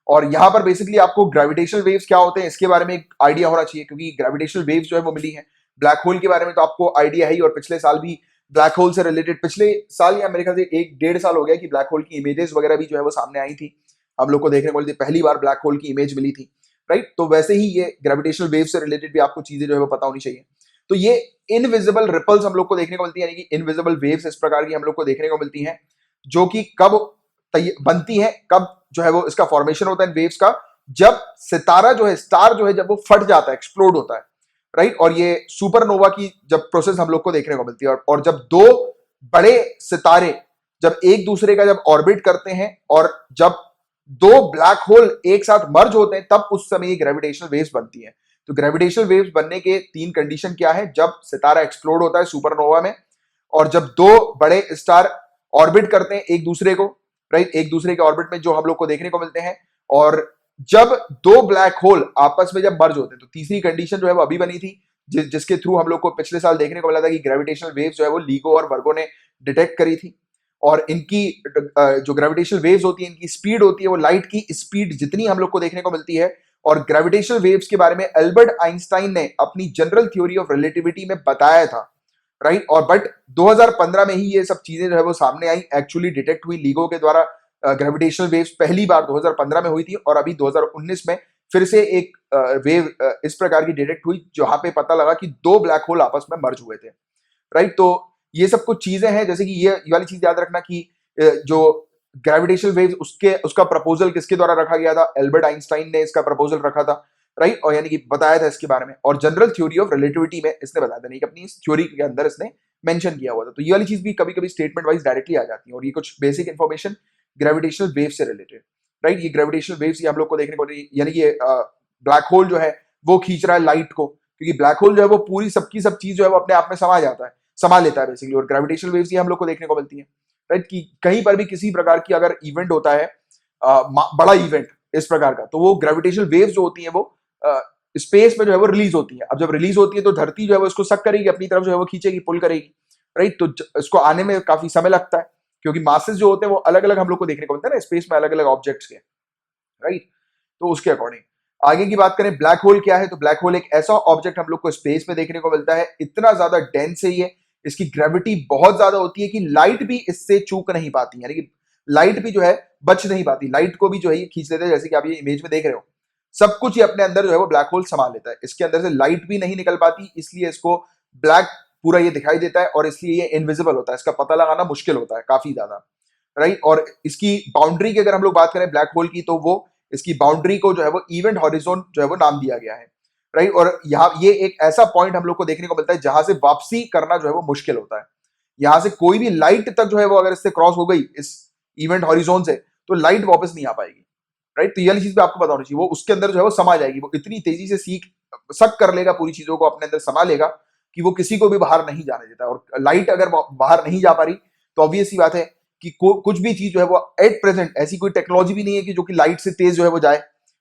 और यहाँ पर बेसिकली आपको ग्रेविटेशनल वेव्स क्या होते हैं इसके बारे में एक आइडिया होना चाहिए, क्योंकि ग्रेविटेशनल वेव्स जो है वो मिली है। ब्लैक होल के बारे में तो आपको आइडिया है ही, और पिछले साल भी ब्लैक होल से रिलेटेड, पिछले साल या मेरे ख्याल से 1-1.5 साल हो गया कि ब्लैक होल की इमेजेस वगैरह भी जो है वो सामने आई थी, हम लोग को देखने को मिली थी, पहली बार ब्लैक होल की इमेज मिली थी, राइट। तो वैसे ही ये ग्रेविटेशनल वेव से रिलेटेड भी आपको चीजें जो है वो पता होनी चाहिए। तो ये इनविजिबल रिपल्स हम लोग को देखने को मिलती है, यानी कि इनविजिबल वेव्स इस प्रकार की हम लोग को देखने को मिलती हैं, जो कि कब बनती है, कब जो है वो इसका फॉर्मेशन होता है वेव्स का, जब सितारा जो है, स्टार जो है, जब वो फट जाता है, एक्सप्लोड होता है, राइट। और ये सुपरनोवा की जब प्रोसेस हम लोग को देखने को मिलती है, और जब दो बड़े सितारे जब एक दूसरे का जब ऑर्बिट करते हैं और जब दो ब्लैक होल एक साथ मर्ज होते हैं, तब उस समय ये ग्रेविटेशनल वेव्स बनती हैं। तो ग्रेविटेशनल वेव्स बनने के 3 कंडीशन क्या है? जब सितारा एक्सप्लोड होता है सुपरनोवा में, और जब दो बड़े स्टार ऑर्बिट करते हैं एक दूसरे को, राइट, एक दूसरे के ऑर्बिट में जो हम लोग को देखने को मिलते हैं, और जब दो ब्लैक होल आपस में जब मर्ज होते हैं। तो तीसरी कंडीशन जो है वो अभी बनी थी, जिसके थ्रू हम लोग को पिछले साल देखने को मिला था कि ग्रेविटेशनल वेव्स जो है वो लीगो और वर्गो ने डिटेक्ट करी थी। और इनकी जो ग्रेविटेशनल वेव्स होती है, इनकी स्पीड होती है वो लाइट की स्पीड जितनी हम लोग को देखने को मिलती है। और ग्रेविटेशनल वेव्स के बारे में अल्बर्ट आइंस्टाइन ने अपनी जनरल थ्योरी ऑफ रिलेटिविटी में बताया था, राइट। और बट 2015 में ही ये सब चीजें जो है वो सामने आई, एक्चुअली डिटेक्ट हुई लीगो के द्वारा। ग्रेविटेशनल वेव्स पहली बार 2015 में हुई थी, और अभी 2019 में फिर से एक वेव इस प्रकार की डिटेक्ट हुई, जहां पे पता लगा कि दो ब्लैक होल आपस में मर्ज हुए थे, राइट। तो ये सब कुछ चीजें हैं, जैसे कि ये वाली चीज याद रखना कि जो ग्रेविटेशनल वेव्स उसका प्रपोजल किसके द्वारा रखा गया था? अल्बर्ट आइंस्टाइन ने इसका प्रपोजल रखा था, राइट। और यानी कि बताया था इसके बारे में, और जनरल थ्योरी ऑफ रिलेटिविटी में इसने बताया था, नहीं कि अपनी इस थ्योरी के अंदर इसने मेंशन किया हुआ था। तो ये वाली चीज भी कभी कभी स्टेटमेंट वाइज डायरेक्टली आ जाती है। और ये कुछ बेसिक इंफॉर्मेशन ग्रेविटेशनल वेव से रिलेटेड, राइट। ये ग्रेविटेशनल वेव्स हम लोग को देखने को, यानी कि ब्लैक होल जो है वो खींच रहा है लाइट को, क्योंकि ब्लैक होल जो है वो पूरी सबकी सब चीज जो है वो अपने आप में समा लेता है बेसिकली। और ग्रेविटेशनल वेव्स हम लोग को देखने को मिलती है, राइट, कि कहीं पर भी किसी प्रकार की अगर इवेंट होता है, बड़ा इवेंट इस प्रकार का, तो वो ग्रेविटेशनल वेव्स जो होती हैं वो स्पेस में जो है वो रिलीज होती है। अब जब रिलीज होती है तो धरती जो है वो इसको सक करेगी, अपनी तरफ जो है वो खींचेगी, पुल करेगी, राइट। तो इसको आने में काफी समय लगता है, क्योंकि मासेस जो होते हैं वो अलग अलग हम लोग को देखने को मिलता है ना स्पेस में, अलग अलग ऑब्जेक्ट्स के, राइट। तो उसके अकॉर्डिंग आगे की बात करें, ब्लैक होल क्या है? तो ब्लैक होल एक ऐसा ऑब्जेक्ट हम लोग को स्पेस में देखने को मिलता है, इतना ज्यादा डेंस है ये, इसकी ग्रेविटी बहुत ज्यादा होती है कि लाइट भी इससे चूक नहीं पाती, यानी कि लाइट भी जो है बच नहीं पाती, लाइट को भी जो है ये खींच लेते हैं, जैसे कि आप ये इमेज में देख रहे हो। सब कुछ ये अपने अंदर जो है वो ब्लैक होल संभाल लेता है, इसके अंदर से लाइट भी नहीं निकल पाती, इसलिए इसको ब्लैक पूरा ये दिखाई देता है, और इसलिए ये इनविजिबल होता है, इसका पता लगाना मुश्किल होता है काफी ज्यादा, राइट। और इसकी बाउंड्री की अगर हम लोग बात करें ब्लैक होल की, तो वो इसकी बाउंड्री को जो है वो इवेंट हॉरिजॉन जो है वो नाम दिया गया है, राइट। और यहाँ ये एक ऐसा पॉइंट हम लोग को देखने को मिलता है जहां से वापसी करना जो है वो मुश्किल होता है। यहां से कोई भी लाइट तक जो है वो अगर इससे क्रॉस हो गई इस इवेंट हॉरिजॉन से, तो लाइट वापस नहीं आ पाएगी, राइट। तो ये वाली चीज भी आपको पता होनी चाहिए, वो उसके अंदर जो है वो समा जाएगी, वो इतनी तेजी से सक कर लेगा, पूरी चीजों को अपने अंदर समा लेगा कि वो किसी को भी बाहर नहीं जाने देता। और लाइट अगर बाहर नहीं जा पा रही, तो ऑब्वियस सी बात है कि कुछ भी चीज जो है वो एट प्रेजेंट ऐसी कोई टेक्नोलॉजी भी नहीं है कि जो कि लाइट से तेज जो है वो जाए,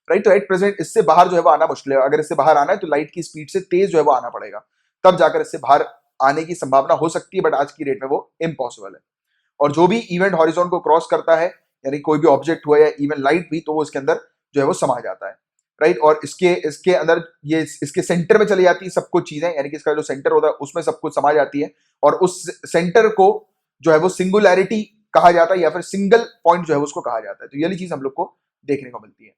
राइट। तो एट प्रेजेंट इससे बाहर जो है वो आना मुश्किल है, अगर इससे बाहर आना है तो लाइट की स्पीड से तेज जो है वो आना पड़ेगा, तब जाकर इससे बाहर आने की संभावना हो सकती है, बट आज की डेट में वो इम्पॉसिबल है। और जो भी इवेंट हॉरिजॉन को क्रॉस करता है, यानी कोई भी ऑब्जेक्ट हुआ या इवन लाइट भी, तो वो इसके अंदर जो है वो समा जाता है, राइट। और इसके अंदर ये इसके सेंटर में चली जाती है सब कुछ चीजें, यानी कि इसका जो सेंटर होता है उसमें सब कुछ समा जाती है, और उस सेंटर को जो है वो सिंगुलैरिटी कहा जाता है, या फिर सिंगल पॉइंट जो है उसको कहा जाता है। तो ये वाली चीज हम लोग को देखने को मिलती है।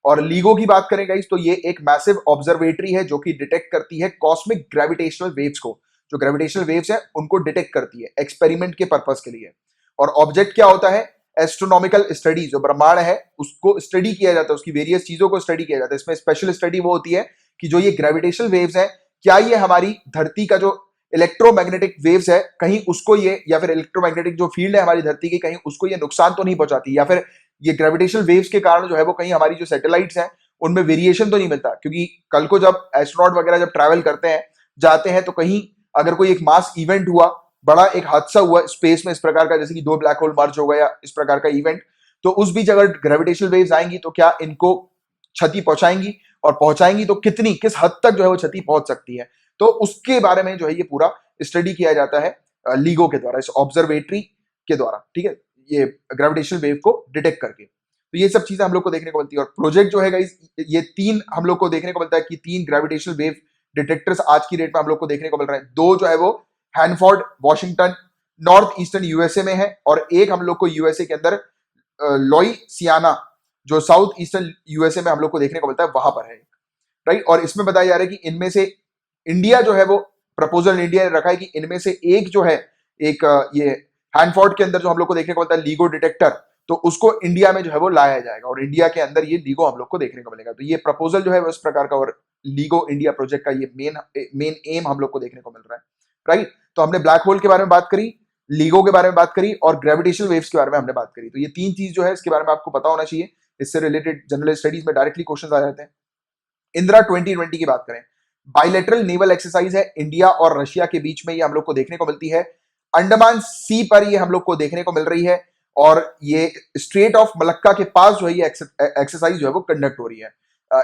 और लीगो की बात करें गाइस, तो ये एक मैसिव ऑब्जर्वेटरी है जो कि डिटेक्ट करती है कॉस्मिक ग्रेविटेशनल वेव्स को, जो ग्रेविटेशनल वेव्स है उनको डिटेक्ट करती है एक्सपेरिमेंट के पर्पस के लिए। और ऑब्जेक्ट क्या होता है? एस्ट्रोनॉमिकल स्टडी, जो ब्रह्मांड है उसको स्टडी किया जाता है, उसकी वेरियस चीजों को स्टडी किया जाता है। इसमें स्पेशल स्टडी वो होती है कि जो ये ग्रेविटेशनल वेव्स है, क्या ये हमारी धरती का जो इलेक्ट्रोमैग्नेटिक वेव्स है, कहीं उसको ये, या फिर इलेक्ट्रोमैग्नेटिक जो फील्ड है हमारी धरती की, कहीं उसको ये नुकसान तो नहीं पहुंचाती, या फिर ये ग्रेविटेशनल वेव्स के कारण जो है वो कहीं हमारी जो सैटेलाइट्स हैं उनमें वेरिएशन तो नहीं मिलता। क्योंकि कल को जब एस्ट्रोनॉट वगैरह जब ट्रैवल करते हैं, जाते हैं, तो कहीं अगर कोई एक मास इवेंट हुआ, बड़ा एक हादसा हुआ स्पेस में इस प्रकार का, जैसे कि दो ब्लैक होल मर्ज हो गया, इस प्रकार का इवेंट, तो उस बीच अगर ग्रेविटेशनल वेव्स आएंगी तो क्या इनको क्षति पहुंचाएंगी, और पहुंचाएंगी तो किस हद तक जो है वो क्षति पहुंच सकती है। तो उसके बारे में जो है ये पूरा स्टडी किया जाता है लीगो के द्वारा, इस ऑब्जर्वेटरी के द्वारा, ठीक है, ये ग्रेविटेशनल वेव को डिटेक्ट करके। तो ये सब चीजें हम लोग को देखने को मिलती है। और प्रोजेक्ट जो है गाइस, ये 3 हम लोग को देखने को मिलता है कि 3 ग्रेविटेशनल वेव डिटेक्टर्स आज की डेट में हम लोग को देखने को मिल रहे हैं। 2 जो है वो हैनफोर्ड वॉशिंगटन नॉर्थ ईस्टर्न यूएसए में है, और एक हम लोग को यूएसए के अंदर लुइसियाना जो साउथ ईस्टर्न यूएसए में हम लोग को देखने को मिलता है, वहां पर है, राइट। और इसमें बताया जा रहा है कि इनमें से इंडिया जो है वो प्रपोजल इंडिया ने रखा है कि इनमें से एक जो है, एक ये हैनफोर्ड के अंदर जो हम लोग को देखने को मिलता है लीगो डिटेक्टर, तो उसको इंडिया में जो है वो लाया जाएगा और इंडिया के अंदर ये लीगो हम लोग को देखने को मिलेगा। तो ये प्रपोजल जो है वो इस प्रकार का, और लीगो इंडिया प्रोजेक्ट का ये मेन एम हम लोग को देखने को मिल रहा है, राइट। तो हमने ब्लैक होल के बारे में बात करी, लीगो के बारे में बात करी, और ग्रेविटेशनल वेव्स के बारे में हमने बात करी। तो ये 3 चीज जो है इसके बारे में आपको पता होना चाहिए। इससे रिलेटेड जनरल स्टडीज में डायरेक्टली क्वेश्चन आ जाते हैं। इंदिरा 2020 की बात करें, बायलैटरल नेवल एक्सरसाइज है इंडिया और रशिया के बीच में, ये हम लोग को देखने को मिलती है। अंडमान सी पर ये हम लोग को देखने को मिल रही है, और ये स्ट्रेट ऑफ मलक्का के पास जो है ये एक्सरसाइज जो है वो कंडक्ट हो रही है।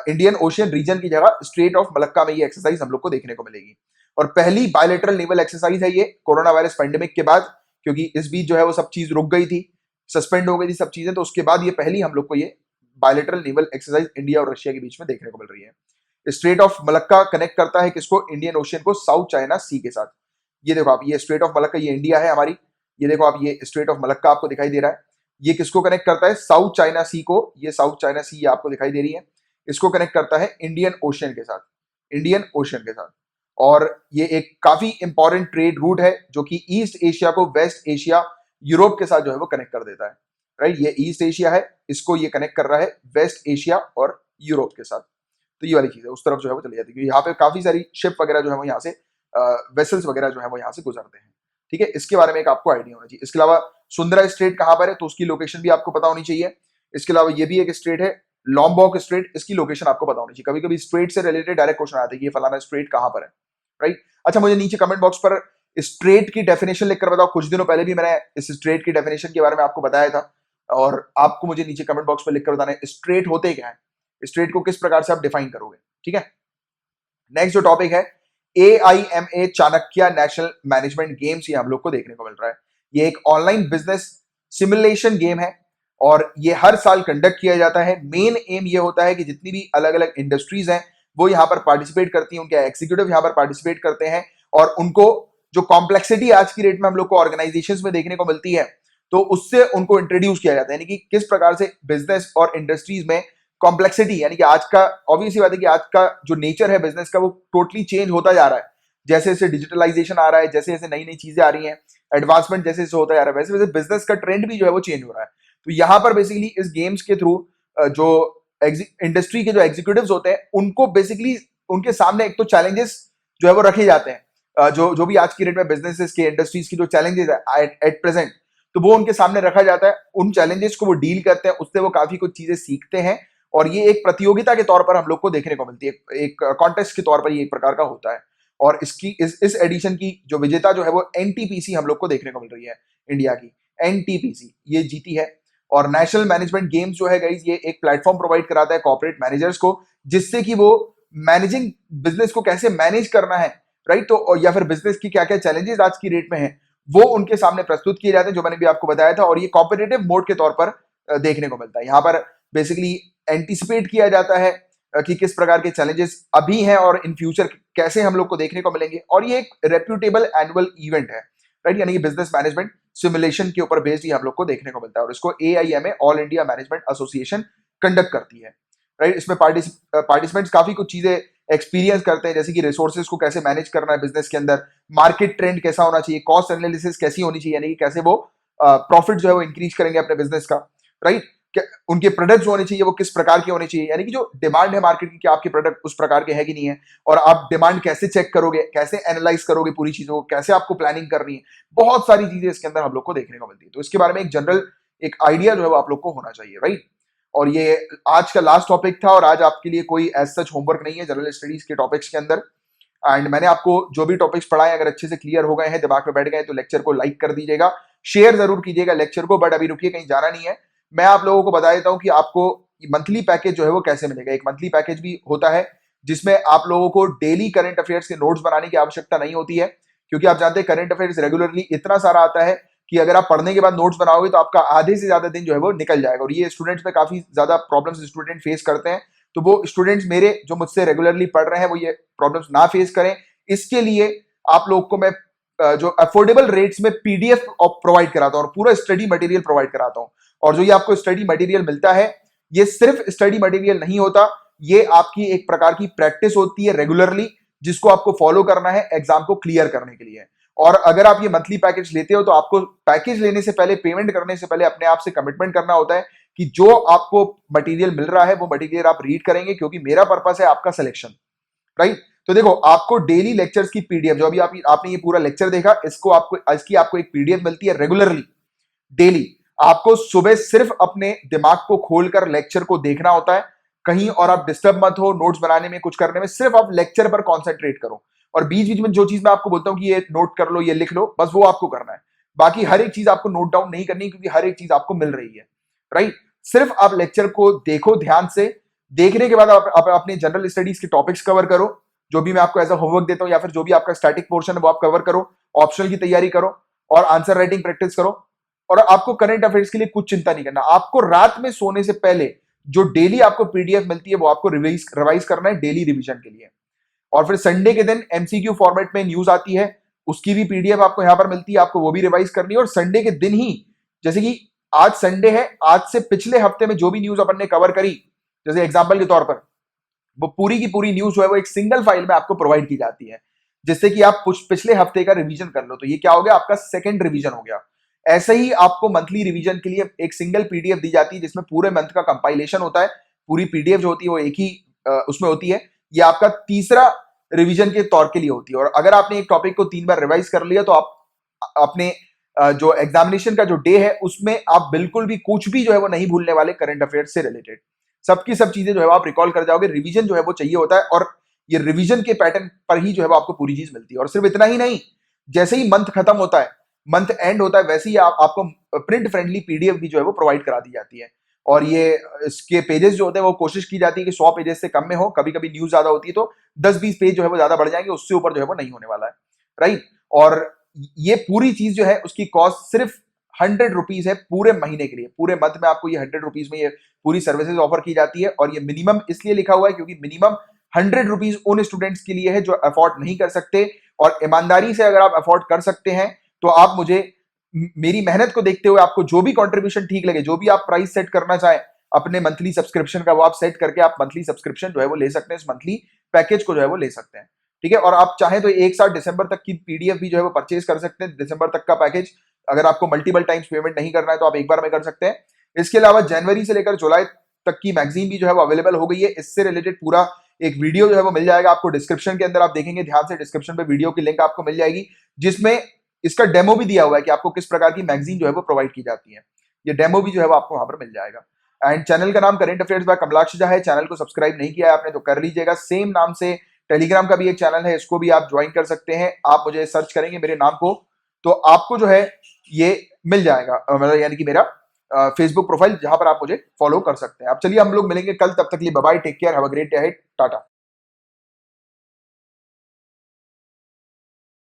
इंडियन ओशियन रीजन की जगह स्ट्रेट ऑफ मलक्का में ये एक्सरसाइज हम लोग को देखने को मिलेगी। और पहली बायलैटरल नेवल एक्सरसाइज है ये कोरोना वायरस पेंडेमिक के बाद, क्योंकि इस बीच जो है वो सब चीज रुक गई थी, सस्पेंड हो गई थी सब चीजें, तो उसके बाद ये पहली हम लोग को ये बायलैटरल नेवल एक्सरसाइज इंडिया और रशिया के बीच में देखने को मिल रही है। स्ट्रेट ऑफ मलक्का कनेक्ट करता है किसको? इंडियन ओशियन को साउथ चाइना सी के साथ। ये देखो आप, ये स्ट्रेट ऑफ मलक्का, ये इंडिया है हमारी, ये देखो आप, ये स्ट्रेट ऑफ मलक्का आपको दिखाई दे रहा है। ये किसको कनेक्ट करता है? साउथ चाइना सी को। ये साउथ चाइना सी ये आपको दिखाई दे रही है, इसको कनेक्ट करता है इंडियन ओशियन के साथ, इंडियन ओशियन के साथ। और ये एक काफी इंपॉर्टेंट ट्रेड रूट है जो कि ईस्ट एशिया को वेस्ट एशिया यूरोप के साथ जो है वो कनेक्ट कर देता है, राइट। ये ईस्ट एशिया है, इसको ये कनेक्ट कर रहा है वेस्ट एशिया और यूरोप के साथ। तो ये वाली चीज है, उस तरफ जो है वो चली जाती है, क्योंकि यहाँ पे काफी सारी शिप वगैरह जो है वो यहाँ से वेसल्स वगैरह जो है वो यहाँ से गुजरते हैं, ठीक है। इसके बारे में एक आपको आइडिया होना चाहिए। इसके अलावा सुंदरा स्ट्रेट कहाँ पर है, तो उसकी लोकेशन भी आपको पता होनी चाहिए। इसके अलावा ये भी एक स्ट्रेट है लॉम्बॉक स्ट्रेट, इसकी लोकेशन आपको पता होनी चाहिए। कभी कभी स्ट्रेट से रिलेटेड डायरेक्ट क्वेश्चन आते हैं कि ये फलाना स्ट्रेट कहाँ पर है, राइट। अच्छा, मुझे नीचे कमेंट बॉक्स पर स्ट्रेट की डेफिनेशन लिखकर बताओ। कुछ दिनों पहले भी मैंने इस स्ट्रेट की डेफिनेशन के बारे में आपको बताया था, और आपको मुझे नीचे कमेंट बॉक्स पर लिखकर बताना है स्ट्रेट होते क्या है, स्ट्रेट को किस प्रकार से आप डिफाइन करोगे, ठीक है। नेक्स्ट जो टॉपिक है AIMA Chanakya national management games, ये हम लोग को देखने को मिल रहा है। ये एक ऑनलाइन बिजनेस सिमुलेशन गेम है, और ये हर साल कंडक्ट किया जाता है। मेन एम ये होता है कि जितनी भी अलग अलग इंडस्ट्रीज हैं वो यहाँ पर पार्टिसिपेट करती हैं, उनके एग्जीक्यूटिव यहाँ पर पार्टिसिपेट करते हैं, और उनको जो कॉम्प्लेक्सिटी आज की डेट में हम लोग को ऑर्गेनाइजेशंस में देखने को मिलती है, तो उससे उनको इंट्रोड्यूस किया जाता है, यानी कि किस प्रकार से बिजनेस और इंडस्ट्रीज में कॉम्प्लेक्सिटी, यानी कि आज का ऑब्वियसली बात है कि आज का जो नेचर है बिजनेस का वो टोटली चेंज होता जा रहा है। जैसे जैसे डिजिटलाइजेशन आ रहा है, जैसे जैसे नई नई चीजें आ रही हैं, एडवांसमेंट जैसे जैसे होता जा रहा है, वैसे वैसे बिजनेस का ट्रेंड भी जो है वो चेंज हो रहा है। तो यहाँ पर बेसिकली इस गेम्स के थ्रू जो इंडस्ट्री के जो एग्जीक्यूटिव्स होते हैं उनको बेसिकली उनके सामने एक तो चैलेंजेस जो है वो रखे जाते हैं, जो भी आज की डेट में बिजनेसेस के इंडस्ट्रीज की जो चैलेंजेस है एट प्रेजेंट, तो वो उनके सामने रखा जाता है। उन चैलेंजेस को वो डील करते हैं, उससे वो काफी कुछ चीजें सीखते हैं, और ये एक प्रतियोगिता के तौर पर हम लोग को देखने को मिलती है, एक कॉन्टेस्ट के तौर पर ये एक प्रकार का होता है। और इसकी इस एडिशन की जो विजेता जो है वो एनटीपीसी हम लोग को देखने को मिल रही है, इंडिया की एनटीपीसी ये जीती है। और नेशनल मैनेजमेंट गेम्स जो है गाइस, ये एक प्लेटफॉर्म प्रोवाइड कराता है कॉर्पोरेट मैनेजर्स को, जिससे कि वो मैनेजिंग बिजनेस को कैसे मैनेज करना है, राइट, तो या फिर बिजनेस की क्या क्या चैलेंजेस आज की डेट में है वो उनके सामने प्रस्तुत किए जाते हैं, जो मैंने भी आपको बताया था। और ये कॉम्पिटिटिव मोड के तौर पर देखने को मिलता है। यहाँ पर बेसिकली एंटिसिपेट किया जाता है कि किस प्रकार के चैलेंजेस अभी हैं और इन फ्यूचर कैसे हम लोग को देखने को मिलेंगे। और ये एक रेप्यूटेबल एनुअल इवेंट है, राइट, यानी कि बिजनेस मैनेजमेंट सिमुलेशन के ऊपर बेस्ड ही हम लोग को देखने को मिलता है, और इसको AIMA all India management association conduct करती है, राइट। इसमें पार्टिसिपेंट्स काफी कुछ चीजें एक्सपीरियंस करते हैं, जैसे कि रिसोर्सेज को कैसे मैनेज करना है बिजनेस के अंदर, मार्केट ट्रेंड कैसा होना चाहिए, कॉस्ट एनालिसिस कैसी होनी चाहिए, यानी कि कैसे वो प्रॉफिट जो है वो इंक्रीज करेंगे अपने बिजनेस का, राइट। उनके प्रोडक्ट जो होने चाहिए वो किस प्रकार के होने चाहिए, यानी कि जो डिमांड है मार्केट की, क्या आपके प्रोडक्ट उस प्रकार के है कि नहीं है, और आप डिमांड कैसे चेक करोगे, कैसे एनालाइज करोगे पूरी चीजों को, कैसे आपको प्लानिंग करनी है, बहुत सारी चीजें इसके अंदर हम लोग को देखने को मिलती है। तो इसके बारे में एक जनरल एक आइडिया जो है वो आप लोग को होना चाहिए, राइट। और ये आज का लास्ट टॉपिक था, और आज आपके लिए कोई एज सच होमवर्क नहीं है जनरल स्टडीज के टॉपिक्स के अंदर। एंड मैंने आपको जो भी टॉपिक्स पढ़ाए अगर अच्छे से क्लियर हो गए हैं, दिमाग में बैठ गए, तो लेक्चर को लाइक कर दीजिएगा, शेयर जरूर कीजिएगा लेक्चर को। बट अभी रुकिए, कहीं जाना नहीं है, मैं आप लोगों को बता देता हूं कि आपको मंथली पैकेज जो है वो कैसे मिलेगा। एक मंथली पैकेज भी होता है जिसमें आप लोगों को डेली करंट अफेयर्स के नोट्स बनाने की आवश्यकता नहीं होती है, क्योंकि आप जानते हैं करंट अफेयर्स रेगुलरली इतना सारा आता है कि अगर आप पढ़ने के बाद नोट्स बनाओगे तो आपका आधे से ज्यादा दिन जो है वो निकल जाएगा। और ये स्टूडेंट्स में काफी ज्यादा प्रॉब्लम्स स्टूडेंट फेस करते हैं। तो वो स्टूडेंट्स मेरे जो मुझसे रेगुलरली पढ़ रहे हैं वो ये प्रॉब्लम्स ना फेस करें, इसके लिए आप लोग को मैं जो अफोर्डेबल रेट्स में पीडीएफ प्रोवाइड कराता हूँ और पूरा स्टडी मटेरियल प्रोवाइड कराता हूँ। और जो ये आपको स्टडी मटेरियल मिलता है, ये सिर्फ स्टडी मटेरियल नहीं होता, ये आपकी एक प्रकार की प्रैक्टिस होती है रेगुलरली, जिसको आपको फॉलो करना है एग्जाम को क्लियर करने के लिए। और अगर आप ये मंथली पैकेज लेते हो तो आपको पैकेज लेने से पहले, पेमेंट करने से पहले अपने आप से कमिटमेंट करना होता है कि जो आपको मटेरियल मिल रहा है वो मटेरियल आप रीड करेंगे, क्योंकि मेरा पर्पस है आपका सिलेक्शन, राइट। तो देखो, आपको डेली लेक्चर्स की पीडीएफ, जो अभी आपने ये पूरा लेक्चर देखा, इसकी आपको एक पीडीएफ मिलती है रेगुलरली, डेली। आपको सुबह सिर्फ अपने दिमाग को खोलकर लेक्चर को देखना होता है, कहीं और आप डिस्टर्ब मत हो नोट्स बनाने में, कुछ करने में, सिर्फ आप लेक्चर पर कॉन्सेंट्रेट करो। और बीच बीच में जो चीज मैं आपको बोलता हूं कि ये नोट कर लो, ये लिख लो, बस वो आपको करना है। बाकी हर एक चीज आपको नोट डाउन नहीं करनी, क्योंकि हर एक चीज आपको मिल रही है, राइट। सिर्फ आप लेक्चर को देखो ध्यान से, देखने के बाद आप अपने जनरल स्टडीज के टॉपिक्स कवर करो, जो भी मैं आपको एज अ होमवर्क देता हूं, या फिर जो भी आपका स्टैटिक पोर्शन है वो आप कवर करो, ऑप्शनल की तैयारी करो और आंसर राइटिंग प्रैक्टिस करो। और आपको करंट अफेयर्स के लिए कुछ चिंता नहीं करना। आपको रात में सोने से पहले जो डेली आपको पीडीएफ मिलती है वो आपको रिवाइज करना है डेली रिवीजन के लिए। और फिर संडे के दिन एमसीक्यू फॉर्मेट में न्यूज आती है, उसकी भी पीडीएफ आपको यहां पर मिलती है, आपको वो भी रिवाइज करनी है। और संडे के दिन ही, जैसे कि आज संडे है, आज से पिछले हफ्ते में जो भी न्यूज अपन ने कवर करी, जैसे एग्जाम्पल के तौर पर, वो पूरी की पूरी न्यूज जो है वो एक सिंगल फाइल में आपको प्रोवाइड की जाती है, जिससे कि आप पिछले हफ्ते का रिवीजन कर लो। तो ये क्या हो गया, आपका सेकंड रिवीजन हो गया। ऐसे ही आपको मंथली रिवीजन के लिए एक सिंगल पीडीएफ दी जाती है, जिसमें पूरे मंथ का कंपाइलेशन होता है। पूरी पीडीएफ जो होती है वो एक ही उसमें होती है। ये आपका तीसरा रिवीजन के तौर के लिए होती है। और अगर आपने एक टॉपिक को 3 बार रिवाइज कर लिया तो आप अपने जो एग्जामिनेशन का जो डे है उसमें आप बिल्कुल भी कुछ भी जो है वो नहीं भूलने वाले, करंट अफेयर से रिलेटेड सबकी सब चीजें जो है आप रिकॉल कर जाओगे। रिवीजन जो है वो चाहिए होता है, और ये रिवीजन के पैटर्न पर ही जो है वो आपको पूरी चीज मिलती है। और सिर्फ इतना ही नहीं, जैसे ही मंथ खत्म होता है, मंथ एंड होता है, वैसे ही आपको प्रिंट फ्रेंडली पीडीएफ भी जो है वो प्रोवाइड करा दी जाती है। और ये इसके पेजेस जो होते हैं वो कोशिश की जाती है कि 100 पेजेस से कम में हो। कभी कभी न्यूज ज्यादा होती है तो 10-20 पेज जो है वो ज्यादा बढ़ जाएंगे, उससे ऊपर जो है वो नहीं होने वाला है, राइट। और ये पूरी चीज जो है उसकी कॉस्ट सिर्फ 100 रुपीज है पूरे महीने के लिए। पूरे मंथ में आपको ये 100 रुपीज में ये पूरी सर्विसेज ऑफर की जाती है। और ये मिनिमम इसलिए लिखा हुआ है क्योंकि मिनिमम 100 रुपीज उन स्टूडेंट्स के लिए है जो अफोर्ड नहीं कर सकते। और ईमानदारी से अगर आप अफोर्ड कर सकते हैं तो आप मुझे, मेरी मेहनत को देखते हुए, आपको जो भी कंट्रीब्यूशन ठीक लगे, जो भी आप प्राइस सेट करना चाहें अपने मंथली सब्सक्रिप्शन का, वो आप सेट करके आप मंथली सब्सक्रिप्शन जो है वो ले सकते हैं, इस मंथली पैकेज को जो है वो ले सकते हैं, ठीक है। और आप चाहें तो एक साथ दिसंबर तक की पीडीएफ भी जो है वो परचेज कर सकते हैं, दिसंबर तक का पैकेज। अगर आपको मल्टीपल टाइम्स पेमेंट नहीं करना है तो आप एक बार में कर सकते हैं। इसके अलावा जनवरी से लेकर जुलाई तक की मैगजीन भी जो है वो अवेलेबल हो गई है। इससे रिलेटेड पूरा एक वीडियो जो है वो मिल जाएगा आपको डिस्क्रिप्शन के अंदर। आप देखेंगे ध्यान से, डिस्क्रिप्शन पे वीडियो की लिंक आपको मिल जाएगी, जिसमें इसका डेमो भी दिया हुआ है कि आपको किस प्रकार की मैगजीन जो है वो प्रोवाइड की जाती है। ये डेमो भी जो है वो आपको वहां पर मिल जाएगा। एंड चैनल का नाम current affairs by Kamalaksh Jha है। चैनल को सब्सक्राइब नहीं किया है आपने तो कर लीजिएगा। सेम नाम से टेलीग्राम का भी एक चैनल है, इसको भी आप ज्वाइन कर सकते हैं। आप मुझे सर्च करेंगे मेरे नाम को तो आपको जो है ये मिल जाएगा, मतलब यानी कि मेरा फेसबुक प्रोफाइल, जहां पर आप मुझे फॉलो कर सकते हैं। अब चलिए हम लोग मिलेंगे कल, तब तक के लिए bye bye, take care, have a great day ahead, Tata.